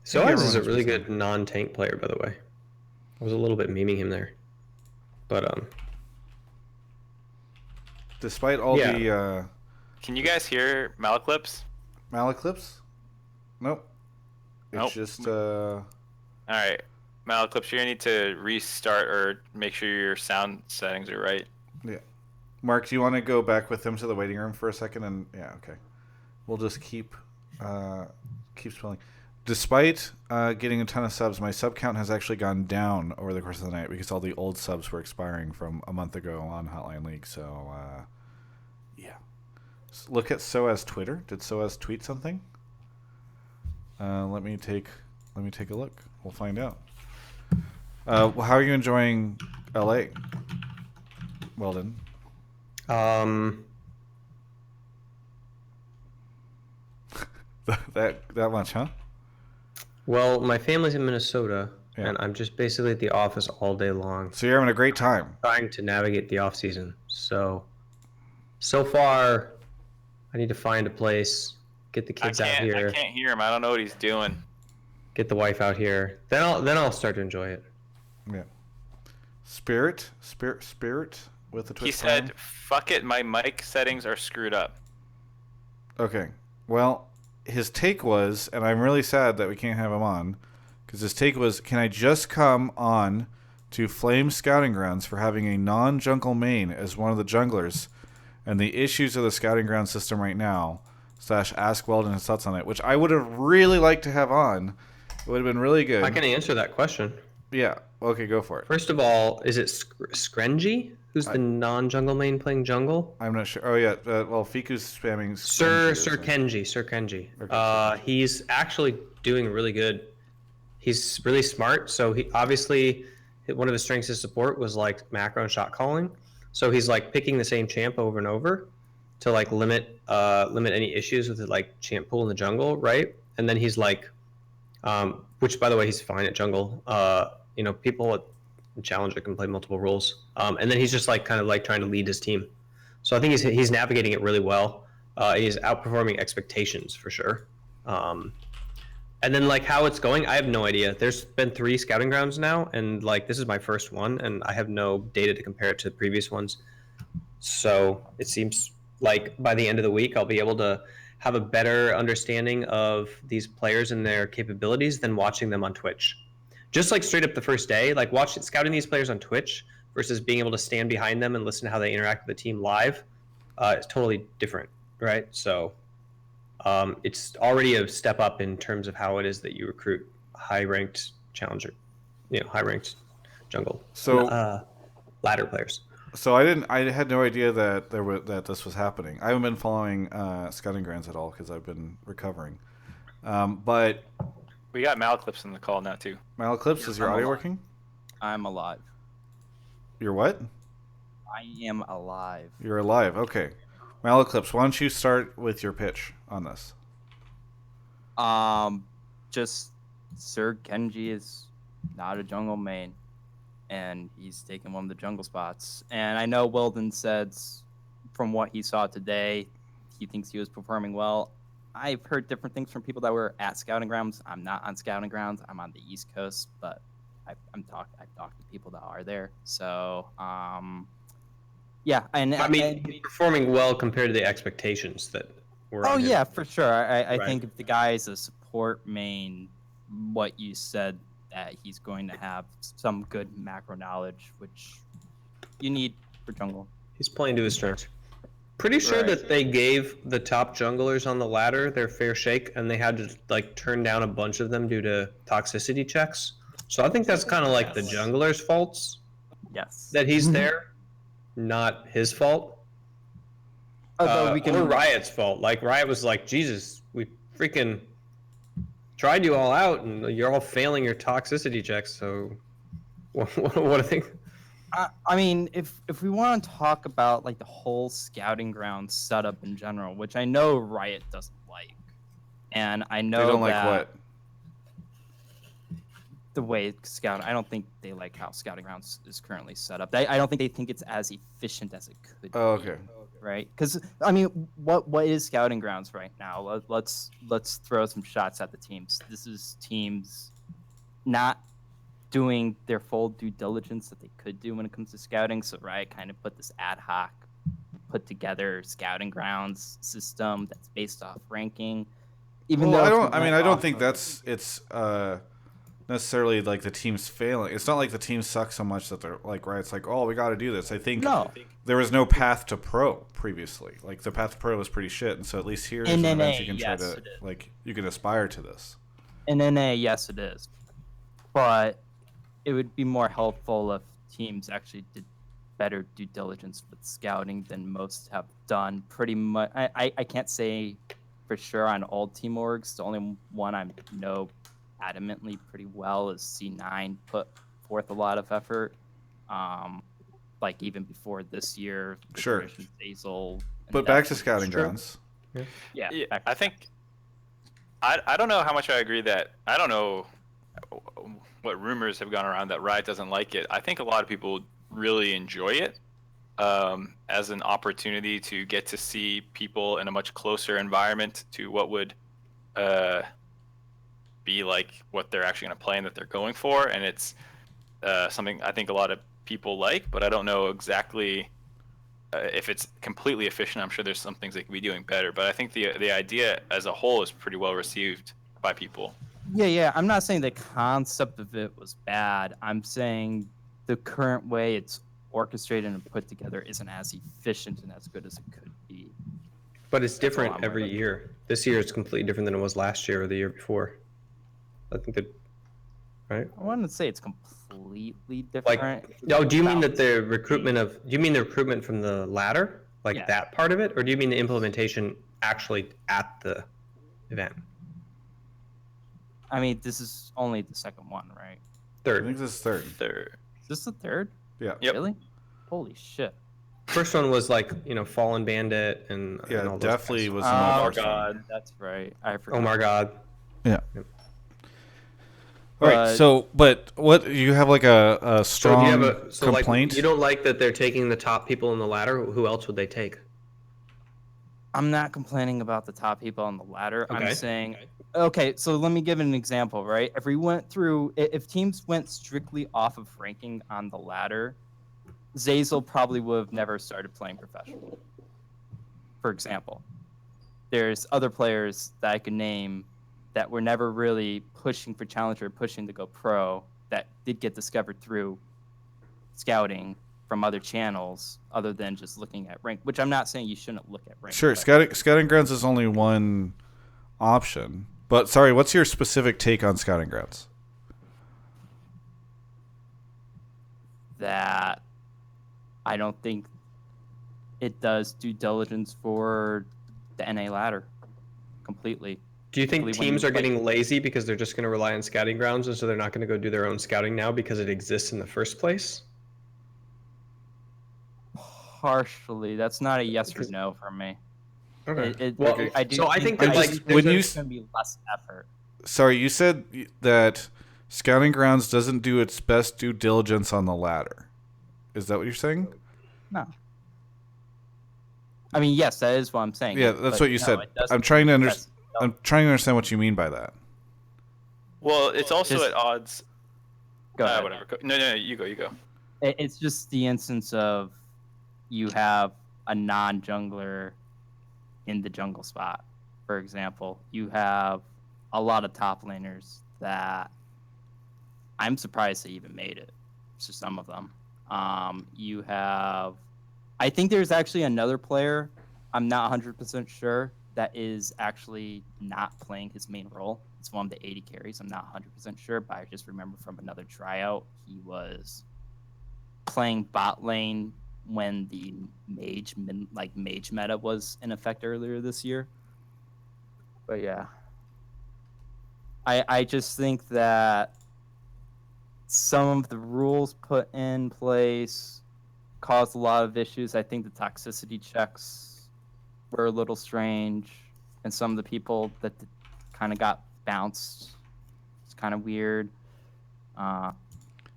Soaz is a really good non-tank player, by the way. I was a little bit memeing him there, but despite all the Can you guys hear Malaclips? Malaclips? Nope. It's Nope. just All right, Malaclips, you're gonna need to restart or make sure your sound settings are right. yeah. Mark, do you want to go back with them to the waiting room for a second? And yeah, okay. We'll just keep spelling. Despite getting a ton of subs, my sub count has actually gone down over the course of the night because all the old subs were expiring from a month ago on Hotline League. So, yeah. Look at Soaz Twitter. Did Soaz tweet something? Let me take a look. We'll find out. How are you enjoying LA, Weldon? That much, huh? Well, my family's in Minnesota, Yeah. and I'm just basically at the office all day long, So you're having a great time. trying to navigate the off season. So far, I need to find a place, get the kids out I here, can't hear him. I don't know what he's doing. get the wife out here. Then I'll start to enjoy it. Yeah. Spirit with the Twitch. He said, Prime. "Fuck it, my mic settings are screwed up." Okay. Well, his take was, and I'm really sad that we can't have him on, because his take was, can I just come on to Flame Scouting Grounds for having a non-jungle main as one of the junglers, and the issues of the Scouting Ground system right now, / ask Weldon his thoughts on it, which I would have really liked to have on. It would have been really good. I can answer that question. Yeah. Okay, go for it. First of all, is it Skrenji, who's the non-jungle main playing jungle? I'm not sure. Oh, yeah. Well, Fiku's spamming. Sir Kenji, Kenji. Okay. He's actually doing really good. He's really smart. So he obviously, one of his strengths of support was like macro and shot calling. So he's like picking the same champ over and over to like limit any issues with the like champ pool in the jungle, right? And then he's like, which by the way, he's fine at jungle. People at Challenger can play multiple roles. And then he's just like kind of like trying to lead his team. So I think he's navigating it really well. He's outperforming expectations for sure. And then like how it's going, I have no idea. There's been 3 scouting grounds now, and like this is my first one, and I have no data to compare it to the previous ones. So it seems like by the end of the week, I'll be able to have a better understanding of these players and their capabilities than watching them on Twitch. Just like straight up the first day, like scouting these players on Twitch versus being able to stand behind them and listen to how they interact with the team live is totally different, right? So it's already a step up in terms of how it is that you recruit high-ranked challenger, high-ranked jungle, ladder players. So I had no idea that that this was happening. I haven't been following Scouting Grounds at all because I've been recovering. But we got Malaclips in the call now too. Malaclips, is your audio working? I'm alive. You're what? I am alive. You're alive. Okay. Malaclips, why don't you start with your pitch on this? Just Sir Kenji is not a jungle main, and he's taken one of the jungle spots. And I know Weldon said from what he saw today, he thinks he was performing well. I've heard different things from people that were at Scouting Grounds. I'm not on Scouting Grounds. I'm on the East Coast, but I've talked to people that are there. So, yeah. And I mean, he's performing well compared to the expectations that were. Oh, on him. yeah, for sure. I Right. think if the guy is a support main, what you said, that he's going to have some good macro knowledge, which you need for jungle. He's playing to his strengths. Pretty sure Right. that they gave the top junglers on the ladder their fair shake, and they had to like turn down a bunch of them due to toxicity checks. So I think that's kind of like the junglers' faults Yes. that he's there, not his fault. Although we can Or Riot's fault. Like Riot was like, Jesus, we freaking tried you all out, and you're all failing your toxicity checks. So, what do you think? I mean, if we want to talk about like the whole scouting ground setup in general, which I know Riot doesn't like, and I know They don't that like what? the way I don't think they like how scouting grounds is currently set up. I don't think they think it's as efficient as it could. Oh, be, okay. Right? Because I mean, what is scouting grounds right now? Let's throw some shots at the teams. This is teams not doing their full due diligence that they could do when it comes to scouting. So Riot kind of put this ad hoc, put together scouting grounds system that's based off ranking. Even Well, though I don't think it's necessarily like the team's failing. It's not like the team sucks so much that they're like, right? It's like, oh, we got to do this. I think there was no path to pro previously. Like the path to pro was pretty shit, and so at least here's an event you can try to like you can aspire to this. In NA, yes, it is, but it would be more helpful if teams actually did better due diligence with scouting than most have done. Pretty much, I can't say for sure on all team orgs. The only one I know adamantly pretty well is C9 put forth a lot of effort. Like even before this year. Sure. Basil, but back to scouting grounds. Yeah. I think I don't know how much I agree that I don't know what rumors have gone around that Riot doesn't like it. I think a lot of people really enjoy it as an opportunity to get to see people in a much closer environment to what would be like what they're actually going to play and that they're going for, and it's something I think a lot of people like, but I don't know exactly if it's completely efficient. I'm sure there's some things they could be doing better, but I think the idea as a whole is pretty well received by people. Yeah. I'm not saying the concept of it was bad. I'm saying the current way it's orchestrated and put together isn't as efficient and as good as it could be. But it's different every year. This year it's completely different than it was last year or the year before. I think that, right? I wouldn't say it's completely different. Like, no, do you mean that the recruitment of? Do you mean the recruitment from the ladder, like that part of it, or do you mean the implementation actually at the event? I mean, this is only the second one, right? Third. I think this is third. Is this the third? Yeah. Yep. Really? Holy shit. First one was like, Fallen Bandit and all those definitely guys. was. Oh my god, that's right. I forgot. Oh my god. Yeah. All right. So, but what you have like a strong complaint? Like, you don't like that they're taking the top people in the ladder? Who else would they take? I'm not complaining about the top people on the ladder. Okay. I'm saying, okay, so let me give an example, right? If teams went strictly off of ranking on the ladder, Zazel probably would have never started playing professional. For example, there's other players that I could name that were never really pushing for challenger, pushing to go pro, that did get discovered through scouting from other channels other than just looking at rank, which I'm not saying you shouldn't look at rank. Sure, scouting grounds is only one option. But sorry, what's your specific take on scouting grounds? That I don't think it does due diligence for the NA ladder completely. Do you think teams are getting lazy because they're just going to rely on scouting grounds, and so they're not going to go do their own scouting now because it exists in the first place? Partially, that's not a yes or no for me. Okay. I do. So I think that like when you going to be less effort. Sorry, you said that scouting grounds doesn't do its best due diligence on the ladder. Is that what you're saying? No. I mean, yes, that is what I'm saying. Yeah, that's what you said. I'm trying to understand. I'm trying to understand what you mean by that. Well, it's also at odds. Go ahead. Whatever. No, you go. It's just the instance of you have a non-jungler in the jungle spot. For example, you have a lot of top laners that I'm surprised they even made it. So some of them. You have. I think there's actually another player. I'm not 100% sure. That is actually not playing his main role. It's one of the 80 carries. I'm not 100% sure, but I just remember from another tryout, he was playing bot lane when the mage meta was in effect earlier this year. But yeah, I just think that some of the rules put in place caused a lot of issues. I think the toxicity checks were a little strange, and some of the people that kind of got bounced. It's kind of weird.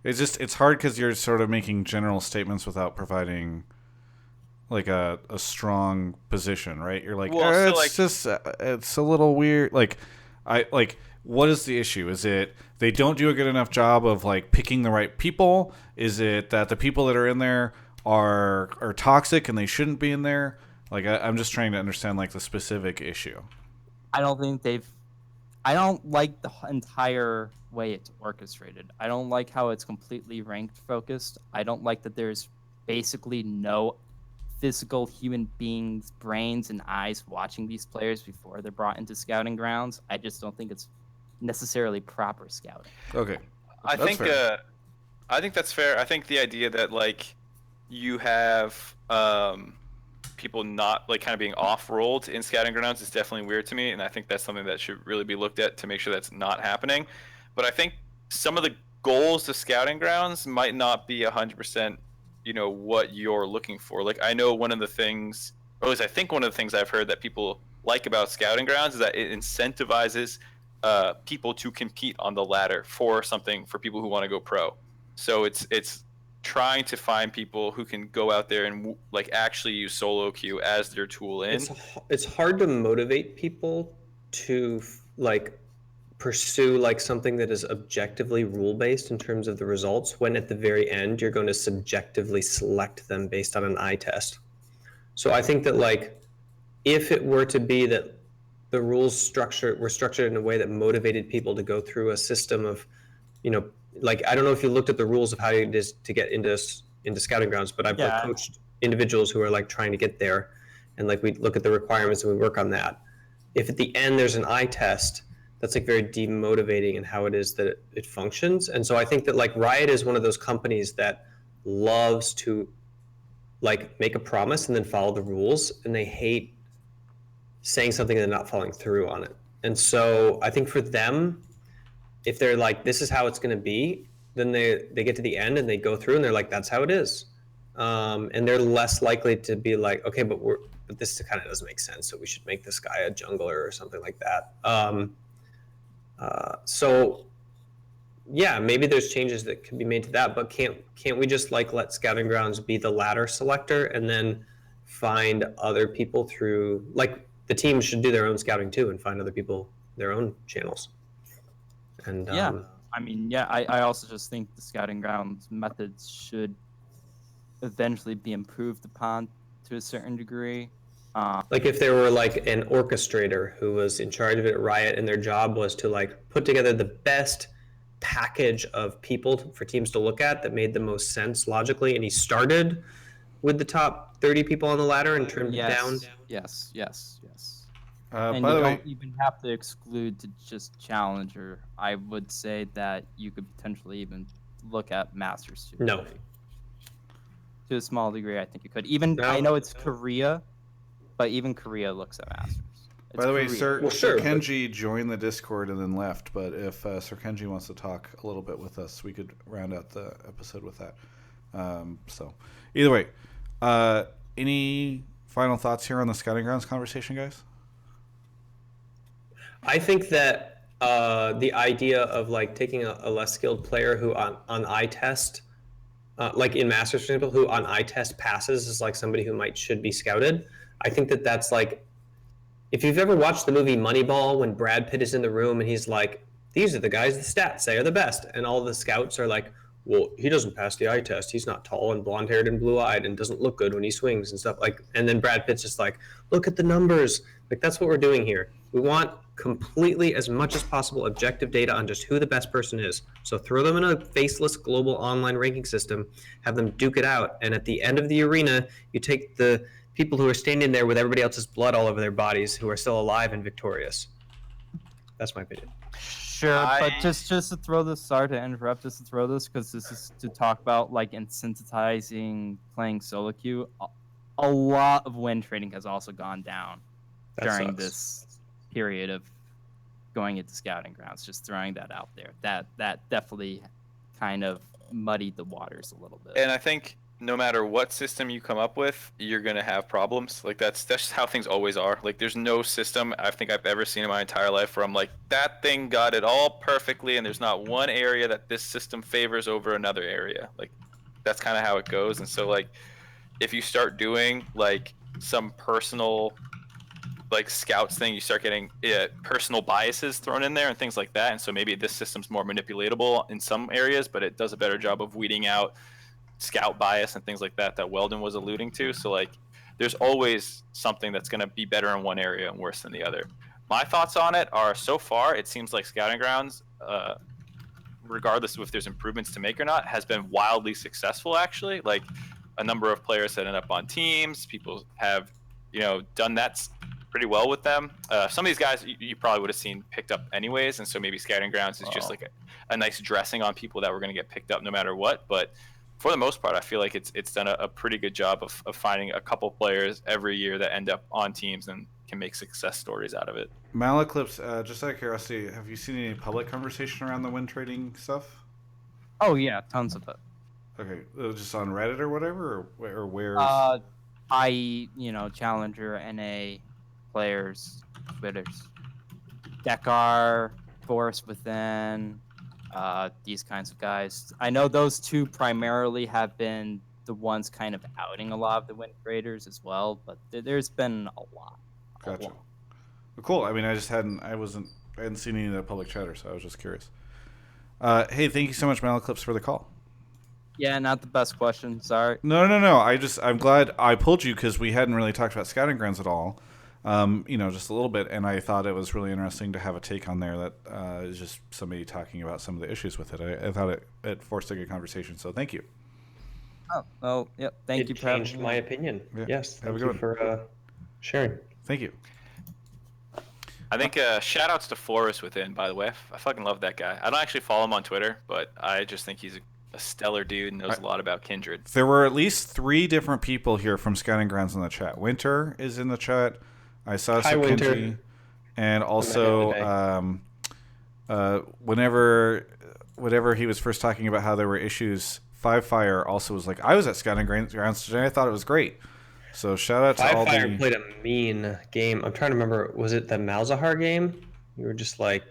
It's hard because you're sort of making general statements without providing like a strong position, right? You're like, Well, so, it's just it's a little weird. Like, what is the issue? Is it they don't do a good enough job of like picking the right people? Is it that the people that are in there are toxic and they shouldn't be in there? Like, I'm just trying to understand like the specific issue. I don't like the entire way it's orchestrated. I don't like how it's completely ranked focused. I don't like that there's basically no physical human beings' brains and eyes watching these players before they're brought into scouting grounds. I just don't think it's necessarily proper scouting. Okay, I think that's fair. I think the idea that like you have people not like kind of being off-rolled in scouting grounds is definitely weird to me, and I think that's something that should really be looked at to make sure that's not happening. But I think some of the goals of scouting grounds might not be 100%, what you're looking for. Like I know one of the things, or at least I think one of the things I've heard that people like about scouting grounds is that it incentivizes people to compete on the ladder for something for people who want to go pro. So it's trying to find people who can go out there and like actually use solo queue as their tool in. It's hard to motivate people to like pursue like something that is objectively rule based in terms of the results when at the very end you're going to subjectively select them based on an eye test. So I think that like if it were to be that the rules were structured in a way that motivated people to go through a system of, like I don't know if you looked at the rules of how it is to get into scouting grounds, but I've like, coached individuals who are like trying to get there, and like we look at the requirements and we work on that. If at the end there's an eye test, that's like very demotivating in how it is that it functions. And so I think that like Riot is one of those companies that loves to like make a promise and then follow the rules, and they hate saying something and not following through on it. And so I think for them, if they're like, this is how it's going to be, then they get to the end and they go through and they're like, that's how it is. And they're less likely to be like, okay, but this kind of doesn't make sense, so we should make this guy a jungler or something like that. So yeah, maybe there's changes that could be made to that, but can't we just like let scouting grounds be the ladder selector and then find other people through, like the team should do their own scouting too and find other people their own channels. And I also just think the scouting grounds methods should eventually be improved upon to a certain degree. Like if there were like an orchestrator who was in charge of it at Riot and their job was to like put together the best package of people for teams to look at that made the most sense logically, and he started with the top 30 people on the ladder and trimmed it down. Yes. By And you the way, don't even have to exclude to just challenger. I would say that you could potentially even look at masters too. No. To a small degree, I think you could. Even I know it's Korea, but even Korea looks at masters. By the way, Korea. Sir Kenji joined the Discord and then left. But if Sir Kenji wants to talk a little bit with us, we could round out the episode with that. So, either way, any final thoughts here on the scouting grounds conversation, guys? I think that the idea of like taking a less skilled player who on eye test, like in Masters, for example, who on eye test passes is like somebody who should be scouted. I think that that's like, if you've ever watched the movie Moneyball, when Brad Pitt is in the room and he's like, these are the guys the stats say are the best, and all the scouts are like, well, he doesn't pass the eye test. He's not tall and blonde-haired and blue-eyed and doesn't look good when he swings and stuff. Like, and then Brad Pitt's just like, look at the numbers. Like, that's what we're doing here. We want completely, as much as possible, objective data on just who the best person is. So throw them in a faceless global online ranking system, have them duke it out, and at the end of the arena, you take the people who are standing there with everybody else's blood all over their bodies who are still alive and victorious. That's my opinion. Sure, but just to throw this, sorry to interrupt, just to throw this, because this is to talk about like incentivizing playing solo queue. A lot of win trading has also gone down during this period of going into scouting grounds. Just throwing that out there. That definitely kind of muddied the waters a little bit. And I think no matter what system you come up with, you're gonna have problems. Like that's just how things always are. Like there's no system I think I've ever seen in my entire life where I'm like, that thing got it all perfectly, and there's not one area that this system favors over another area. Like that's kind of how it goes. And so like, if you start doing like some personal like scouts thing, you start getting personal biases thrown in there and things like that. And so maybe this system's more manipulatable in some areas, but it does a better job of weeding out scout bias and things like that Weldon was alluding to. So like there's always something that's going to be better in one area and worse than the other. My thoughts on it are, so far it seems like scouting grounds, regardless of if there's improvements to make or not, has been wildly successful actually. Like a number of players that end up on teams, people have done that pretty well with them. Some of these guys you probably would have seen picked up anyways, and so maybe scouting grounds is just like a nice dressing on people that were going to get picked up no matter what. But for the most part, I feel like it's done a pretty good job of finding a couple players every year that end up on teams and can make success stories out of it. Malaclips, just out of curiosity, have you seen any public conversation around the win trading stuff? Oh yeah, tons of it. Okay, just on Reddit or whatever, or where? I.e., Challenger, NA, players, Twitters, Dekar, Forest Within, these kinds of guys. I know those two primarily have been the ones kind of outing a lot of the win traders as well, but there's been a lot. Gotcha. Well, cool. I mean, I hadn't seen any of the public chatter, so I was just curious. Hey, thank you so much, Malaclips, for the call. Yeah, not the best question. Sorry. No. I'm glad I pulled you because we hadn't really talked about scouting grounds at all. Just a little bit, and I thought it was really interesting to have a take on there that is just somebody talking about some of the issues with it. I thought it forced a good conversation, so thank you. Oh, well, yep. Thank you for having me. It changed my opinion. Yeah. Yes, Have a thank good you one. for sharing. Thank you. I think shout outs to Forest Within, by the way. I fucking love that guy. I don't actually follow him on Twitter, but I just think he's a stellar dude and knows a lot about Kindred. There were at least 3 different people here from Scouting Grounds in the chat. Winter is in the chat. I saw Kenji, and also whenever he was first talking about how there were issues, Five Fire also was like, I was at Scouting Grounds today. I thought it was great. So shout out to all Fire played a mean game. I'm trying to remember. Was it the Malzahar game? You were just like,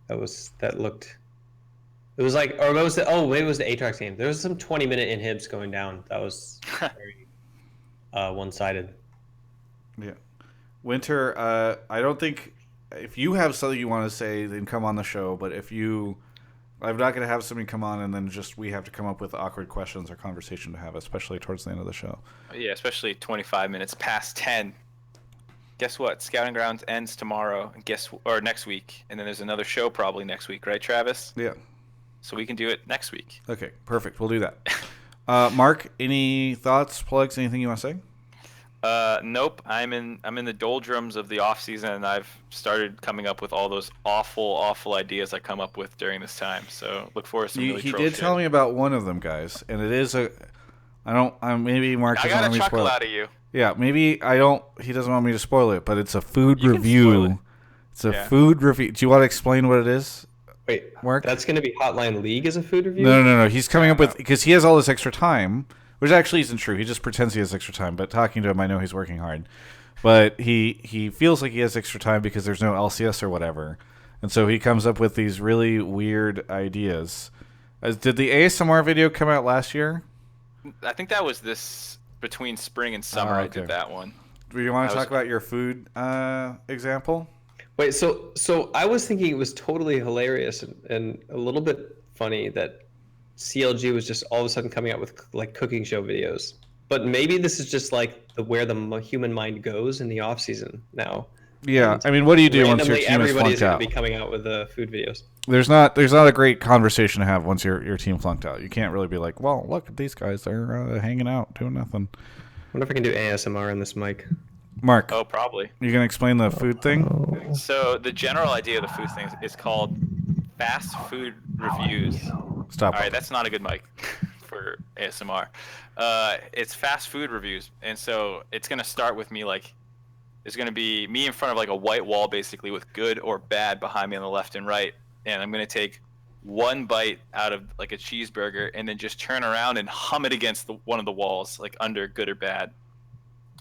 it was like, or what was maybe it was the Aatrox game. There was some 20-minute inhibs going down. That was very one-sided. Yeah. Winter, I don't think, if you have something you want to say, then come on the show. But I'm not going to have somebody come on and then we have to come up with awkward questions or conversation to have, especially towards the end of the show. Yeah, especially 25 minutes past 10. Guess what? Scouting Grounds ends tomorrow, or next week, and then there's another show probably next week, right, Travis? Yeah. So we can do it next week. Okay, perfect. We'll do that. Mark, any thoughts, plugs, anything you want to say? Nope. I'm in the doldrums of the off season, and I've started coming up with all those awful ideas I come up with during this time. So look forward to some really troll He did shit. tell me about one of them, guys, and it is maybe Mark doesn't I got want me a to chuckle spoil it. out of you. Yeah, maybe he doesn't want me to spoil it, but it's a food review. It's a food review. Do you want to explain what it is? Wait, Mark? That's going to be Hotline League as a food review? No. He's coming up with, because he has all this extra time, which actually isn't true. He just pretends he has extra time, but talking to him, I know he's working hard. But he feels like he has extra time because there's no LCS or whatever. And so he comes up with these really weird ideas. Did the ASMR video come out last year? I think that was between spring and summer. I did that one. Do you want to talk about your food example? Wait, so I was thinking it was totally hilarious and a little bit funny that CLG was just all of a sudden coming out with like cooking show videos. But maybe this is just like where the human mind goes in the off season now. Yeah, I mean, what do you do once your team is everybody's flunked going out? to be coming out with food videos. There's not a great conversation to have once your team flunked out. You can't really be like, well, look at these guys. They're hanging out, doing nothing. I wonder if I can do ASMR on this mic. Mark. Oh, probably. You going to explain the food thing? So the general idea of the food thing is called fast food reviews. Stop. All right, that's not a good mic for ASMR. It's fast food reviews. And so it's going to start with me there's going to be me in front of like a white wall basically with good or bad behind me on the left and right. And I'm going to take one bite out of like a cheeseburger and then just turn around and hum it against one of the walls, like under good or bad.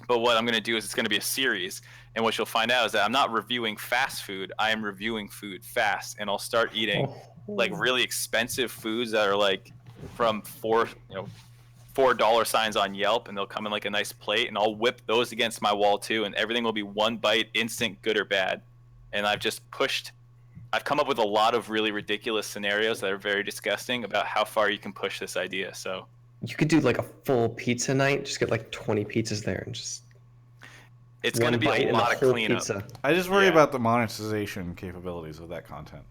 But what I'm going to do is it's going to be a series, and what you'll find out is that I'm not reviewing fast food. I am reviewing food fast, and I'll start eating like really expensive foods that are like from $4 signs on Yelp, and they'll come in like a nice plate, and I'll whip those against my wall too, and everything will be one bite, instant, good or bad. And I've come up with a lot of really ridiculous scenarios that are very disgusting about how far you can push this idea. So You could do like a full pizza night. Just get like 20 pizzas there and just. It's going to be a lot of cleanup. Pizza. I just worry about the monetization capabilities of that content.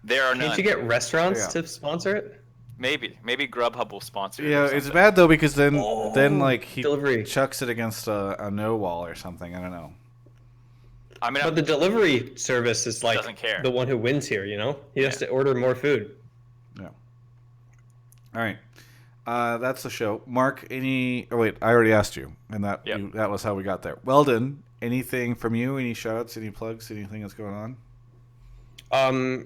There are none. Can't you get restaurants to sponsor it? Maybe Grubhub will sponsor it. Yeah, it's bad though because then like he delivery. chucks it against a no wall or something. I don't know. I mean, but the delivery service is like doesn't care. The one who wins here. You know, he has to order more food. Yeah. All right. That's the show. Mark, any... Oh, wait, I already asked you, and that was how we got there. Weldon, anything from you? Any shout-outs, any plugs, anything that's going on?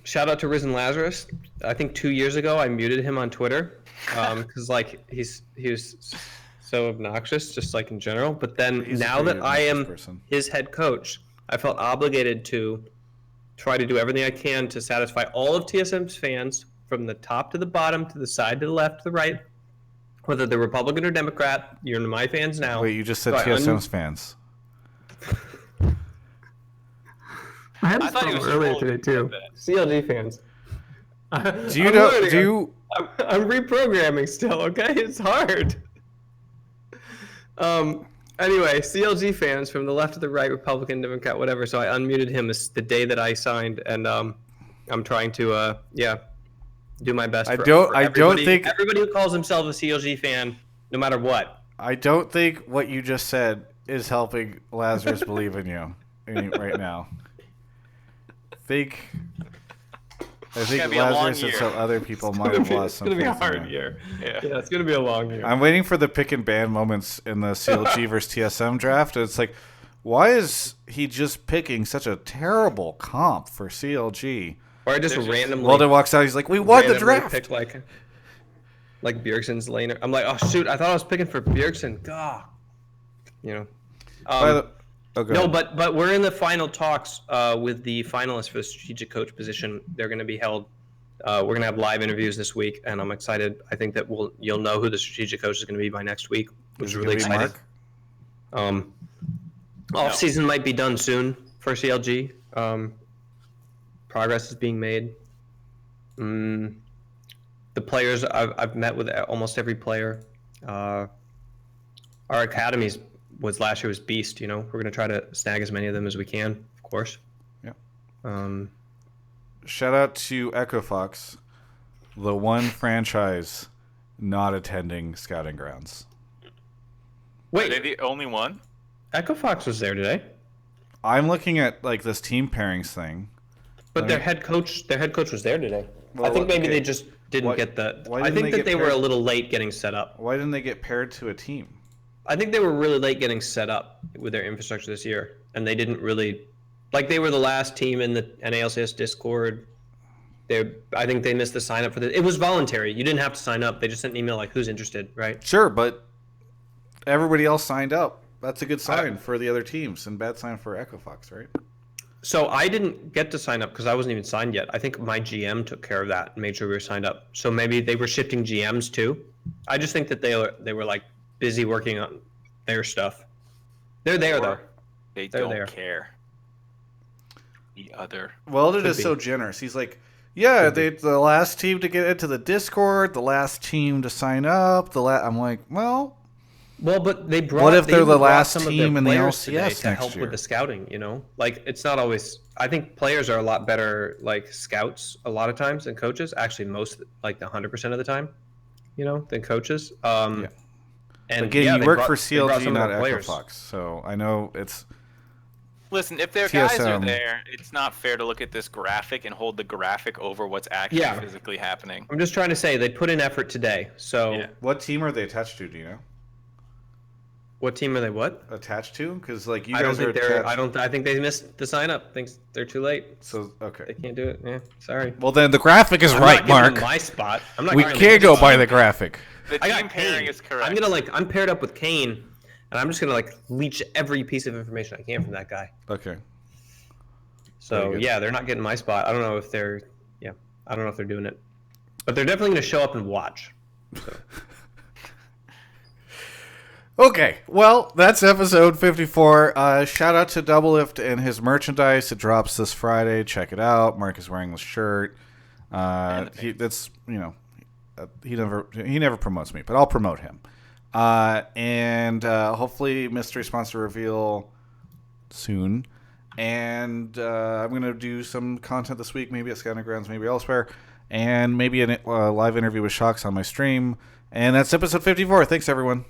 Shout out to Risen Lazarus. I think 2 years ago I muted him on Twitter because like he was so obnoxious, just like in general. But then now that I am his head coach, I felt obligated to try to do everything I can to satisfy all of TSM's fans, from the top to the bottom, to the side to the left to the right, whether they're Republican or Democrat. You're my fans now. Wait, you just said TSM's fans. I had this problem earlier today too. CLG fans. I'm reprogramming still. Okay, it's hard. Anyway, CLG fans from the left to the right, Republican, Democrat, whatever. So I unmuted him the day that I signed, and I'm trying to do my best. I don't think everybody who calls himself a CLG fan, no matter what. I don't think what you just said is helping Lazarus believe in you right now. I think Lazarus and some other people might have lost some. It's gonna be a hard year. Yeah, it's gonna be a long year. I'm waiting for the pick and ban moments in the CLG versus TSM draft. It's like, why is he just picking such a terrible comp for CLG? Or I just randomly. Weldon walks out. He's like, "We won the draft." Pick like Bjergsen's laner. I'm like, "Oh shoot! I thought I was picking for Bjergsen." God, you know. No, but we're in the final talks with the finalists for the strategic coach position. They're going to be held. We're going to have live interviews this week, and I'm excited. I think that you'll know who the strategic coach is going to be by next week, which is really exciting. Offseason might be done soon for CLG. Progress is being made. The players, I've met with almost every player. Our academies last year was beast. You know, we're going to try to snag as many of them as we can, of course. Yeah. Shout out to Echo Fox, the one franchise not attending scouting grounds. Wait, are they the only one? Echo Fox was there today. I'm looking at like this team pairings thing. But their head coach was there today. Well, I think maybe they just didn't get the. I think that they were a little late getting set up. Why didn't they get paired to a team? I think they were really late getting set up with their infrastructure this year, and they didn't really, they were the last team in the NALCS Discord. I think they missed the sign up for this. It was voluntary. You didn't have to sign up. They just sent an email like, "Who's interested?" Right? Sure, but everybody else signed up. That's a good sign for the other teams, and bad sign for Echo Fox, right? So I didn't get to sign up because I wasn't even signed yet. I think my GM took care of that and made sure we were signed up. So maybe they were shifting GMs too. I just think that they were like busy working on their stuff. They're there though. They don't care. The other. Weldon is so generous. He's like, yeah, they're the last team to get into the Discord, the last team to sign up. I'm like, well, but they brought. What if they're the last some team of in the LCS LCS to help with the scouting? You know, like it's not always. I think players are a lot better like scouts a lot of times than coaches. Actually, most like 100% of the time, you know, than coaches. And again, you work for CLG, not Echo Fox, so I know it's. Listen, if their guys are there, it's not fair to look at this graphic and hold the graphic over what's actually physically happening. I'm just trying to say they put in effort today. So what team are they attached to? Do you know? What team are they? What attached to? Because like you I don't guys are think they're. attached. I think they missed the sign up. Thinks they're too late. So okay. They can't do it. Yeah, sorry. Well, then the graphic is I'm right, not giving them Mark. my spot. I'm not. We giving them can't my go spot. by the graphic. The I team got pairing Kane. is correct. I'm paired up with Kane, and I'm just gonna leech every piece of information I can from that guy. Okay. So Very good. yeah, they're not getting my spot. I don't know if they're. Yeah, I don't know if they're doing it, but they're definitely gonna show up and watch. So. Okay, well, that's episode 54. Shout out to Doublelift and his merchandise. It drops this Friday. Check it out. Mark is wearing the shirt. He never promotes me, but I'll promote him. And hopefully mystery sponsor reveal soon. And I'm going to do some content this week, maybe at Scouting Grounds, maybe elsewhere. And maybe a live interview with Shocks on my stream. And that's episode 54. Thanks, everyone.